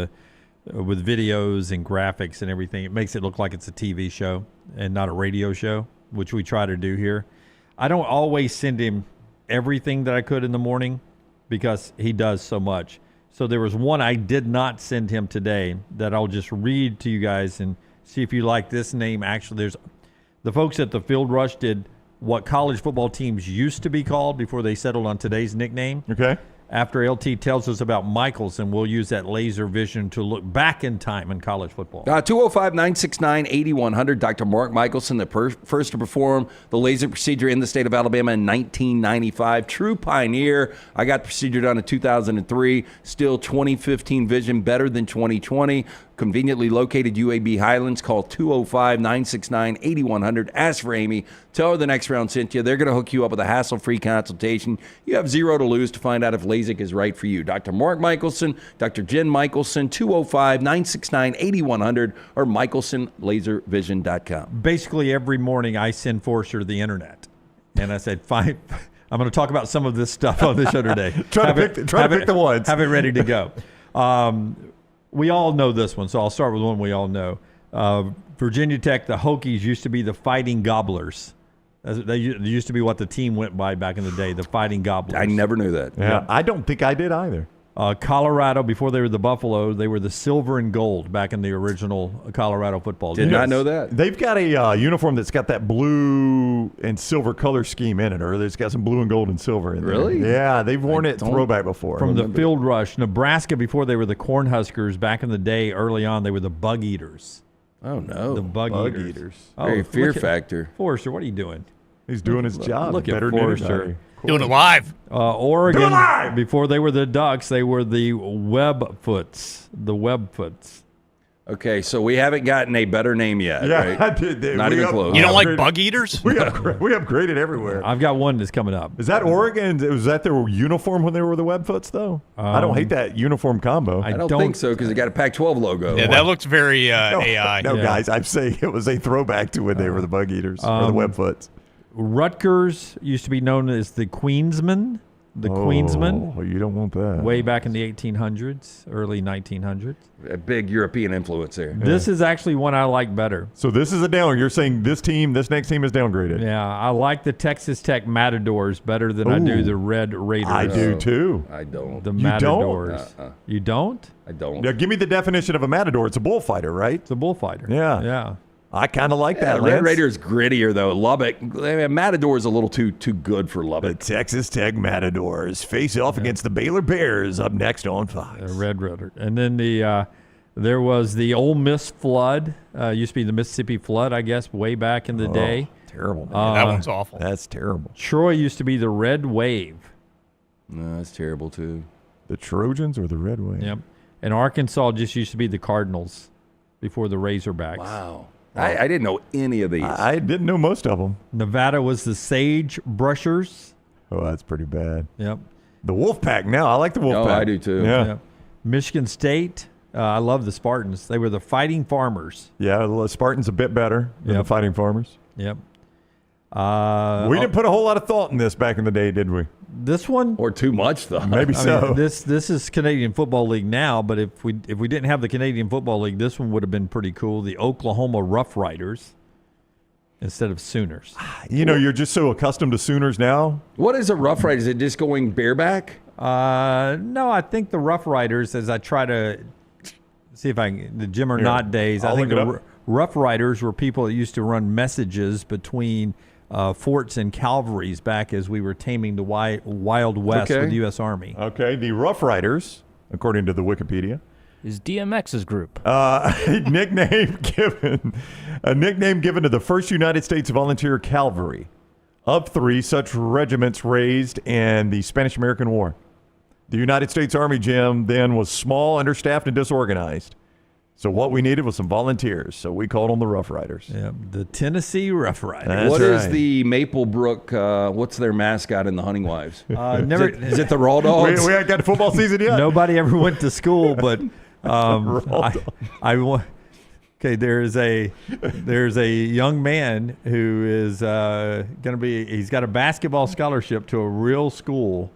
with videos and graphics and everything. It makes it look like it's a TV show and not a radio show, which we try to do here. I don't always send him everything that I could in the morning because he does so much. So there was one I did not send him today that I'll just read to you guys and see if you like this name. Actually, there's the folks at the Field Rush did what college football teams used to be called before they settled on today's nickname. Okay. After LT tells us about Michelson, we'll use that laser vision to look back in time in college football. 205-969-8100. Dr. Mark Michelson, the first to perform the laser procedure in the state of Alabama in 1995. True pioneer. I got the procedure done in 2003. Still 2015 vision, better than 2020. Conveniently located UAB Highlands. Call 205-969-8100. Ask for Amy. Tell her the next round sent you. They're going to hook you up with a hassle-free consultation. You have zero to lose to find out if LASIK is right for you. Dr. Mark Michelson, Dr. Jen Michelson, 205-969-8100 or michelsonlaservision.com. Basically, every morning I send Forrester to the internet. And I said, fine, I'm going to talk about some of this stuff on the show today. Try to pick the ones. Have it ready to go. We all know this one, so I'll start with one we all know. Virginia Tech, the Hokies used to be the Fighting Gobblers. They used to be what the team went by back in the day, the Fighting Gobblers. I never knew that. Yeah. I don't think I did either. Colorado, before they were the Buffalo, they were the silver and gold back in the original Colorado football. Did not know that. They've got a uniform that's got that blue and silver color scheme in it, or it's got some blue and gold and silver in there. Really? Yeah, they've worn it throwback before. From the Field Rush. Nebraska, before they were the Cornhuskers, back in the day, early on, they were the Bug Eaters. Oh, no. The Bug Eaters. Very fear factor. Forrester, what are you doing? He's doing his job. Look at better than Forrester. anybody. Doing it live. Oregon, Do it live! before they were the Ducks, they were the Webfoots. The Webfoots. Okay, so we haven't gotten a better name yet, Yeah, right? Not even close. You don't like Bug Eaters? We upgraded everywhere. I've got one that's coming up. Is that Oregon? Was that their uniform when they were the Webfoots, though? I don't hate that uniform combo. I don't think so because it got a Pac-12 logo. Yeah, that looks very AI. No, guys, I'm saying it was a throwback to when they were the Bug Eaters or the Webfoots. Rutgers used to be known as the Queensmen. The Queensmen. Oh, you don't want that. Way back in the 1800s, early 1900s. A big European influence there. This is actually one I like better. So this is a down. You're saying this next team is downgraded. Yeah, I like the Texas Tech Matadors better than I do the Red Raiders. I do too. I don't. The You Matadors. don't? You don't? I don't. Now, give me the definition of a matador. It's a bullfighter, right? It's a bullfighter. Yeah. Yeah. I kind of like that, Red Lance. Raider's grittier, though. Lubbock, Matador is a little too good for The Lubbock. Texas Tech Matadors face off against the Baylor Bears up next on Fox. Red Raider. And then there was the Ole Miss Flood. Used to be the Mississippi Flood, I guess, way back in the day. Terrible. Man. That one's awful. That's terrible. Troy used to be the Red Wave. No, that's terrible, too. The Trojans or the Red Wave? Yep. And Arkansas just used to be the Cardinals before the Razorbacks. Wow. I didn't know any of these. I didn't know most of them. Nevada was the Sage Brushers. Oh, that's pretty bad. Yep. The Wolfpack now. I like the Wolfpack. Oh, I do too. Yeah. Yep. Michigan State. I love the Spartans. They were the Fighting Farmers. Yeah, the Spartans a bit better than the Fighting Farmers. Yep. We didn't put a whole lot of thought in this back in the day, did we? This one, or too much though. Maybe I so. mean, this is Canadian Football League now, but if we didn't have the Canadian Football League, this one would have been pretty cool. The Oklahoma Rough Riders instead of Sooners. You know, you're just so accustomed to Sooners now. What is a Rough Rider? Is it just going bareback? No, I think the Rough Riders, as I try to see if I can, the Jim or Not days, I think the Rough Riders were people that used to run messages between forts and cavalries back as we were taming the Wild West with the U.S. Army. Okay, the Rough Riders, according to the Wikipedia, is DMX's group. A nickname given to the 1st United States Volunteer Cavalry of 3 such regiments raised in the Spanish-American War. The United States Army, Jim, then was small, understaffed, and disorganized. So what we needed was some volunteers. So we called them the Rough Riders. Yeah, the Tennessee Rough Riders. That's What is right. the Maplebrook? What's their mascot in the Hunting Wives? Never Is it the Raw Dogs? We haven't got the football season yet. Nobody ever went to school, but okay. There's a young man who is going to be. He's got a basketball scholarship to a real school,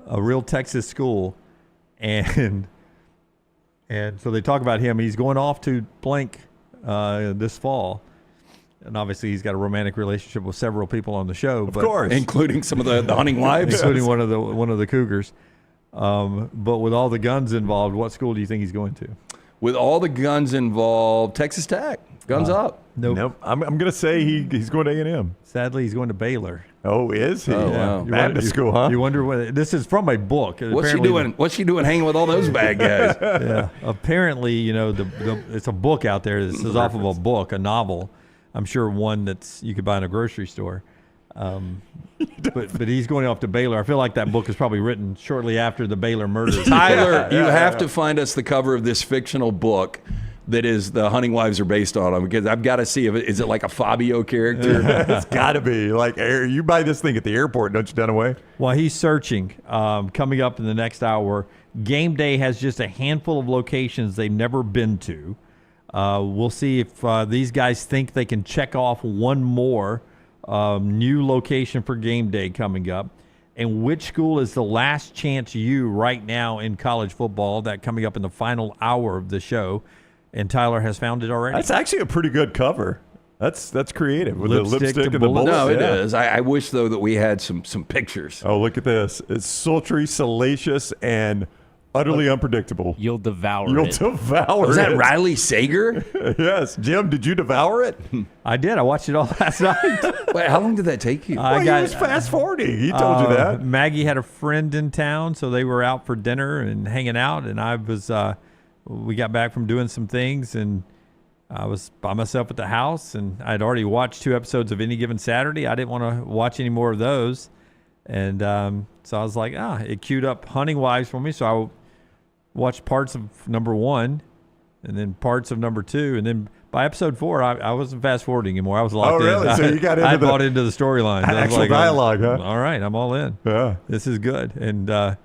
a real Texas school, and so they talk about him. He's going off to blank this fall. And obviously, he's got a romantic relationship with several people on the show, Of course. Including some of the Hunting Wives, including one of the Cougars. But with all the guns involved, what school do you think he's going to? With all the guns involved, Texas Tech. Guns up. Nope. I'm going to say he's going to A&M. Sadly, he's going to Baylor. Oh, is he? Oh, wow. Baptist school, huh? You wonder what this is from a book. What's she doing? What's she doing hanging with all those bad guys? Yeah. Apparently, it's a book out there. This is off of a book, a novel. I'm sure one that's you could buy in a grocery store. But he's going off to Baylor. I feel like that book is probably written shortly after the Baylor murders. Tyler, you have to find us the cover of this fictional book that is the Hunting Wives are based on them, because I've got to see if is it like a Fabio character? It's got to be. Like, you buy this thing at the airport, don't you, Dunaway? While he's searching, coming up in the next hour, Game Day has just a handful of locations they've never been to. We'll see if these guys think they can check off one more new location for Game Day coming up. And which school is the last chance you right now in college football? That coming up in the final hour of the show. And Tyler has found it already. That's actually a pretty good cover. That's creative with Lipstick the lipstick to and the bullets. bullets. No, it Yeah. is. I wish, though, that we had some pictures. Oh, look at this. It's sultry, salacious, and utterly unpredictable. You'll devour You'll it. devour Was it. that Riley Sager? Yes. Jim, did you devour it? I did. I watched it all last night. Wait, how long did that take you? Well, he was fast forwarding. He told you that. Maggie had a friend in town, so they were out for dinner and hanging out, and I was. We got back from doing some things, and I was by myself at the house, and I'd already watched 2 episodes of Any Given Saturday. I didn't want to watch any more of those, and so I was like, it queued up Hunting Wives for me, so I watched parts of number 1, and then parts of number 2, and then by episode 4, I wasn't fast forwarding anymore. I was locked in. Oh, really? So you got into I bought into the storylines. I was actual like, dialogue, huh? All right, I'm all in. Yeah. This is good, and a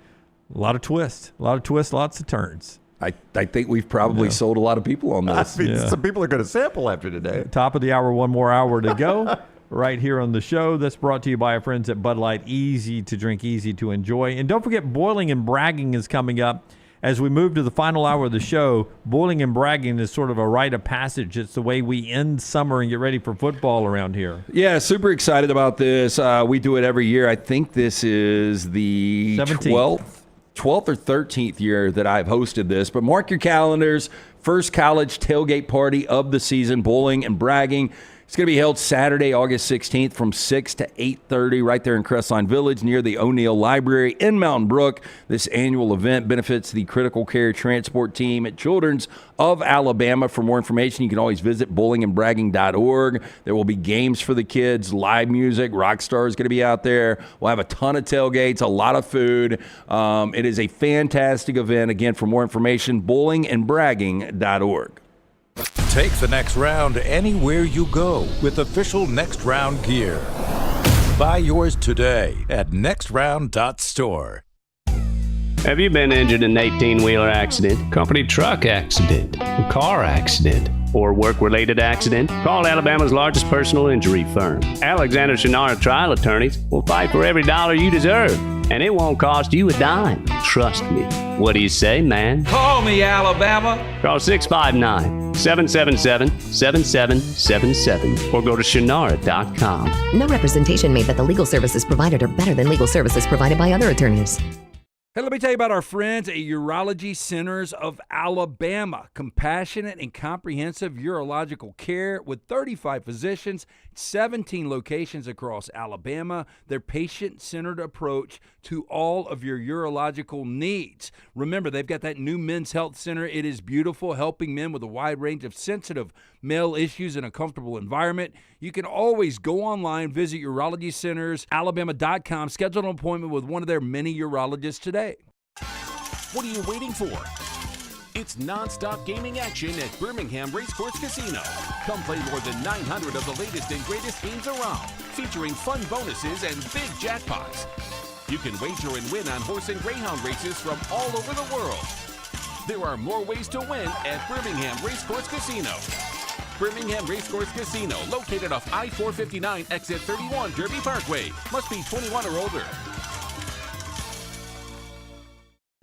lot of twists, lots of turns. I think we've probably sold a lot of people on this. I mean, some people are going to sample after today. Top of the hour, one more hour to go. Right here on the show. That's brought to you by our friends at Bud Light. Easy to drink, easy to enjoy. And don't forget, Boiling and Bragging is coming up. As we move to the final hour of the show, Boiling and Bragging is sort of a rite of passage. It's the way we end summer and get ready for football around here. Yeah, super excited about this. We do it every year. I think this is the 12th or 13th year that I've hosted this. But mark your calendars. First college tailgate party of the season, Boiling and Bragging. It's going to be held Saturday, August 16th from 6 to 8:30 right there in Crestline Village near the O'Neill Library in Mountain Brook. This annual event benefits the Critical Care Transport Team at Children's of Alabama. For more information, you can always visit bowlingandbragging.org. There will be games for the kids, live music. Rockstar is going to be out there. We'll have a ton of tailgates, a lot of food. It is a fantastic event. Again, for more information, bowlingandbragging.org. Take the next round anywhere you go with official Next Round gear. Buy yours today at nextround.store. Have you been injured in an 18-wheeler accident, company truck accident, a car accident, or work-related accident? Call Alabama's largest personal injury firm. Alexander Shinara Trial Attorneys will fight for every dollar you deserve, and it won't cost you a dime. Trust me. What do you say, man? Call me, Alabama. Call 659-777-7777 or go to Shinara.com. No representation made that the legal services provided are better than legal services provided by other attorneys. Hey, let me tell you about our friends at Urology Centers of Alabama. Compassionate and comprehensive urological care with 35 physicians, 17 locations across Alabama. Their patient-centered approach to all of your urological needs. Remember, they've got that new men's health center. It is beautiful, helping men with a wide range of sensitive male issues in a comfortable environment. You can always go online, visit urologycentersalabama.com, schedule an appointment with one of their many urologists today. What are you waiting for? It's non-stop gaming action at Birmingham Racecourse Casino. Come play more than 900 of the latest and greatest games around, featuring fun bonuses and big jackpots. You can wager and win on horse and greyhound races from all over the world. There are more ways to win at Birmingham Racecourse Casino. Birmingham Racecourse Casino, located off I-459, exit 31, Derby Parkway. Must be 21 or older.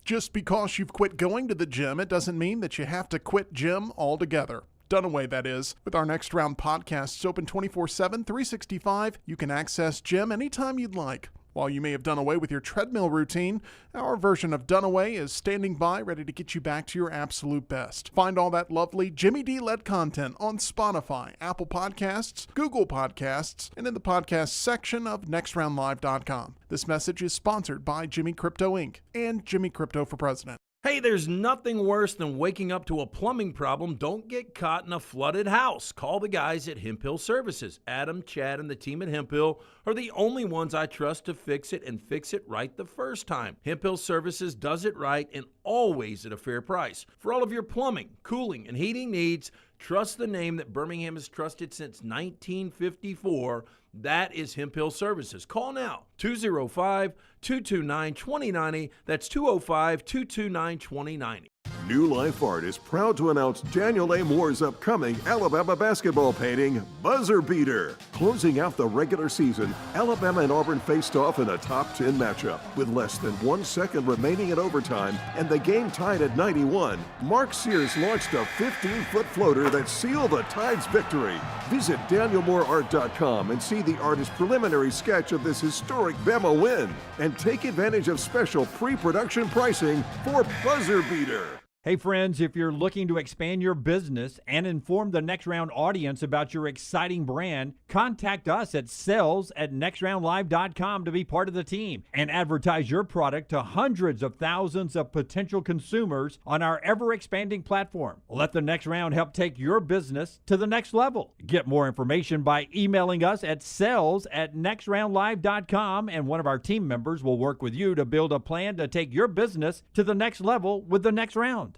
Just because you've quit going to the gym, it doesn't mean that you have to quit gym altogether. Dunaway, that is. With our Next Round podcasts open 24/7, 365, you can access gym anytime you'd like. While you may have done away with your treadmill routine, our version of Dunaway is standing by, ready to get you back to your absolute best. Find all that lovely Jimmy D-led content on Spotify, Apple Podcasts, Google Podcasts, and in the podcast section of nextroundlive.com. This message is sponsored by Jimmy Crypto Inc. and Jimmy Crypto for President. Hey, there's nothing worse than waking up to a plumbing problem. Don't get caught in a flooded house. Call the guys at Hemp Hill Services. Adam, Chad, and the team at Hemp Hill are the only ones I trust to fix it and fix it right the first time. Hemp Hill Services does it right and always at a fair price. For all of your plumbing, cooling, and heating needs, trust the name that Birmingham has trusted since 1954. That is Hemp Hill Services. Call now, 205-229-2090. That's 205-229-2090. New Life Art is proud to announce Daniel A. Moore's upcoming Alabama basketball painting, Buzzer Beater. Closing out the regular season, Alabama and Auburn faced off in a top 10 matchup. With less than 1 second remaining in overtime and the game tied at 91, Mark Sears launched a 15-foot floater that sealed the Tide's victory. Visit DanielMooreArt.com and see the artist's preliminary sketch of this historic Bama win. And take advantage of special pre-production pricing for Buzzer Beater. Hey friends, if you're looking to expand your business and inform the Next Round audience about your exciting brand, contact us at sales@nextroundlive.com to be part of the team and advertise your product to hundreds of thousands of potential consumers on our ever-expanding platform. Let the Next Round help take your business to the next level. Get more information by emailing us at sales@nextroundlive.com, and one of our team members will work with you to build a plan to take your business to the next level with the Next Round.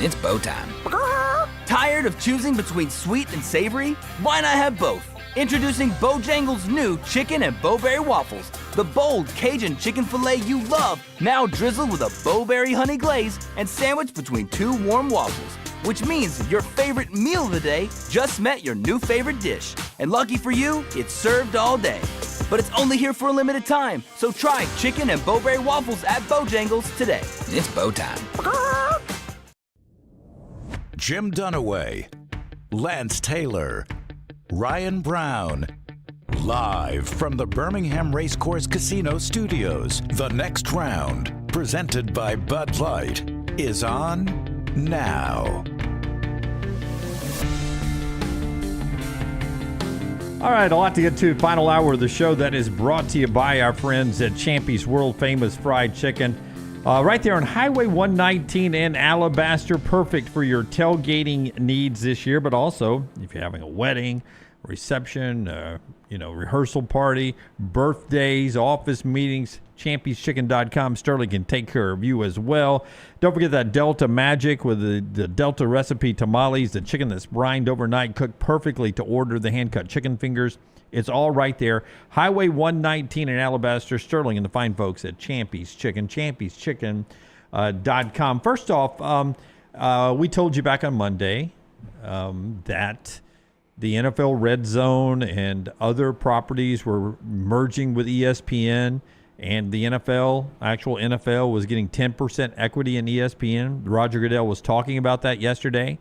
It's bow time. Tired of choosing between sweet and savory? Why not have both? Introducing Bojangles' new chicken and bowberry waffles. The bold Cajun chicken filet you love, now drizzled with a bowberry honey glaze and sandwiched between 2 warm waffles. Which means your favorite meal of the day just met your new favorite dish. And lucky for you, it's served all day. But it's only here for a limited time, so try chicken and bowberry waffles at Bojangles today. It's bow time. Jim Dunaway, Lance Taylor, Ryan Brown. Live from the Birmingham Racecourse Casino Studios, the Next Round, presented by Bud Light, is on now. All right, a lot to get to. Final hour of the show that is brought to you by our friends at Champy's World Famous Fried Chicken. Right there on Highway 119 in Alabaster. Perfect for your tailgating needs this year, but also if you're having a wedding, reception, rehearsal party, birthdays, office meetings, champyschicken.com. Sterling can take care of you as well. Don't forget that Delta Magic with the Delta recipe tamales, the chicken that's brined overnight, cooked perfectly to order, the hand-cut chicken fingers. It's all right there. Highway 119 in Alabaster. Sterling and the fine folks at Champy's Chicken, champyschicken.com. First off, we told you back on Monday that the NFL Red Zone and other properties were merging with ESPN, and the actual NFL was getting 10% equity in ESPN. Roger Goodell was talking about that yesterday.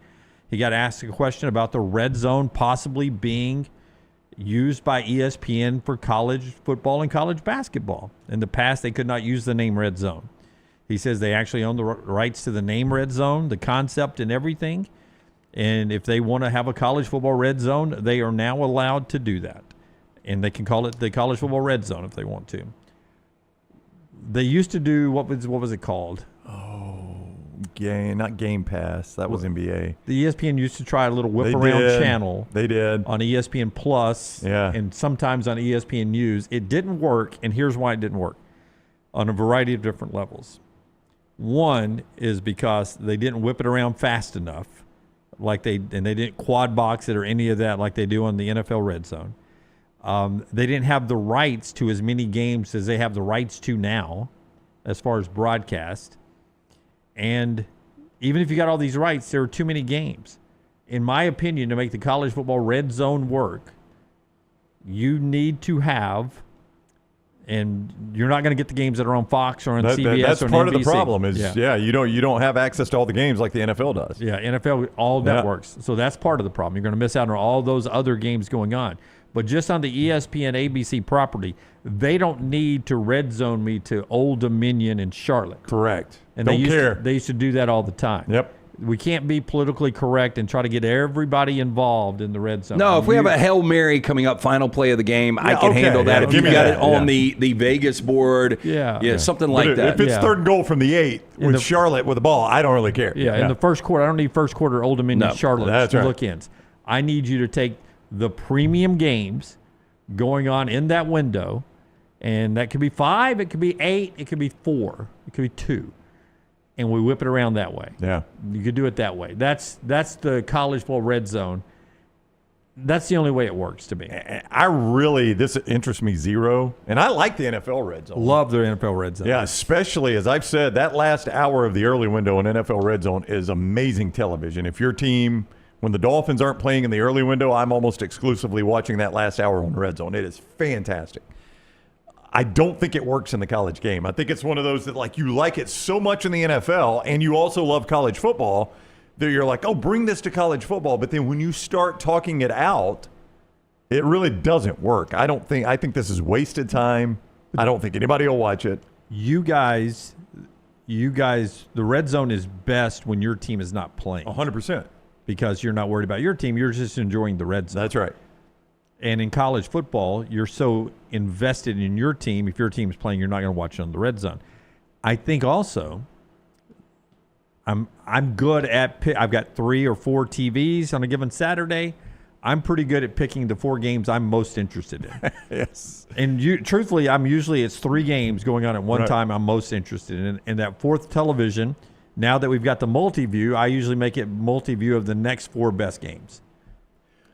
He got asked a question about the Red Zone possibly being used by ESPN for college football and college basketball. In the past, they could not use the name Red Zone. He says they actually own the rights to the name Red Zone, the concept and everything. And if they want to have a college football Red Zone, they are now allowed to do that. And they can call it the College Football Red Zone if they want to. They used to do, what was it called? Not Game Pass. That was NBA. The ESPN used to try a little whip-around channel. They did. On ESPN Plus, and sometimes on ESPN News. It didn't work, and here's why it didn't work, on a variety of different levels. One is because they didn't whip it around fast enough, and they didn't quad box it or any of that like they do on the NFL Red Zone. They didn't have the rights to as many games as they have the rights to now, as far as broadcast. And even if you got all these rights, there are too many games. In my opinion, to make the college football Red Zone work, you need to have, and you're not going to get the games that are on Fox or on CBS that's or on part NBC. of the problem is, you don't have access to all the games like the NFL does. Yeah, NFL, all networks. So that's part of the problem. You're going to miss out on all those other games going on. But just on the ESPN ABC property, they don't need to Red Zone me to Old Dominion in Charlotte. Correct. And Don't care. They used to do that all the time. Yep. We can't be politically correct and try to get everybody involved in the Red Zone. No, if we have a Hail Mary coming up, final play of the game, I can handle that. If you've got it on the Vegas board, something like that. If it's third and goal from the 8 with Charlotte with the ball, I don't really care. Yeah, in the first quarter, I don't need first quarter Old Dominion Charlotte that's right. look-ins. I need you to take the premium games going on in that window, and that could be 5, it could be 8, it could be 4, it could be 2. And we whip it around that way. Yeah. You could do it that way. That's the college football Red Zone. That's the only way it works to me. This interests me zero. And I like the NFL Red Zone. Love the NFL Red Zone. Yeah, especially, as I've said, that last hour of the early window in NFL Red Zone is amazing television. If your team, when the Dolphins aren't playing in the early window, I'm almost exclusively watching that last hour on Red Zone. It is fantastic. I don't think it works in the college game. I think it's one of those that, like, you like it so much in the NFL and you also love college football that you're like, oh, bring this to college football. But then when you start talking it out, it really doesn't work. I think this is wasted time. I don't think anybody will watch it. You guys, the Red Zone is best when your team is not playing. 100%. Because you're not worried about your team. You're just enjoying the Red Zone. That's right. And in college football, you're so invested in your team. If your team is playing, you're not going to watch it on the Red Zone. I think also, I'm good at I've got 3 or 4 TVs on a given Saturday. I'm pretty good at picking the 4 games I'm most interested in. Yes. And truthfully, it's 3 games going on at one time I'm most interested in. And that 4th television, now that we've got the multi-view, I usually make it multi-view of the next 4 best games.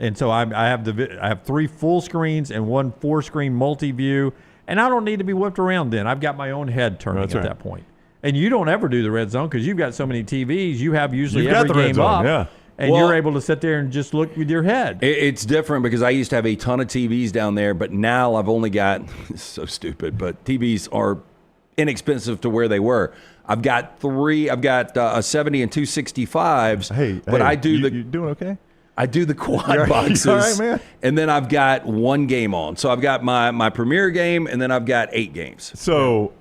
And so I have 3 full screens and 1 4-screen multi-view, and I don't need to be whipped around then. I've got my own head turning at that point. And you don't ever do the Red Zone because you've got so many TVs. You have usually every game up, and you're able to sit there and just look with your head. It's different because I used to have a ton of TVs down there, but now I've only got – it's so stupid, but TVs are inexpensive to where they were. I've got 3 – I've got a 70 and 2 65s. But I do you doing okay? I do the quad boxes, all right, man? And then I've got 1 game on. So I've got my premier game, and then I've got 8 games. So,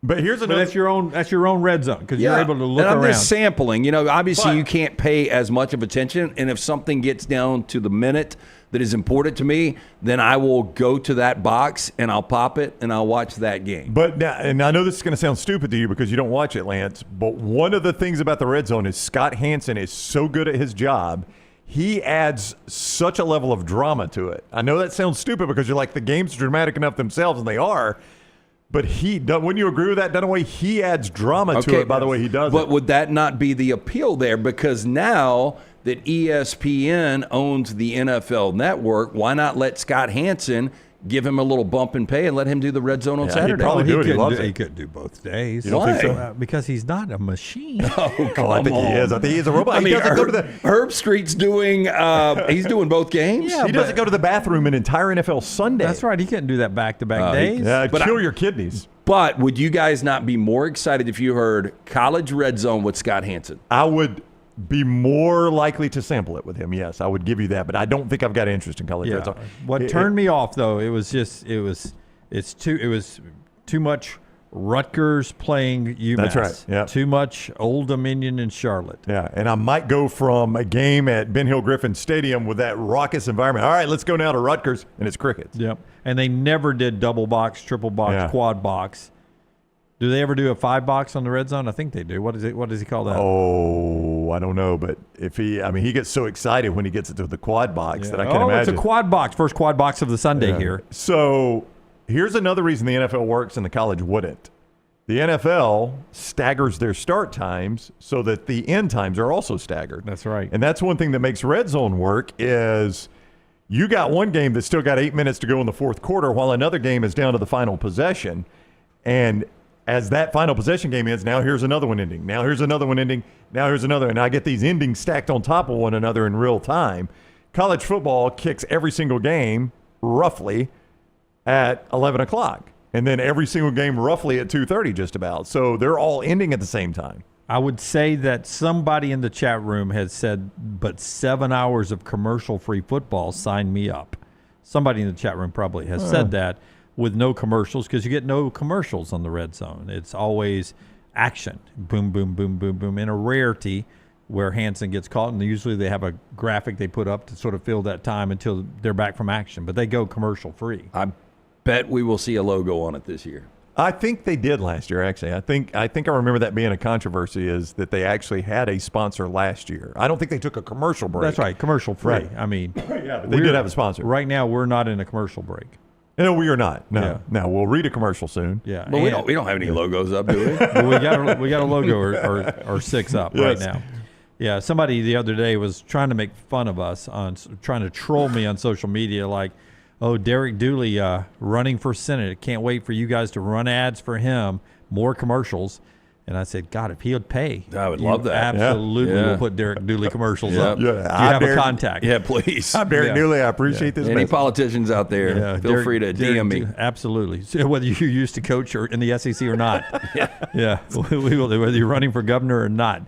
but here's another. That's your own Red Zone because you're able to look and I'm around. just sampling. Obviously you can't pay as much of attention, and if something gets down to the minute that is important to me, then I will go to that box and I'll pop it and I'll watch that game. But now, and I know this is going to sound stupid to you because you don't watch it, Lance, but one of the things about the Red Zone is Scott Hansen is so good at his job. He adds such a level of drama to it. I know that sounds stupid because you're like, the game's dramatic enough themselves, and they are. But wouldn't you agree with that, Dunaway? He adds drama to it by the way he does it. But would that not be the appeal there? Because now that ESPN owns the NFL Network, why not let Scott Hansen give him a little bump in pay and let him do the Red Zone on Saturday? He'd probably do it. He loves it. He couldn't do both days. You don't think so? Because he's not a machine. Oh, come I think on. he is. I think he's a robot. I mean, he doesn't go to the Herb Street's doing he's doing both games. he doesn't go to the bathroom an entire NFL Sunday. That's right. He couldn't do that back-to-back days. Kill your kidneys. But would you guys not be more excited if you heard College Red Zone with Scott Hansen? I would be more likely to sample it with him. Yes, I would give you that, but I don't think I've got interest in College Red Zone. What turned me off though, it was too much Rutgers playing UMass. That's right. Yeah. Too much Old Dominion and Charlotte. Yeah, and I might go from a game at Ben Hill Griffin Stadium with that raucous environment. All right, let's go now to Rutgers, and it's crickets. Yep. And they never did double box, triple box, quad box. Do they ever do a 5-box on the Red Zone? I think they do. What does he call that? Oh, I don't know, but he gets so excited when he gets into the quad box that I can imagine. It's a quad box. First quad box of the Sunday here. So here's another reason the NFL works and the college wouldn't. The NFL staggers their start times so that the end times are also staggered. That's right. And that's one thing that makes Red Zone work is you got one game that's still got 8 minutes to go in the fourth quarter while another game is down to the final possession. And as that final possession game ends, now here's another one ending. Now here's another one ending. Now here's another. And I get these endings stacked on top of one another in real time. College football kicks every single game roughly at 11 o'clock. And then every single game roughly at 2:30 just about. So they're all ending at the same time. I would say that somebody in the chat room has said, but 7 hours of commercial-free football, sign me up. Somebody in the chat room probably has said that. With no commercials, because you get no commercials on the Red Zone. It's always action. Boom, boom, boom, boom, boom. And a rarity where Hansen gets caught, and usually they have a graphic they put up to sort of fill that time until they're back from action. But they go commercial-free. I bet we will see a logo on it this year. I think they did last year, actually. I think I remember that being a controversy is that they actually had a sponsor last year. I don't think they took a commercial break. That's right, commercial-free. Right. I mean, yeah, but they did have a sponsor. Right now, we're not in a commercial break. No, we are not. No, Yeah. no, we'll read a commercial soon. Yeah, But we don't have any logos up, do we? But we got a logo or 6 up right now. Yeah, somebody the other day was trying to make fun of us trying to troll me on social media, like, "Oh, Derek Dooley running for Senate. Can't wait for you guys to run ads for him, more commercials." And I said, God, if he would pay, I would love that. Absolutely, Yeah. we'll put Derek Dooley commercials up. Yeah. Do you have a contact? Yeah, please. I'm Derek Dooley. I appreciate this. Any message. politicians out there, feel Derek- free to DM me. Absolutely. So whether you used to coach or in the SEC or not. yeah. We will, whether you're running for governor or not.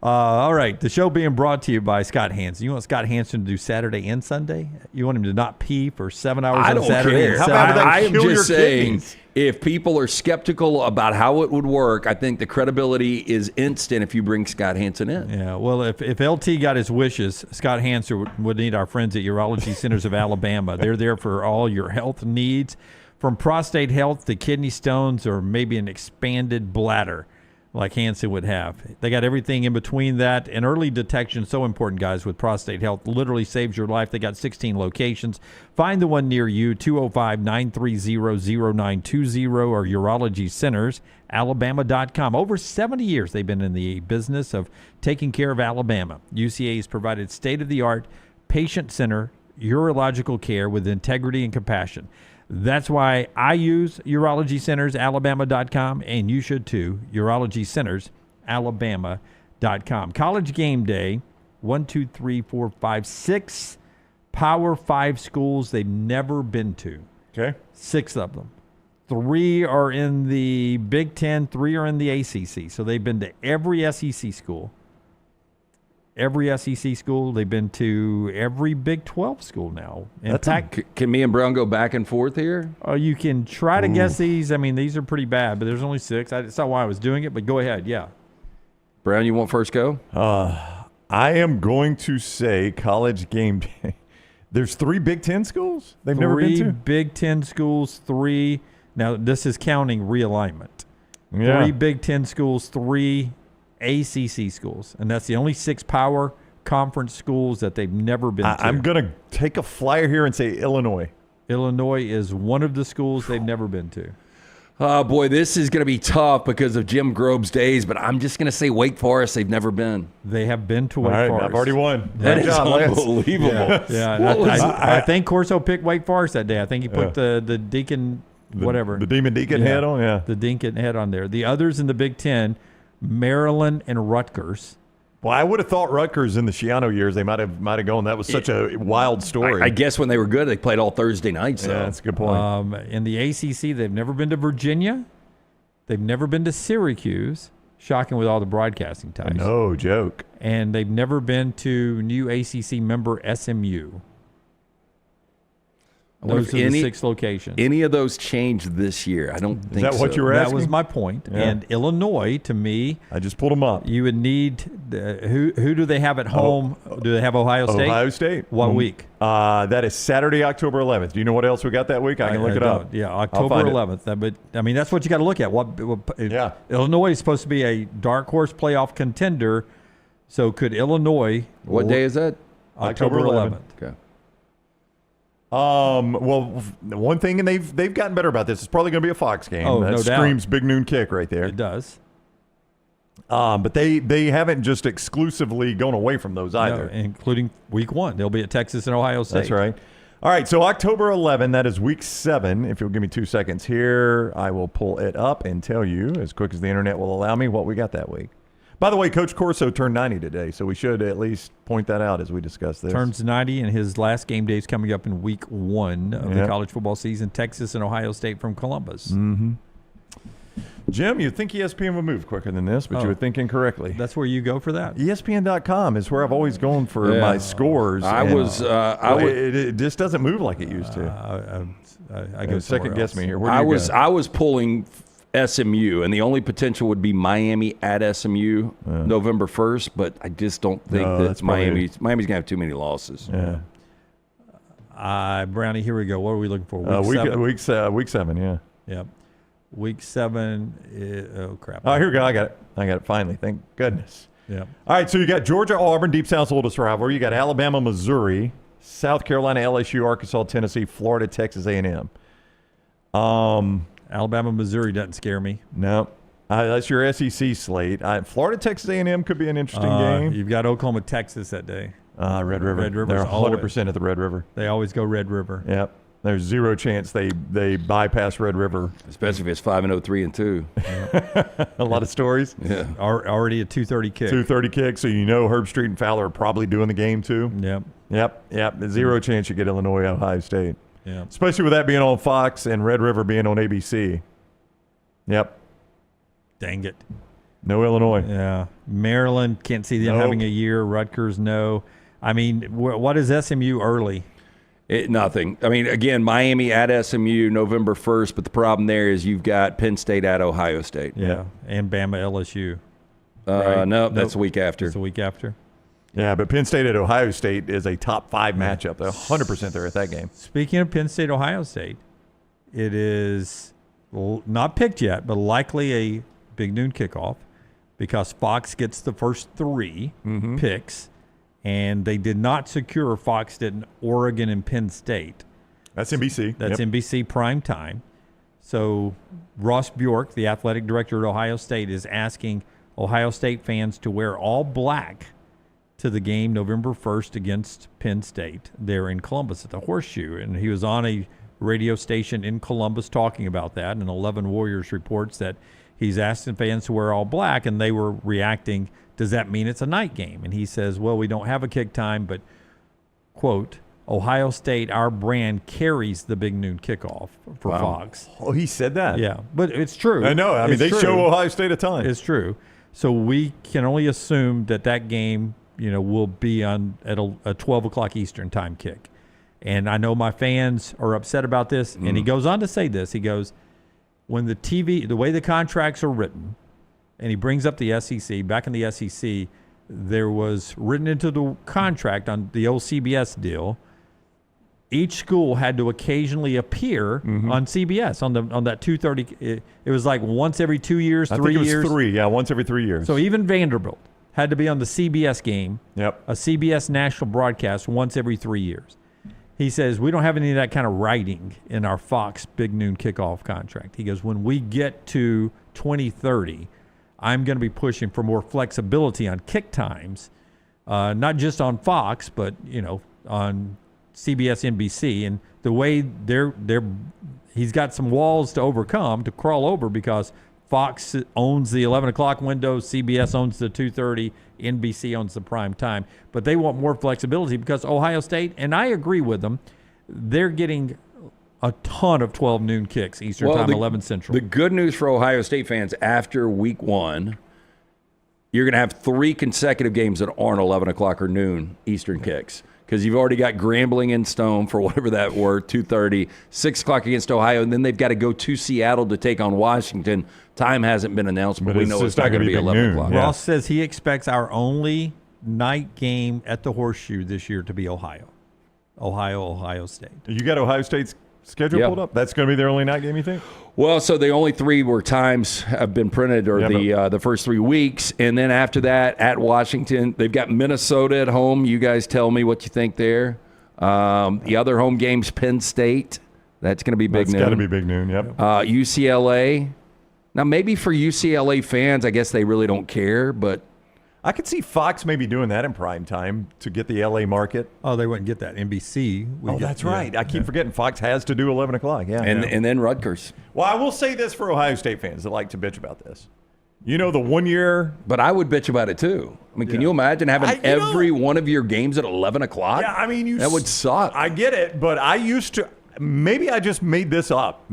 All right. The show being brought to you by Scott Hansen. You want Scott Hansen to do Saturday and Sunday? You want him to not pee for 7 hours I on don't Saturday? care. And 7 hours? I am kill your just saying, kidneys? if people are skeptical about how it would work, I think the credibility is instant if you bring Scott Hansen in. Yeah, well, if LT got his wishes, Scott Hansen would need our friends at Urology Centers of Alabama. They're there for all your health needs, from prostate health to kidney stones or maybe an expanded bladder like Hansen would have. They got everything in between that, and early detection is so important, guys, with prostate health. Literally saves your life. They got 16 locations. Find the one near you, 205-930-0920 or Urology Centers, Alabama.com. Over 70 years they've been in the business of taking care of Alabama. UCA has provided state-of-the-art, patient-centered urological care with integrity and compassion. That's why I use Urology Centers, Alabama.com, and you should too. Urology Centers, Alabama.com. College Game Day, 1, 2, 3, 4, 5, 6 Power 5 schools they've never been to. Okay. 6 of them. 3 are in the Big Ten, 3 are in the ACC. So they've been to every SEC school. Every SEC school. They've been to every Big 12 school now. In fact, Can me and Brown go back and forth here? you can try to guess these. I mean, these are pretty bad, but there's only 6. That's not why I was doing it, but go ahead. Yeah. Brown, you want first go? I am going to say College Game Day. There's 3 Big Ten schools they've never been to? 3 Big Ten schools, 3. Now, this is counting realignment. Yeah. 3 Big Ten schools, 3 ACC schools. And that's the only 6 power conference schools that they've never been to. I'm going to take a flyer here and say Illinois. Illinois is one of the schools they've never been to. Oh, boy, this is going to be tough because of Jim Grobe's days, but I'm just going to say Wake Forest. They've never been. They have been to Wake All right, Forest. I've already won. That Good is job, Lance. unbelievable. Yeah, I think Corso picked Wake Forest that day. I think he put the Deacon, whatever. The Demon Deacon head on, yeah. The Deacon head on there. The others in the Big Ten, Maryland and Rutgers. Well, I would have thought Rutgers in the Schiano years, they might have gone. That was such a wild story. I guess when they were good, they played all Thursday nights. Yeah, that's a good point. In the ACC, they've never been to Virginia. They've never been to Syracuse. Shocking with all the broadcasting ties. No joke. And they've never been to new ACC member SMU. Those are the 6 locations. Any of those changed this year? I don't think so. Is that what you were asking? That was my point. Yeah. And Illinois, to me, I just pulled them up. you would need who do they have at home? Do they have Ohio State? Ohio State. What week? That is Saturday, October 11th. Do you know what else we got that week? I can look it up. Yeah, I'll October find it. 11th. But I mean, that's what you got to look at. Yeah. Illinois is supposed to be a dark horse playoff contender. So could Illinois? What day is that? October 11th. Okay. Well, one thing, and they've gotten better about this. It's probably going to be a Fox game. Oh, that no doubt. screams big noon kick right there. It does. But they haven't just exclusively gone away from those either. No, including week 1. They'll be at Texas and Ohio State. That's right. All right, so October 11, that is week 7. If you'll give me 2 seconds here, I will pull it up and tell you as quick as the internet will allow me what we got that week. By the way, Coach Corso turned 90 today, so we should at least point that out as we discuss this. Turns 90, and his last game day is coming up in week 1 of the college football season. Texas and Ohio State from Columbus. Mm-hmm. Jim, you'd think ESPN would move quicker than this, but you would think incorrectly. That's where you go for that. ESPN.com is where I've always gone for my scores. It just doesn't move like it used to. I go second guess me here. I was pulling SMU, and the only potential would be Miami at SMU November 1st, but I just don't think that Miami's going to have too many losses. Yeah. Brownie, here we go. What are we looking for? Week 7, yeah. Yep. Week 7. Oh, crap. Oh, here we go. I got it finally. Thank goodness. Yeah. All right, so you got Georgia, Auburn, Deep South's oldest rivalry. You got Alabama, Missouri, South Carolina, LSU, Arkansas, Tennessee, Florida, Texas A&M. Alabama, Missouri doesn't scare me. No. That's your SEC slate. Florida, Texas A&M could be an interesting game. You've got Oklahoma, Texas that day. Red River. Red River's They're 100% at the Red River. They always go Red River. Yep. There's zero chance they bypass Red River. Especially if it's 5-0, 3-2. A lot of stories. Yeah. Already a 2:30 kick. 2:30 kick, so you know Herb Street and Fowler are probably doing the game too. Yep. Zero chance you get Illinois, Ohio State. Yeah. Especially with that being on Fox and Red River being on ABC. Yep. Dang it. No Illinois. Yeah. Maryland, can't see them having a year. Rutgers, no. I mean, what is SMU early? Nothing. I mean, again, Miami at SMU November 1st, but the problem there is you've got Penn State at Ohio State. Yeah. And Bama, LSU. Right? No, that's the week after. That's the week after. Yeah, but Penn State at Ohio State is a top 5 matchup. They're 100% there at that game. Speaking of Penn State, Ohio State, it is not picked yet, but likely a big noon kickoff because Fox gets the first 3 picks, and they did not secure, Fox didn't, Oregon and Penn State. That's NBC. That's NBC prime time. So Ross Bjork, the athletic director at Ohio State, is asking Ohio State fans to wear all black to the game November 1st against Penn State there in Columbus at the Horseshoe. And he was on a radio station in Columbus talking about that, and 11 Warriors reports that he's asking fans to wear all black, and they were reacting, does that mean it's a night game? And he says, well, we don't have a kick time, but, quote, Ohio State, our brand, carries the big noon kickoff for Fox. Oh, he said that? Yeah, but it's true. I know. I mean, they show Ohio State a ton. It's true. So we can only assume that game, will be on at a 12 o'clock Eastern time kick. And I know my fans are upset about this. And he goes on to say this. He goes, when the way the contracts are written, and he brings up the SEC, back in the SEC, there was written into the contract on the old CBS deal, each school had to occasionally appear on CBS on that 2:30. It was like once every 2 years, 3 years. I think it was 3, yeah, once every 3 years. So even Vanderbilt had to be on the CBS game, a CBS national broadcast once every 3 years. He says, we don't have any of that kind of writing in our Fox Big Noon kickoff contract. He goes, when we get to 2030, I'm going to be pushing for more flexibility on kick times, not just on Fox, but, on CBS, NBC. And the way he's got some walls to crawl over because Fox owns the 11 o'clock window, CBS owns the 2:30, NBC owns the prime time. But they want more flexibility because Ohio State, and I agree with them, they're getting a ton of 12 noon kicks, Eastern time, 11 Central. The good news for Ohio State fans, after week 1, you're going to have 3 consecutive games that aren't 11 o'clock or noon Eastern kicks. Because you've already got Grambling in Stone for whatever that were, 2:30, 6 o'clock against Ohio, and then they've got to go to Seattle to take on Washington. Time hasn't been announced, but we know it's not going to be 11 o'clock. Ross says he expects our only night game at the Horseshoe this year to be Ohio, Ohio State. You got Ohio State's schedule pulled up? That's going to be their only night game, you think? Well, so the only 3 where times have been printed are the first 3 weeks. And then after that, at Washington, they've got Minnesota at home. You guys tell me what you think there. The other home game's Penn State. That's going to be big noon. That's got to be big noon, yep. UCLA. Now, maybe for UCLA fans, I guess they really don't care, but I could see Fox maybe doing that in prime time to get the L.A. market. Oh, they wouldn't get that. NBC. That's right. I keep forgetting Fox has to do 11 o'clock. Yeah, and then Rutgers. Well, I will say this for Ohio State fans that like to bitch about this. The 1 year. But I would bitch about it too. I mean, can you imagine having every one of your games at 11 o'clock? Yeah, I mean, that would suck. I get it, but I used to. Maybe I just made this up.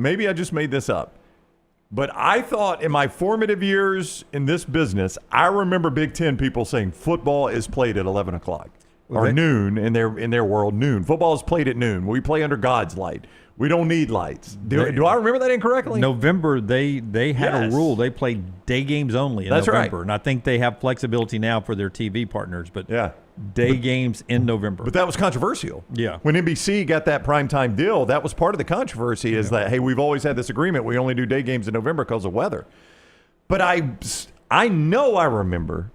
But I thought in my formative years in this business, I remember Big Ten people saying football is played at 11 o'clock or noon in their world. Noon. Football is played at noon. We play under God's light. We don't need lights. Do I remember that incorrectly? November, they had a rule. They played day games only in November. Right. And I think they have flexibility now for their TV partners. But day games in November. But that was controversial. Yeah. When NBC got that primetime deal, that was part of the controversy is that, hey, we've always had this agreement. We only do day games in November because of weather. But I know I remember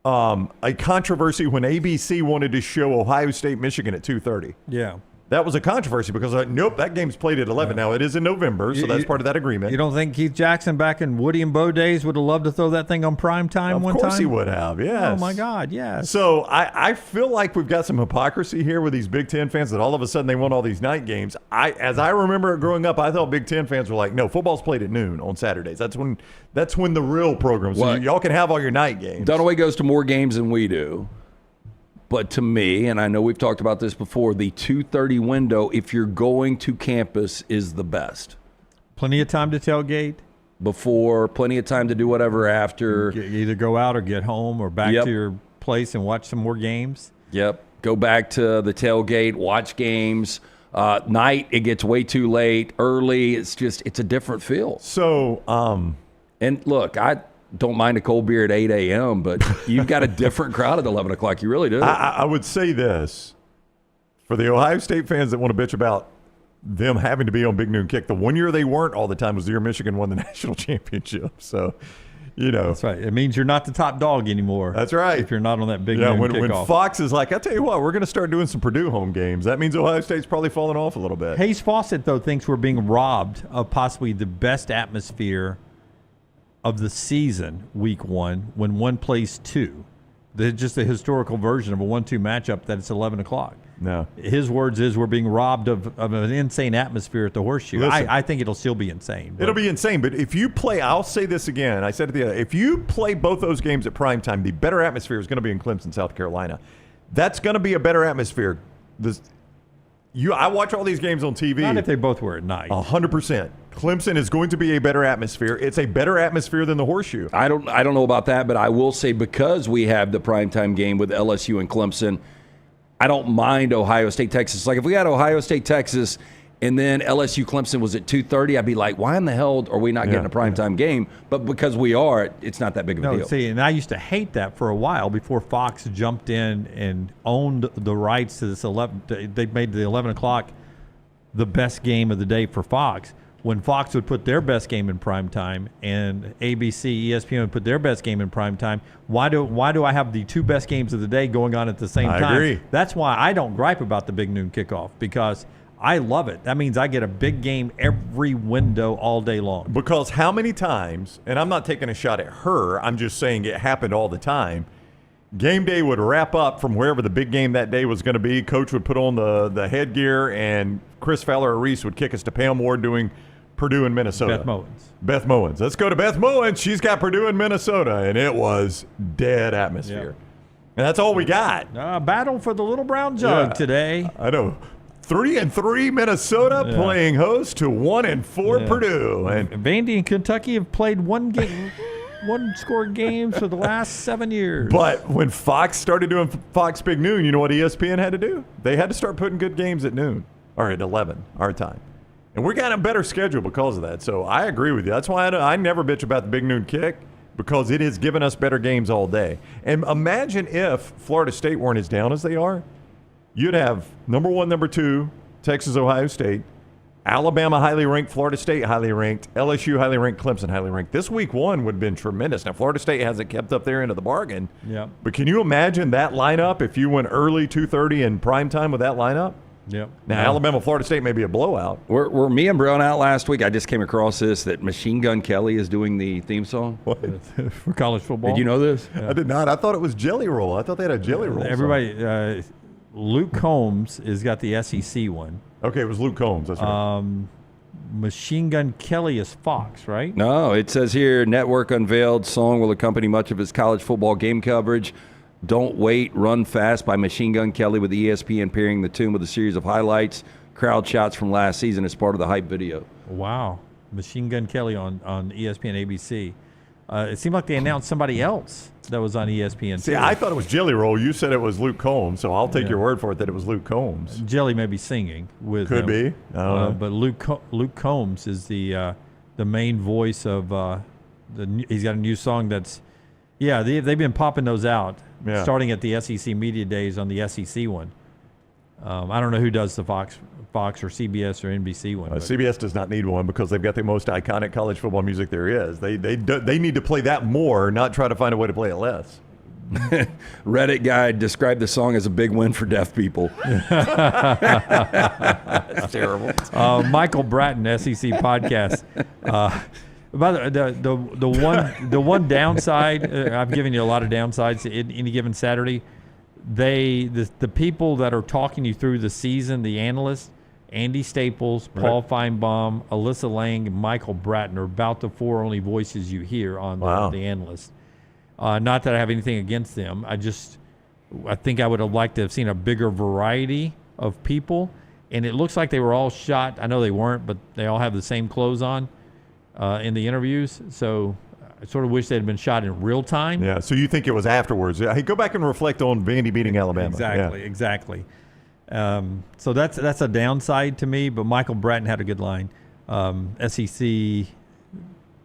a controversy when ABC wanted to show Ohio State, Michigan at 2:30. Yeah. that was a controversy because nope, that game's played at 11. Now it is in November, so that's part of that agreement. You don't think Keith Jackson back in Woody and Bo days would have loved to throw that thing on prime time one time? Of course he would have, yes. Oh, my God, yes. So I feel like we've got some hypocrisy here with these Big Ten fans that all of a sudden they want all these night games. As I remember it growing up, I thought Big Ten fans were like, no, football's played at noon on Saturdays. That's when the real program. So y'all can have all your night games. Dunaway goes to more games than we do. But to me, and I know we've talked about this before, the 2:30 window, if you're going to campus, is the best. Plenty of time to tailgate. Before, plenty of time to do whatever after. Either go out or get home or back to your place and watch some more games. Yep. Go back to the tailgate, watch games. Night, it gets way too late. Early, it's a different feel. So, and look, I don't mind a cold beer at 8 a.m., but you've got a different crowd at 11 o'clock. You really do. I would say this. For the Ohio State fans that want to bitch about them having to be on Big Noon Kick, the one year they weren't all the time was the year Michigan won the national championship. So, That's right. It means you're not the top dog anymore. That's right. If you're not on that Big Noon when kickoff. Fox is like, I'll tell you what, we're going to start doing some Purdue home games. That means Ohio State's probably falling off a little bit. Hayes Fawcett, though, thinks we're being robbed of possibly the best atmosphere of the season, week one, when one plays two. Just a historical version of a 1-2 matchup that it's 11 o'clock. No. His words is we're being robbed of an insane atmosphere at the Horseshoe. Listen, I think it'll still be insane. It'll be insane, but if you play, I'll say this again. I said it the other, if you play both those games at prime time, the better atmosphere is going to be in Clemson, South Carolina. That's going to be a better atmosphere. I watch all these games on TV. Not if they both were at night. 100%. Clemson is going to be a better atmosphere. It's a better atmosphere than the Horseshoe. I don't know about that, but I will say because we have the primetime game with LSU and Clemson, I don't mind Ohio State, Texas. Like if we had Ohio State, Texas, and then LSU Clemson was at 2:30, I'd be like, why in the hell are we not getting a primetime game? But because we are, it's not that big of a deal. See, and I used to hate that for a while before Fox jumped in and owned the rights to this 11. They made the 11 o'clock the best game of the day for Fox. When Fox would put their best game in prime time and ABC, ESPN would put their best game in prime time, why do I have the two best games of the day going on at the same time? I agree. That's why I don't gripe about the Big Noon Kickoff, because I love it. That means I get a big game every window all day long. Because how many times, and I'm not taking a shot at her, I'm just saying it happened all the time, game day would wrap up from wherever the big game that day was going to be. Coach would put on the headgear, and Chris Fowler-Reese would kick us to Pam Ward doing Purdue and Minnesota. Beth Mowens. Let's go to Beth Mowens. She's got Purdue and Minnesota, and it was dead atmosphere. Yep. And that's all we got. Battle for the little brown jug today. I know. 3-3 Minnesota playing host to 1-4 Purdue. And Vandy and Kentucky have played one score games for the last 7 years. But when Fox started doing Fox Big Noon, you know what ESPN had to do? They had to start putting good games at noon, or at 11, our time. And we're getting a better schedule because of that. So I agree with you. That's why I never bitch about the Big Noon Kick, because it has given us better games all day. And imagine if Florida State weren't as down as they are. You'd have number 1, number 2, Texas, Ohio State, Alabama highly ranked, Florida State highly ranked, LSU highly ranked, Clemson highly ranked. This week one would have been tremendous. Now, Florida State hasn't kept up their end of the bargain. Yeah. But can you imagine that lineup if you went early 2:30 and prime time with that lineup? Yep. Now, Alabama, Florida State may be a blowout. Were me and Brown out last week? I just came across this, that Machine Gun Kelly is doing the theme song. What? For college football. Did you know this? I did not. I thought it was Jelly Roll. I thought they had a Jelly Roll Everybody, Luke Combs has got the SEC one. Okay, it was Luke Combs. That's right. Machine Gun Kelly is Fox, right? No, it says here, network unveiled song will accompany much of its college football game coverage. Don't Wait, Run Fast by Machine Gun Kelly, with ESPN pairing the tune with a series of highlights, crowd shots from last season as part of the hype video. Wow. Machine Gun Kelly on ESPN ABC. It seemed like they announced somebody else that was on ESPN. See, I thought it was Jelly Roll. You said it was Luke Combs, so I'll take your word for it that it was Luke Combs. Jelly may be singing with Could him. be. I don't know. But Luke Combs is the main voice of he's got a new song that's they've been popping those out starting at the SEC Media Days on the SEC one. I don't know who does the Fox or CBS or NBC one. CBS does not need one because they've got the most iconic college football music there is. They need to play that more, not try to find a way to play it less. Reddit guy described the song as a big win for deaf people. That's terrible. Michael Bratton, SEC podcast. By the one downside, I've given you a lot of downsides any given Saturday. The people that are talking you through the season, the analysts, Andy Staples, Paul Feinbaum, Alyssa Lang, and Michael Bratton are about the four only voices you hear on the analysts. Not that I have anything against them. I think I would have liked to have seen a bigger variety of people. And it looks like they were all shot. I know they weren't, but they all have the same clothes on in the interviews. So I sort of wish they'd been shot in real time. Yeah, so you think it was afterwards. Hey, go back and reflect on Vandy beating Alabama. Exactly. So that's a downside to me, but Michael Bratton had a good line. SEC,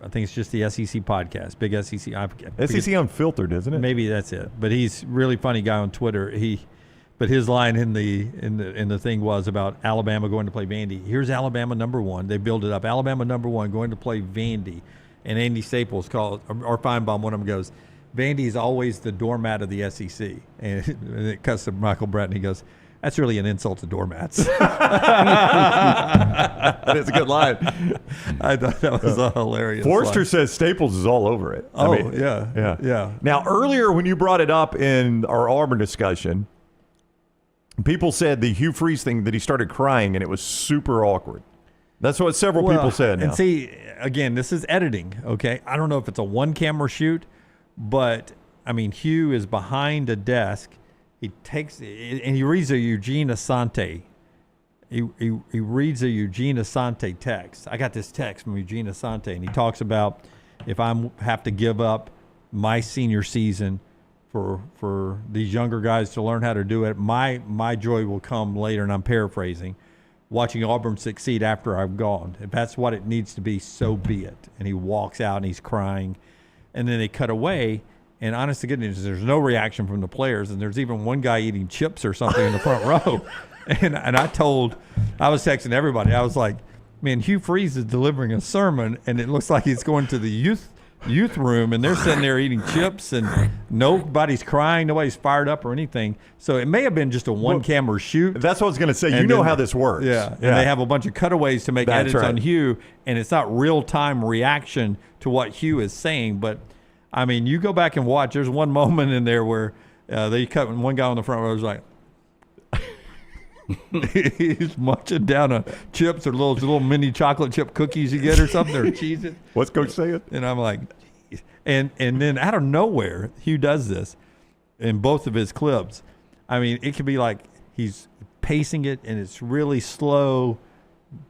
I think it's just the SEC podcast, big SEC. SEC Unfiltered, isn't it? Maybe that's it. But he's a really funny guy on Twitter. But his line in the thing was about Alabama going to play Vandy. Here's Alabama number 1. They build it up. Alabama number 1 going to play Vandy. And Andy Staples called, or Feinbaum, one of them goes, Vandy is always the doormat of the SEC. And it cuts to Michael Bratton. He goes, that's really an insult to doormats. That is a good line. I thought that was a hilarious Forrester line. says Staples is all over it. Yeah. Now, earlier when you brought it up in our Auburn discussion, people said the Hugh Freeze thing that he started crying and it was super awkward. That's what several people said now. And see, again, this is editing, okay? I don't know if it's a one-camera shoot, but, I mean, Hugh is behind a desk. He takes and he reads a Eugene Asante. He reads a Eugene Asante text. I got this text from Eugene Asante, and he talks about if I have to give up my senior season for these younger guys to learn how to do it, my joy will come later, and I'm paraphrasing, watching Auburn succeed after I've gone. If that's what it needs to be, so be it. And he walks out, and he's crying. And then they cut away. And honest to goodness, there's no reaction from the players, and there's even one guy eating chips or something in the front row. And I was texting everybody. I was like, man, Hugh Freeze is delivering a sermon, and it looks like he's going to the youth room, and they're sitting there eating chips, and nobody's crying, nobody's fired up or anything. So it may have been just a one-camera shoot. That's what I was going to say. You know how this works. Yeah, and they have a bunch of cutaways to make edits on Hugh, and it's not real-time reaction to what Hugh is saying, but I mean, you go back and watch. There's one moment in there where they cut one guy on the front row was like, he's munching down a chips or little mini chocolate chip cookies you get or something, or Cheez-It. What's Coach saying? And I'm like, geez. And then out of nowhere, Hugh does this in both of his clips. I mean, it could be like he's pacing it and it's really slow,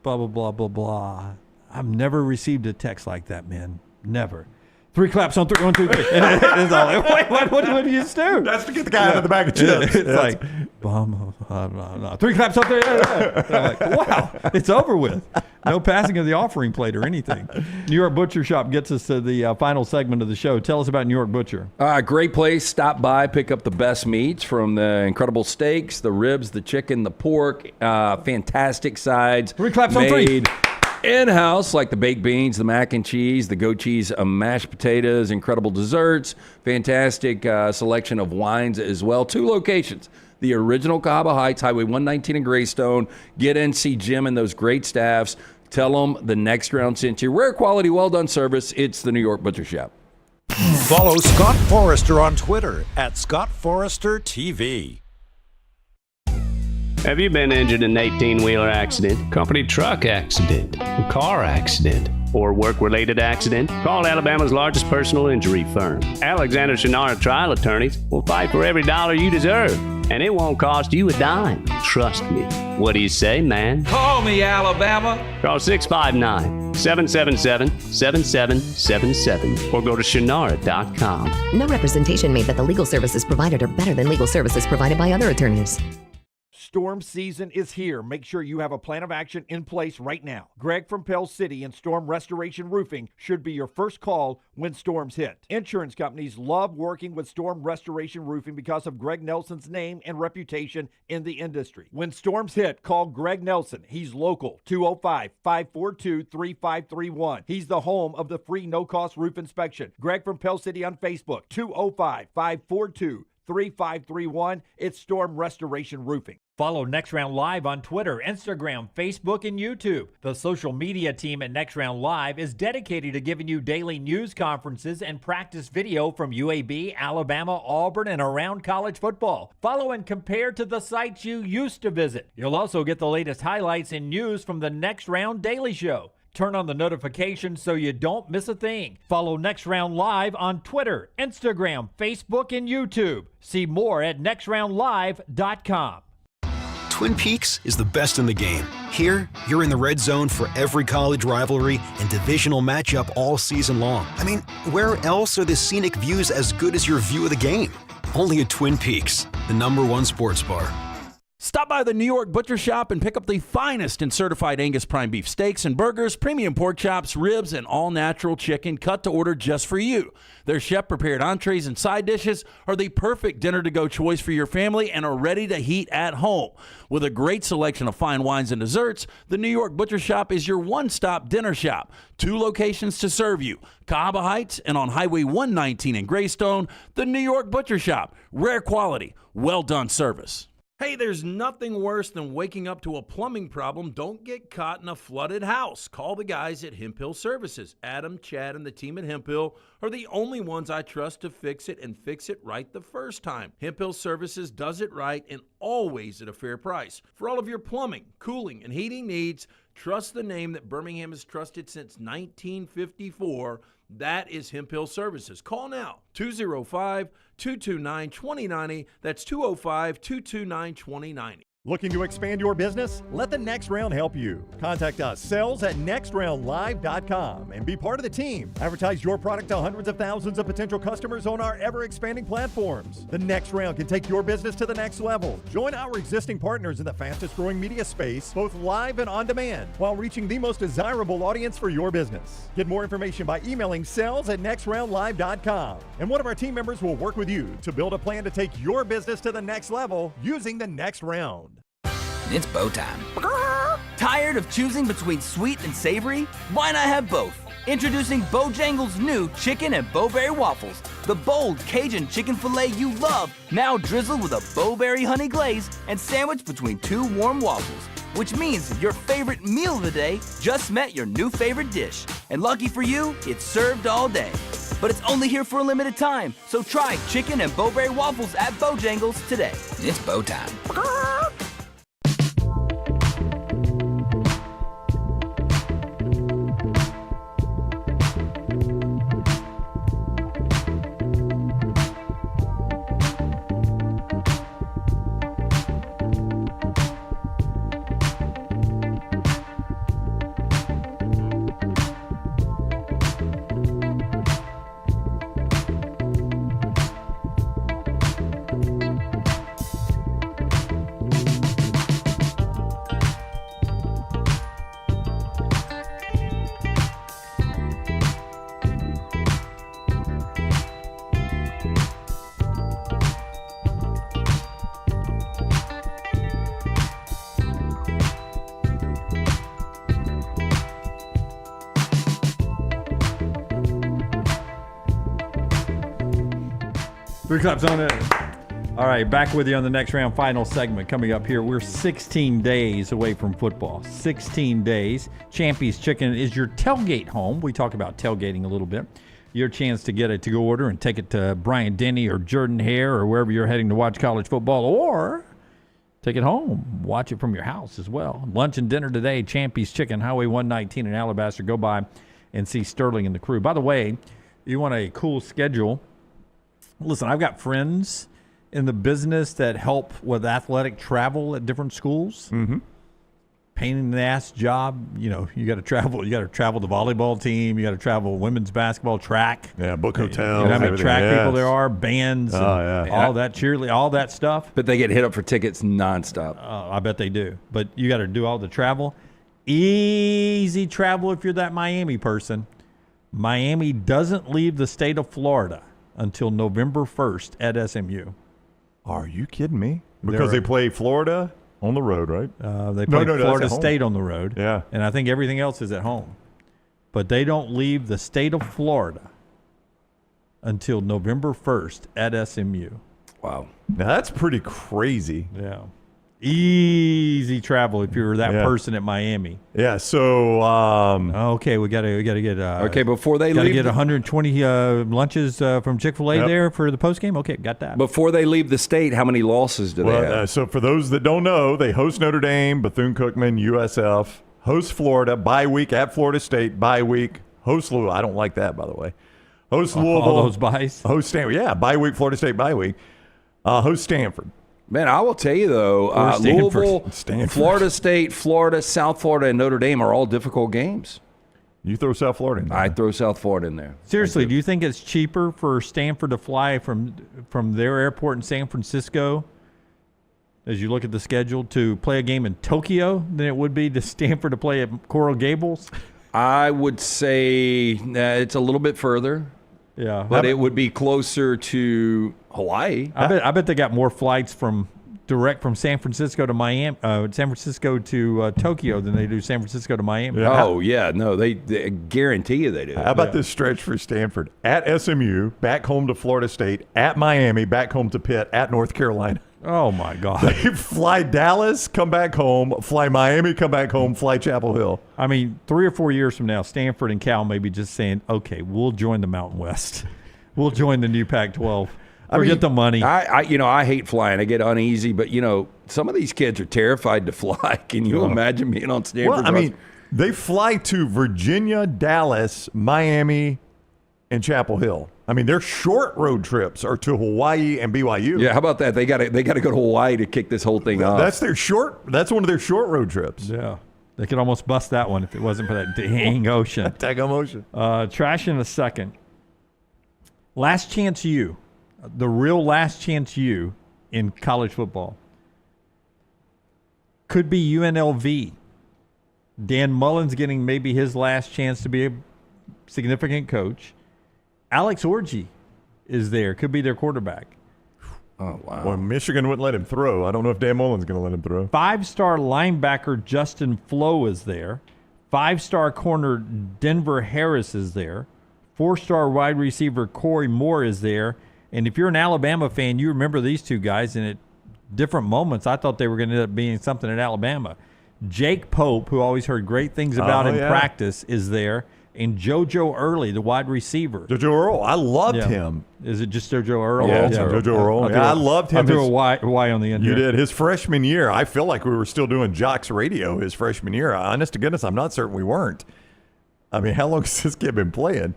blah, blah, blah, blah, blah. I've never received a text like that, man. Never. 3 claps on 3, 1, 2, 3. It's all like, wait, what do you do? That's to get the guy out of the bag of chips. It's like, no. 3 claps on 3. I'm like, wow, it's over with. No passing of the offering plate or anything. New York Butcher Shop gets us to the final segment of the show. Tell us about New York Butcher. Great place. Stop by, pick up the best meats from the incredible steaks, the ribs, the chicken, the pork. Fantastic sides. 3 claps on 3. In-house, like the baked beans, the mac and cheese, the goat cheese, mashed potatoes, incredible desserts, fantastic selection of wines as well. 2 locations. The original Cahaba Heights, Highway 119 in Greystone. Get in, see Jim and those great staffs. Tell them the next round sent you. Rare quality, well-done service. It's the New York Butcher Shop. Follow Scott Forrester on Twitter at ScottForresterTV. Have you been injured in an 18-wheeler accident, company truck accident, car accident, or work-related accident? Call Alabama's largest personal injury firm. Alexander Shannara Trial Attorneys will fight for every dollar you deserve, and it won't cost you a dime. Trust me. What do you say, man? Call me, Alabama. Call 659-777-7777 or go to Shannara.com. No representation made that the legal services provided are better than legal services provided by other attorneys. Storm season is here. Make sure you have a plan of action in place right now. Greg from Pell City and Storm Restoration Roofing should be your first call when storms hit. Insurance companies love working with Storm Restoration Roofing because of Greg Nelson's name and reputation in the industry. When storms hit, call Greg Nelson. He's local, 205-542-3531. He's the home of the free no-cost roof inspection. Greg from Pell City on Facebook, 205-542-3531. It's Storm Restoration Roofing. Follow Next Round Live on Twitter, Instagram, Facebook, and YouTube. The social media team at Next Round Live is dedicated to giving you daily news conferences and practice video from UAB, Alabama, Auburn, and around college football. Follow and compare to the sites you used to visit. You'll also get the latest highlights and news from the Next Round Daily Show. Turn on the notifications so you don't miss a thing. Follow Next Round Live on Twitter, Instagram, Facebook, and YouTube. See more at nextroundlive.com. Twin Peaks is the best in the game. Here, you're in the red zone for every college rivalry and divisional matchup all season long. I mean, where else are the scenic views as good as your view of the game? Only at Twin Peaks, the #1 sports bar. Stop by the New York Butcher Shop and pick up the finest in certified Angus prime beef steaks and burgers, premium pork chops, ribs, and all-natural chicken cut to order just for you. Their chef-prepared entrees and side dishes are the perfect dinner-to-go choice for your family and are ready to heat at home. With a great selection of fine wines and desserts, the New York Butcher Shop is your one-stop dinner shop. 2 locations to serve you, Cahaba Heights and on Highway 119 in Greystone. The New York Butcher Shop, rare quality, well-done service. Hey, there's nothing worse than waking up to a plumbing problem. Don't get caught in a flooded house. Call the guys at Hemp Hill Services. Adam, Chad, and the team at Hemp Hill are the only ones I trust to fix it and fix it right the first time. Hemp Hill Services does it right and always at a fair price. For all of your plumbing, cooling, and heating needs, trust the name that Birmingham has trusted since 1954. That is Hemp Hill Services. Call now, 205-229-2090. That's 205-229-2090. Looking to expand your business? Let the Next Round help you. Contact us, sales@nextroundlive.com, and be part of the team. Advertise your product to hundreds of thousands of potential customers on our ever-expanding platforms. The Next Round can take your business to the next level. Join our existing partners in the fastest-growing media space, both live and on demand, while reaching the most desirable audience for your business. Get more information by emailing sales@nextroundlive.com, and one of our team members will work with you to build a plan to take your business to the next level using the Next Round. It's bow time. Tired of choosing between sweet and savory? Why not have both? Introducing Bojangles' new chicken and bowberry waffles. The bold Cajun chicken filet you love, now drizzled with a bowberry honey glaze and sandwiched between 2 warm waffles. Which means your favorite meal of the day just met your new favorite dish. And lucky for you, it's served all day. But it's only here for a limited time, so try chicken and bowberry waffles at Bojangles today. It's bow time. Three claps on it. All right, back with you on the Next Round final segment coming up here. We're 16 days away from football. 16 days. Champy's Chicken is your tailgate home. We talk about tailgating a little bit. Your chance to get a to-go order and take it to Bryant Denny or Jordan Hare or wherever you're heading to watch college football, or take it home. Watch it from your house as well. Lunch and dinner today, Champy's Chicken, Highway 119 in Alabaster. Go by and see Sterling and the crew. By the way, you want a cool schedule. Listen, I've got friends in the business that help with athletic travel at different schools. Mm-hmm. pain in the ass job. You got to travel. You got to travel the volleyball team. You got to travel women's basketball, track. Yeah, book hotels. You know how many track people there are, bands, all that cheerleading, all that stuff. But they get hit up for tickets nonstop. I bet they do. But you got to do all the travel. Easy travel if you're that Miami person. Miami doesn't leave the state of Florida until November 1st at SMU. Are you kidding me? Because they play Florida on the road, right? They play Florida State on the road. Yeah. And I think everything else is at home. But they don't leave the state of Florida until November 1st at SMU. Wow. Now, that's pretty crazy. Yeah. Easy travel if you're that person at Miami. Yeah, so okay, we got to get okay, before they gotta leave, get 120 lunches from Chick-fil-A there for the post game. Okay, got that. Before they leave the state, how many losses do they have? So for those that don't know, they host Notre Dame, Bethune-Cookman, USF, host Florida, bye week at Florida State, bye week, host Louisville. I don't like that, by the way. Host Louisville. All those byes? Host Stanford. Yeah, bye week, Florida State, bye week. Host Stanford. Man, I will tell you, though, Louisville, Florida State, Florida, South Florida, and Notre Dame are all difficult games. You throw South Florida in there. I throw South Florida in there. Seriously, do you think it's cheaper for Stanford to fly from their airport in San Francisco, as you look at the schedule, to play a game in Tokyo than it would be to Stanford to play at Coral Gables? I would say it's a little bit further. Yeah, but it would be closer to Hawaii. I bet they got more flights direct from San Francisco to Miami, San Francisco to Tokyo than they do San Francisco to Miami. Yeah. Oh yeah, no, they guarantee you they do. How about this stretch for Stanford? At SMU, back home to Florida State, at Miami, back home to Pitt, at North Carolina. Oh my God! They fly Dallas, come back home, fly Miami, come back home, fly Chapel Hill. I mean, 3 or 4 years from now, Stanford and Cal may be just saying, "Okay, we'll join the Mountain West. We'll join the new Pac-12. Get the money." I hate flying. I get uneasy, but some of these kids are terrified to fly. Can you imagine being on Stanford? Well, they fly to Virginia, Dallas, Miami, and Chapel Hill. Their short road trips are to Hawaii and BYU. Yeah, how about that? They got to go to Hawaii to kick this whole thing off. That's one of their short road trips. Yeah. They could almost bust that one if it wasn't for that dang ocean. Daggum ocean. Trash in a second. Last chance you. The real last chance you in college football. Could be UNLV. Dan Mullen's getting maybe his last chance to be a significant coach. Alex Orji is there. Could be their quarterback. Oh, wow. Well, Michigan wouldn't let him throw. I don't know if Dan Mullen's going to let him throw. 5-star linebacker Justin Flo is there. 5-star corner Denver Harris is there. 4-star wide receiver Corey Moore is there. And if you're an Alabama fan, you remember these two guys. And at different moments, I thought they were going to end up being something at Alabama. Jake Pope, who always heard great things about in practice, is there. And JoJo Early, the wide receiver. JoJo Earl, I loved him. Is it just JoJo Earl? Yeah, JoJo Earl. I loved him. I threw a Y on the end. You did. His freshman year, I feel like we were still doing Jocks Radio his freshman year. Honest to goodness, I'm not certain we weren't. How long has this kid been playing?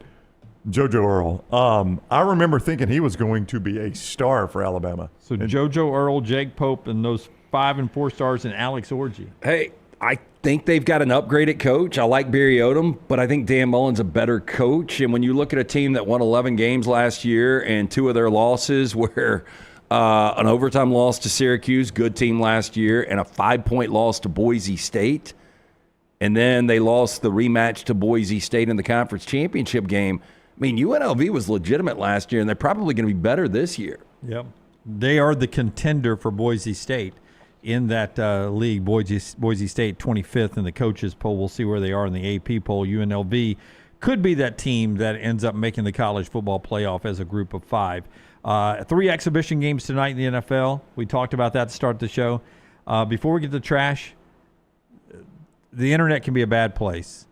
JoJo Earl. I remember thinking he was going to be a star for Alabama. So JoJo Earl, Jake Pope, and those 5 and 4 stars, and Alex Orji. Hey, I think they've got an upgraded coach. I like Barry Odom, but I think Dan Mullen's a better coach. And when you look at a team that won 11 games last year and 2 of their losses were an overtime loss to Syracuse, good team last year, and a 5-point loss to Boise State, and then they lost the rematch to Boise State in the conference championship game. UNLV was legitimate last year, and they're probably going to be better this year. Yep. They are the contender for Boise State in that league. Boise State 25th in the coaches poll. We'll see where they are in the AP poll. UNLV could be that team that ends up making the college football playoff as a group of 5. 3 exhibition games tonight in the NFL. We talked about that to start the show. Before we get to trash, the internet can be a bad place.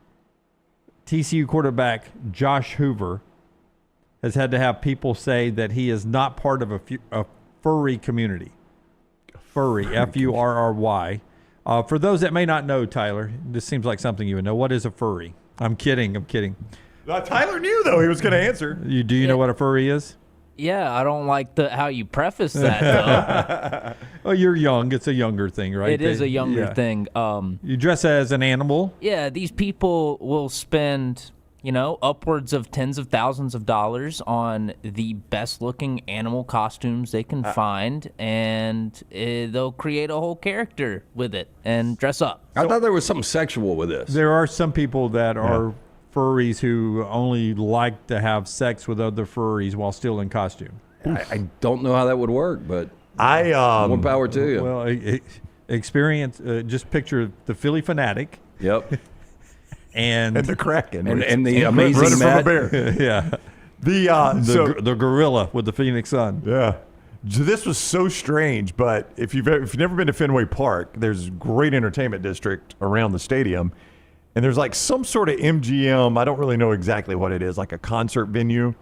TCU quarterback Josh Hoover has had to have people say that he is not part of a furry community. Furry, F-U-R-R-Y. For those that may not know, Tyler, this seems like something you would know. What is a furry? I'm kidding. Tyler knew, though. He was going to answer. Do you know what a furry is? Yeah, I don't like how you preface that, though. Well, you're young. It's a younger thing, right? It is a younger thing. You dress as an animal. Yeah, these people will spend, upwards of tens of thousands of dollars on the best-looking animal costumes they can find, and they'll create a whole character with it and dress up. I thought there was something sexual with this. There are some people that are furries who only like to have sex with other furries while still in costume. I don't know how that would work, but more power to you. Well, experience. Just picture the Philly Fanatic. Yep. And the Kraken and the amazing Matt. From a bear. Yeah. The gorilla with the Phoenix Sun. Yeah. This was so strange, but if you've never been to Fenway Park, there's a great entertainment district around the stadium. And there's like some sort of MGM. I don't really know exactly what it is, like a concert venue.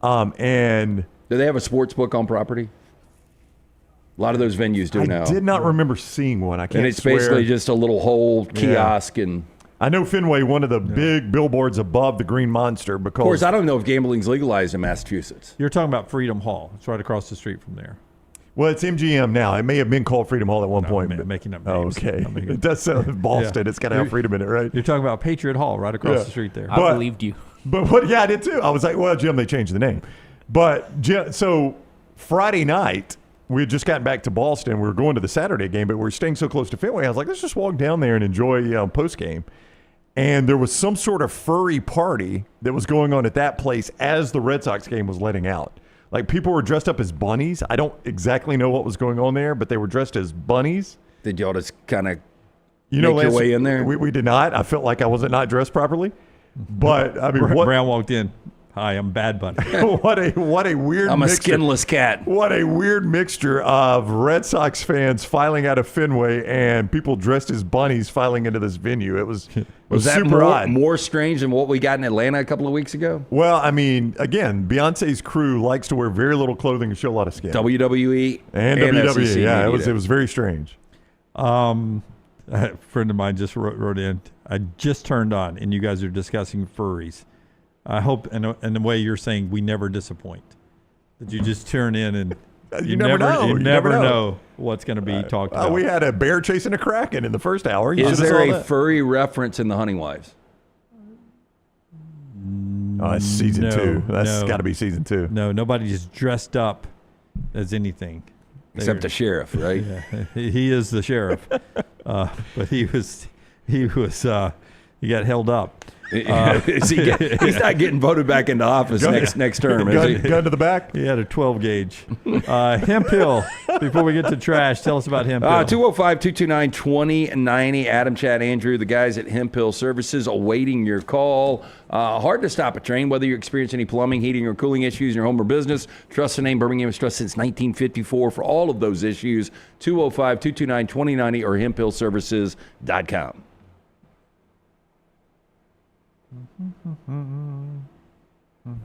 And do they have a sports book on property? A lot of those venues do now. I did not remember seeing one. I can't. And it's swear. basically just a little whole kiosk and. I know Fenway, one of the big billboards above the Green Monster, because. Of course, I don't know if gambling's legalized in Massachusetts. You're talking about Freedom Hall. It's right across the street from there. Well, it's MGM now. It may have been called Freedom Hall at one point. I'm making up names. Oh, okay. It does sound Boston. Yeah. It's got to have freedom in it, right? You're talking about Patriot Hall right across the street there. I believed you. But I did too. I was like, well, Jim, they changed the name. But so Friday night, we had just gotten back to Boston. We were going to the Saturday game, but we were staying so close to Fenway. I was like, let's just walk down there and enjoy post game. And there was some sort of furry party that was going on at that place as the Red Sox game was letting out. Like, people were dressed up as bunnies. I don't exactly know what was going on there, but they were dressed as bunnies. Did y'all just kind of make your way in there? We did not. I felt like I wasn't not dressed properly. But, I mean, Brown walked in. Hi, I'm Bad Bunny. What a weird I'm mixture. a skinless cat. What a weird mixture of Red Sox fans filing out of Fenway and people dressed as bunnies filing into this venue. It was that super odd. more strange than what we got in Atlanta a couple of weeks ago? Well, I mean, again, Beyonce's crew likes to wear very little clothing and show a lot of skin. WWE and WWE. SEC Yeah, it was very strange. A friend of mine just wrote in, I just turned on, and you guys are discussing furries. I hope, in the way you're saying, we never disappoint. That you just turn in and you never know. You never know what's going to be talked about. We had a bear chasing a kraken in the first hour. Is there a furry reference in The Hunting Wives? Oh, it's season 2. That's got to be season 2. No, nobody is dressed up as anything. Except the sheriff, right? Yeah, he is the sheriff. But he got held up. He's not getting voted back into office next term. Gun to the back. He had a 12 gauge. Hemp Hill. Before we get to trash, tell us about Hemp Hill. 205-229-2090. Adam, Chad, Andrew, the guys at Hemp Hill Services awaiting your call. Hard to stop a train, whether you experience any plumbing, heating, or cooling issues in your home or business. Trust the name Birmingham has trusted since 1954 for all of those issues. 205-229-2090 or hemphillservices.com.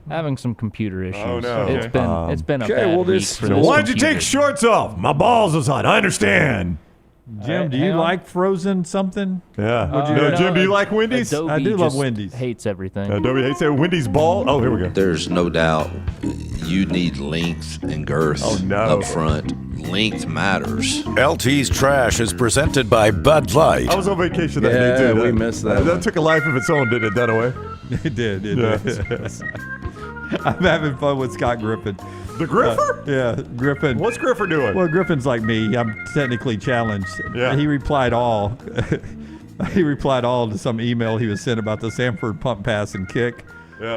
Having some computer issues. Oh, no. It's been a bad week for this Why'd you computer. take shorts off? My balls was hot. I understand. Jim, do you like frozen something? Yeah. Jim, do you like Wendy's? Adobe I do love just Wendy's. Hates everything. Adobe hates it. Wendy's ball. Oh, here we go. There's no doubt you need length and girth up front. Length matters. LT's Trash is presented by Bud Light. I was on vacation that day, too. We missed that. That took a life of its own, didn't it, Dunaway? It did. Yes. I'm having fun with Scott Griffin. The Griffer? Yeah, Griffin. What's Griffer doing? Well, Griffin's like me. I'm technically challenged. Yeah. He replied all. He replied all to some email he was sent about the Sanford pump, pass, and kick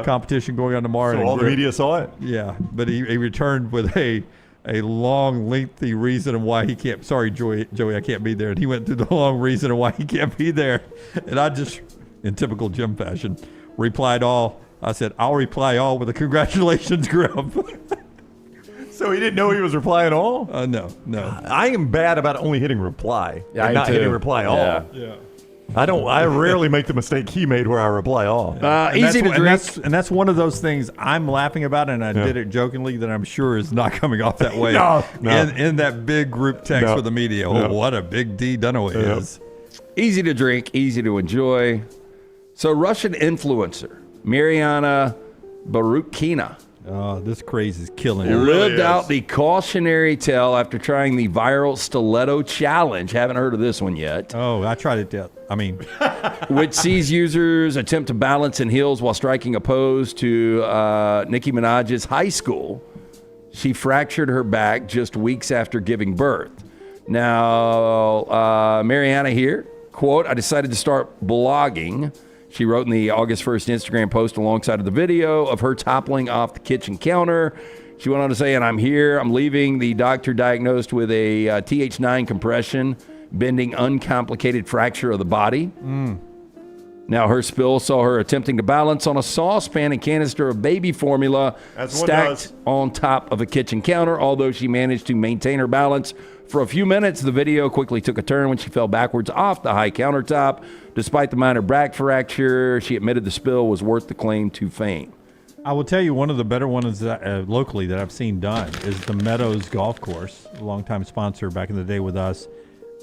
competition going on tomorrow. So all the media saw it? Yeah, but he returned with a long, lengthy reason of why he can't. Sorry, Joey, I can't be there. And he went through the long reason of why he can't be there. And I just, in typical Jim fashion, replied all. I said, I'll reply all with a congratulations, Griff. So he didn't know he was replying all? No. I am bad about only hitting reply and not hitting reply all. Yeah. I rarely make the mistake he made where I reply all. Easy to drink. And that's one of those things I'm laughing about, and I did it jokingly, that I'm sure is not coming off that way. No. In that big group text with the media. Oh, what a big D Dunaway is. Easy to drink, easy to enjoy. So Russian influencer Mariana Baruchina Oh, this craze is killing He it. lived out the cautionary tale after trying the viral stiletto challenge. Haven't heard of this one yet. Oh, I tried it. Which sees users attempt to balance in heels while striking a pose to Nicki Minaj's high school. She fractured her back just weeks after giving birth. Now, Mariana here, quote, I decided to start blogging. She wrote in the August 1st Instagram post alongside of the video of her toppling off the kitchen counter. She went on to say, and I'm here. I'm leaving. The doctor diagnosed with a TH9 compression, bending uncomplicated fracture of the body. Now, her spill saw her attempting to balance on a saucepan and canister of baby formula stacked on top of a kitchen counter. Although she managed to maintain her balance for a few minutes, the video quickly took a turn when she fell backwards off the high countertop. Despite the minor back fracture, she admitted the spill was worth the claim to fame. I will tell you, one of the better ones locally that I've seen done is the Meadows Golf Course, a longtime sponsor back in the day with us.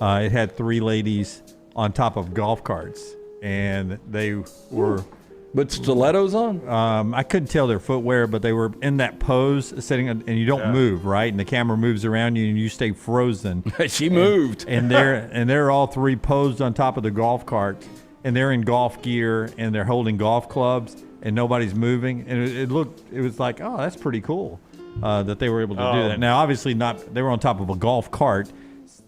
It had 3 ladies on top of golf carts, and they were... With stilettos on? I couldn't tell their footwear, but they were in that pose, sitting, and you don't move, right? And the camera moves around you, and you stay frozen. She moved. And they're all 3 posed on top of the golf cart, and they're in golf gear, and they're holding golf clubs, and nobody's moving. And it was like, oh, that's pretty cool that they were able to do that. Now, obviously they were on top of a golf cart,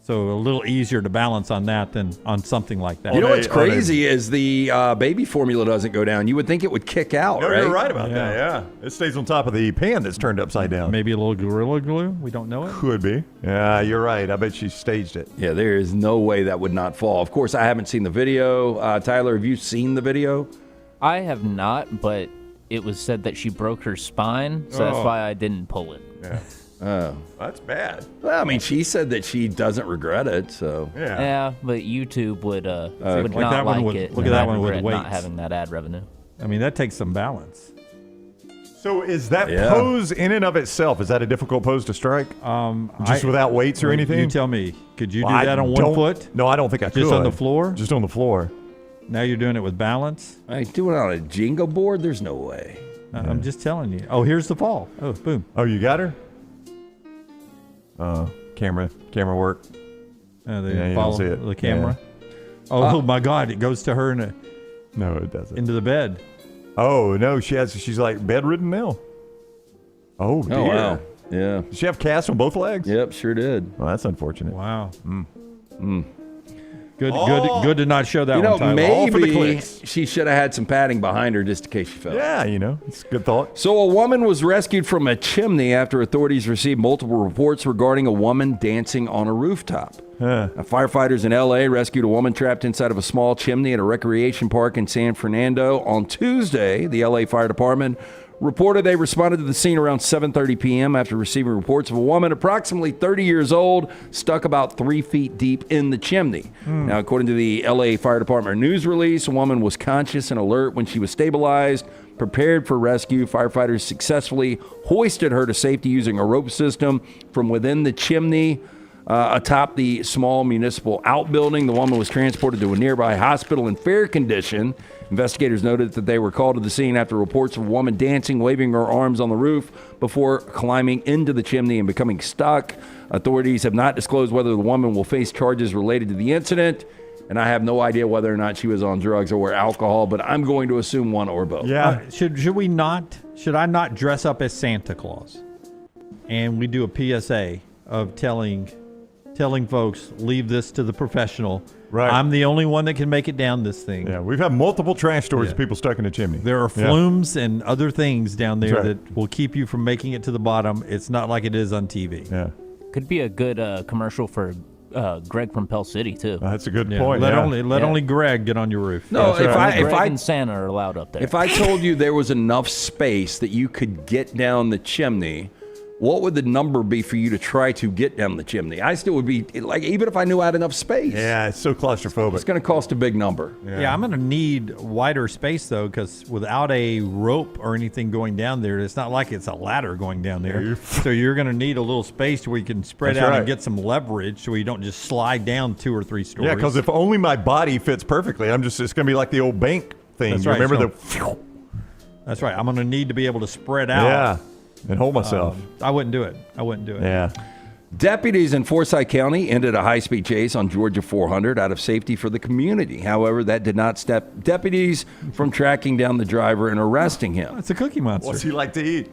so a little easier to balance on that than on something like that. You know what's crazy is the baby formula doesn't go down. You would think it would kick out, No, right? you're right about that, yeah. It stays on top of the pan that's turned upside down. Maybe a little Gorilla Glue? We don't know it? Could be. Yeah, you're right. I bet she staged it. Yeah, there is no way that would not fall. Of course, I haven't seen the video. Tyler, have you seen the video? I have not, but it was said that she broke her spine, so that's why I didn't pull it. Yeah. That's bad. Well, I mean, she said that she doesn't regret it, so. Yeah, but YouTube would like not that one like with- it. look at that one with regret weights. not having that ad revenue. I mean, that takes some balance. So is that pose in and of itself, is that a difficult pose to strike? Just without weights or anything? You tell me. Could you do that on one foot? No, I don't think I could. Just on the floor? Just on the floor. Now you're doing it with balance? I do it on a Jenga board? There's no way. I'm just telling you. Oh, here's the fall. Oh, boom. Oh, you got her? Camera work. They you follow don't see it. the camera. Yeah. Oh my God! It goes to her no, it doesn't. Into the bed. Oh no, she's like bedridden now. Oh dear. Oh, wow. Yeah. Did she have casts on both legs? Yep, sure did. Well, that's unfortunate. Wow. Good to not show that one, Tyler. Maybe she should have had some padding behind her just in case she fell. Yeah, it's a good thought. So a woman was rescued from a chimney after authorities received multiple reports regarding a woman dancing on a rooftop. Firefighters in L.A. rescued a woman trapped inside of a small chimney at a recreation park in San Fernando. On Tuesday, the L.A. Fire Department reported they responded to the scene around 7:30 p.m. after receiving reports of a woman approximately 30 years old stuck about 3 feet deep in the chimney. Now, according to the L.A. Fire Department news release, a woman was conscious and alert when she was stabilized, prepared for rescue. Firefighters successfully hoisted her to safety using a rope system from within the chimney atop the small municipal outbuilding. The woman was transported to a nearby hospital in fair condition. Investigators noted that they were called to the scene after reports of a woman dancing, waving her arms on the roof before climbing into the chimney and becoming stuck. Authorities have not disclosed whether the woman will face charges related to the incident, and I have no idea whether or not she was on drugs or alcohol, but I'm going to assume one or both. Yeah. Should I not dress up as Santa Claus? And we do a PSA of telling folks, leave this to the professional. Right. I'm the only one that can make it down this thing. Yeah, we've had multiple trash stories of people stuck in a chimney. There are flumes and other things down there That's right. that will keep you from making it to the bottom. It's not like it is on TV. Yeah. Could be a good commercial for Greg from Pell City too. That's a good point. Let only Greg get on your roof. No, Greg if and Santa are allowed up there. If I told you there was enough space that you could get down the chimney, what would the number be for you to try to get down the chimney? I still would be, like, even if I knew I had enough space. Yeah, it's so claustrophobic. It's going to cost a big number. Yeah, I'm going to need wider space, though, because without a rope or anything going down there, it's not like it's a ladder going down there. So you're going to need a little space where you can spread out and get some leverage so you don't just slide down 2 or 3 stories. Yeah, because if only my body fits perfectly, it's going to be like the old bank thing. That's You right. remember That's right. I'm going to need to be able to spread out. Yeah. and hold myself. I wouldn't do it. Yeah. Deputies in Forsyth County ended a high-speed chase on Georgia 400 out of safety for the community. However, that did not stop deputies from tracking down the driver and arresting him. It's a Cookie Monster. What's he like to eat?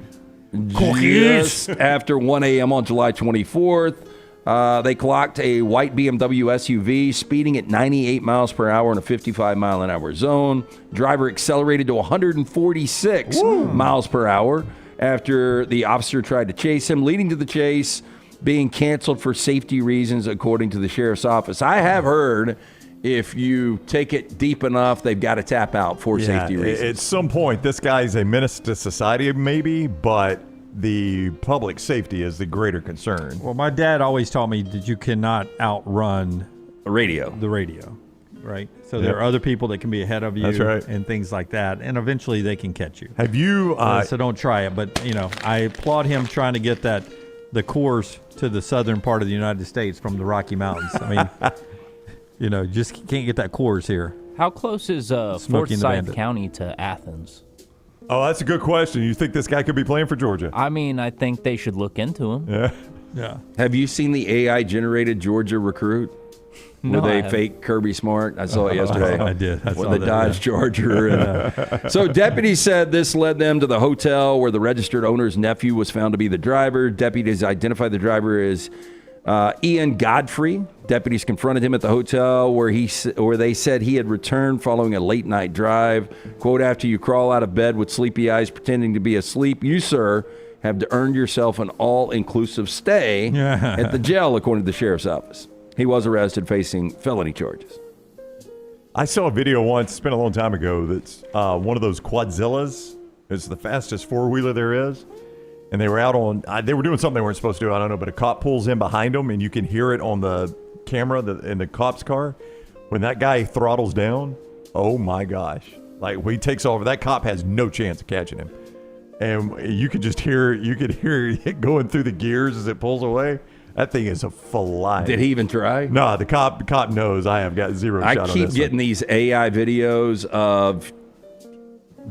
Just after 1 a.m. on July 24th, they clocked a white BMW SUV speeding at 98 miles per hour in a 55-mile-an-hour zone. Driver accelerated to 146 miles per hour after the officer tried to chase him, leading to the chase being canceled for safety reasons, according to the sheriff's office. I have heard if you take it deep enough, they've got to tap out for safety reasons. At some point, this guy's a menace to society, maybe, but the public safety is the greater concern. Well, my dad always taught me that you cannot outrun the radio, right? So there are other people that can be ahead of you. That's right. And things like that, and eventually they can catch you. Have you? So don't try it. But I applaud him trying to get the course to the southern part of the United States from the Rocky Mountains. I mean, just can't get that course here. How close is Forsyth County to Athens? Oh, that's a good question. You think this guy could be playing for Georgia? I mean, I think they should look into him. Yeah. Have you seen the AI-generated Georgia recruit? No, Where they fake Kirby Smart? I saw it yesterday. I did. With the Dodge Charger. And, so deputies said this led them to the hotel where the registered owner's nephew was found to be the driver. Deputies identified the driver as Ian Godfrey. Deputies confronted him at the hotel where they said he had returned following a late-night drive. Quote, after you crawl out of bed with sleepy eyes pretending to be asleep, you, sir, have to earn yourself an all-inclusive stay at the jail, according to the sheriff's office. He was arrested facing felony charges. I saw a video once, it's been a long time ago, that's one of those Quadzillas. It's the fastest four-wheeler there is. And they were out on, they were doing something they weren't supposed to do, I don't know, but a cop pulls in behind them, and you can hear it on the camera in the cop's car. When that guy throttles down, oh my gosh. Like, when he takes over, that cop has no chance of catching him. And you could hear it going through the gears as it pulls away. That thing is a flying. Did he even try? No, the cop knows. I have got zero shot on this. I keep getting these AI videos of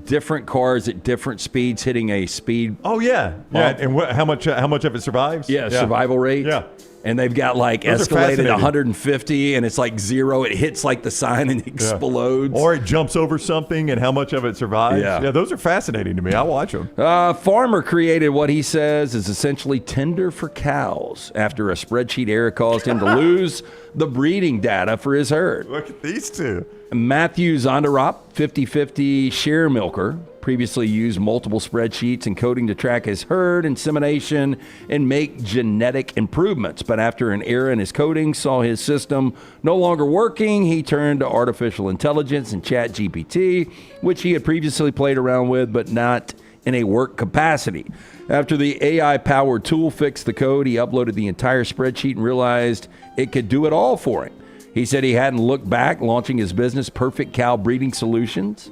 different cars at different speeds hitting a speed. Oh yeah. And how much of it survives? Yeah, survival rate. Yeah. And they've got like Those escalated 150, and it's like 0. It hits like the sign and explodes. Or it jumps over something, and how much of it survives. Yeah, those are fascinating to me. I watch them. Farmer created what he says is essentially Tinder for cows after a spreadsheet error caused him to lose the breeding data for his herd. Look at these two. Matthew Zonderop, 50-50 share milker, previously used multiple spreadsheets and coding to track his herd, insemination, and make genetic improvements. But after an error in his coding saw his system no longer working, he turned to artificial intelligence and ChatGPT, which he had previously played around with, but not in a work capacity. After the AI-powered tool fixed the code, he uploaded the entire spreadsheet and realized it could do it all for him. He said he hadn't looked back, launching his business, Perfect Cow Breeding Solutions,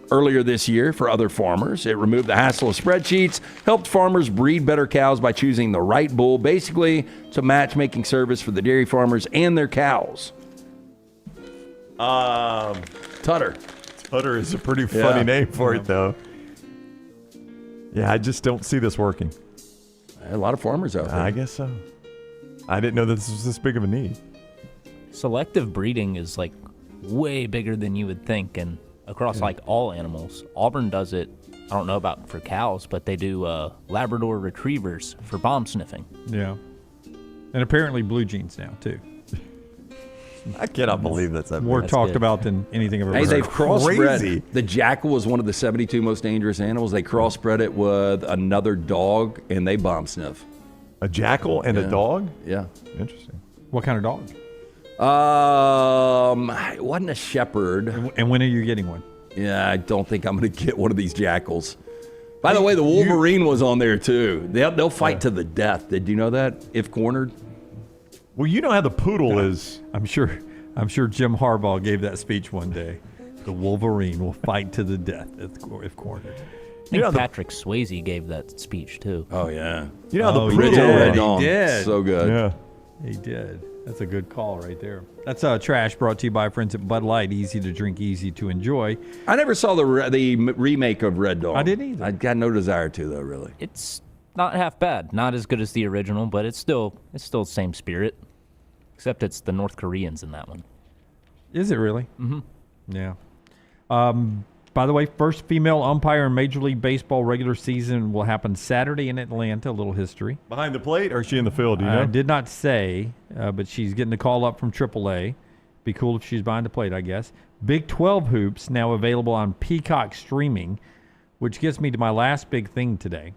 earlier this year for other farmers. It removed the hassle of spreadsheets, helped farmers breed better cows by choosing the right bull. Basically, it's a matchmaking service for the dairy farmers and their cows. Tutter. Tutter is a pretty funny name for it, though. Yeah, I just don't see this working. A lot of farmers out there. I guess so. I didn't know that this was this big of a need. Selective breeding is like way bigger than you would think, and across like all animals. Auburn does it, I don't know about for cows, but they do Labrador retrievers for bomb sniffing. Yeah. And apparently blue jeans now, too. I cannot believe that's more talked about than anything I've ever heard. They've crossbred. The jackal was one of the 72 most dangerous animals. They crossbred it with another dog, and they bomb sniff. A jackal and a dog? Yeah. Interesting. What kind of dog? It wasn't a shepherd. And when are you getting one? Yeah, I don't think I'm going to get one of these jackals. By the way, the Wolverine was on there too. They'll fight to the death. Did you know that? If cornered. Well, you know how the poodle is. I'm sure Jim Harbaugh gave that speech one day. The Wolverine will fight to the death if cornered. I think Patrick Swayze gave that speech too. Oh yeah. You know how the poodle poodle he did. So good. Yeah. He did. That's a good call right there. That's Trash, brought to you by friends at Bud Light. Easy to drink, easy to enjoy. I never saw the remake of Red Dawn. I didn't either. I got no desire to, though, really. It's not half bad. Not as good as the original, but it's still the same spirit. Except it's the North Koreans in that one. Is it really? Mm-hmm. Yeah. By the way, first female umpire in Major League Baseball regular season will happen Saturday in Atlanta. A little history. Behind the plate, or is she in the field? Do you know? I did not say, but she's getting the call up from AAA. Be cool if she's behind the plate, I guess. Big 12 hoops now available on Peacock streaming, which gets me to my last big thing today.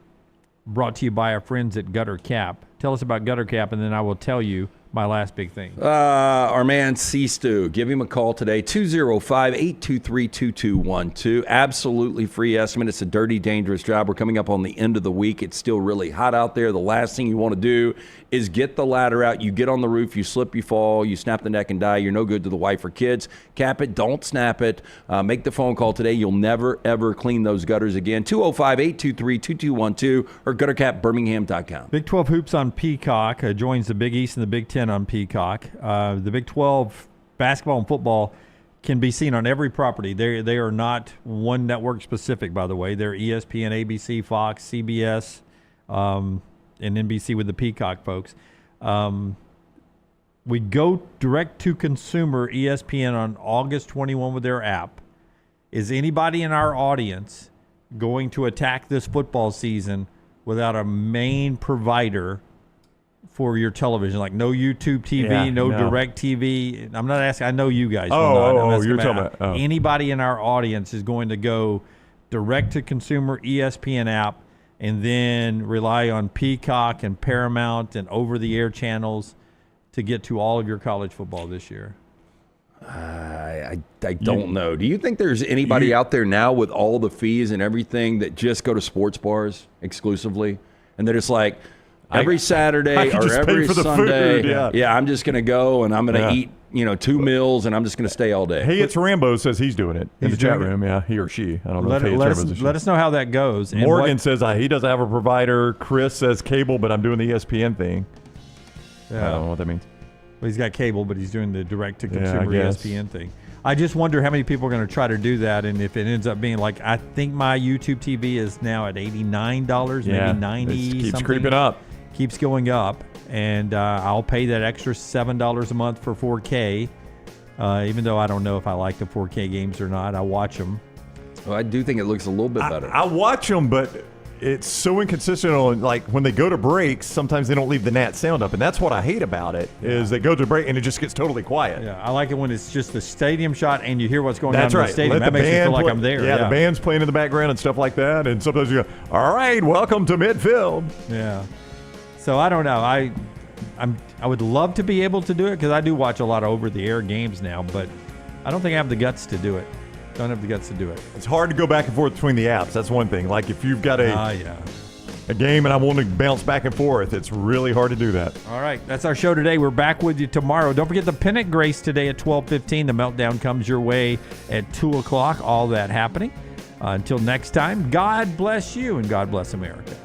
Brought to you by our friends at Gutter Cap. Tell us about Gutter Cap, and then I will tell you my last big thing. Our man C-Stu, give him a call today, 205-823-2212. Absolutely free estimate. It's a dirty, dangerous job. We're coming up on the end of the week. It's still really hot out there. The last thing you want to do is get the ladder out. You get on the roof, you slip, you fall, you snap the neck and die. You're no good to the wife or kids. Cap it. Don't snap it. Make the phone call today. You'll never, ever clean those gutters again. 205-823-2212 or guttercapbirmingham.com. Big 12 hoops on Peacock joins the Big East and the Big 10 on Peacock. The Big 12 basketball and football can be seen on every property. They are not one network specific, by the way. They're ESPN, ABC, Fox, CBS, and NBC with the Peacock folks. We go direct to consumer ESPN on August 21 with their app. Is anybody in our audience going to attack this football season without a main provider for your television, like no YouTube TV, no Direct TV? I'm not asking. I know you guys. You're talking about anybody in our audience is going to go direct to consumer ESPN app and then rely on Peacock and Paramount and over-the-air channels to get to all of your college football this year. I don't know. Do you think there's anybody out there now with all the fees and everything that just go to sports bars exclusively, and they're just like, every Saturday or every Sunday, I'm just going to go and I'm going to eat, 2 meals and I'm just going to stay all day. Hey, it's Rambo says he's doing it in the chat room. Yeah, he or she. I don't know. Let us know how that goes. And Morgan says he doesn't have a provider. Chris says cable, but I'm doing the ESPN thing. Yeah. I don't know what that means. Well, he's got cable, but he's doing the direct-to-consumer ESPN thing. I just wonder how many people are going to try to do that, and if it ends up being like, I think my YouTube TV is now at $89, maybe $90. It keeps something. creeping up. Keeps going up, and I'll pay that extra $7 a month for 4K, even though I don't know if I like the 4K games or not. I watch them. Well, I do think it looks a little bit better. I watch them, but it's so inconsistent on, like, when they go to breaks, sometimes they don't leave the Nat sound up, and that's what I hate about it, is they go to break and it just gets totally quiet. Yeah, I like it when it's just the stadium shot and you hear what's going on in right. the stadium. Let That the makes me feel band like I'm there. Yeah, the band's playing in the background and stuff like that, and sometimes you go, all right, welcome to midfield. Yeah. So I don't know. I would love to be able to do it because I do watch a lot of over-the-air games now, but I don't think I have the guts to do it. Don't have the guts to do it. It's hard to go back and forth between the apps. That's one thing. Like if you've got a game and I want to bounce back and forth, it's really hard to do that. All right, that's our show today. We're back with you tomorrow. Don't forget the Pennant Grace today at 12:15. The Meltdown comes your way at 2 o'clock. All that happening. Until next time, God bless you and God bless America.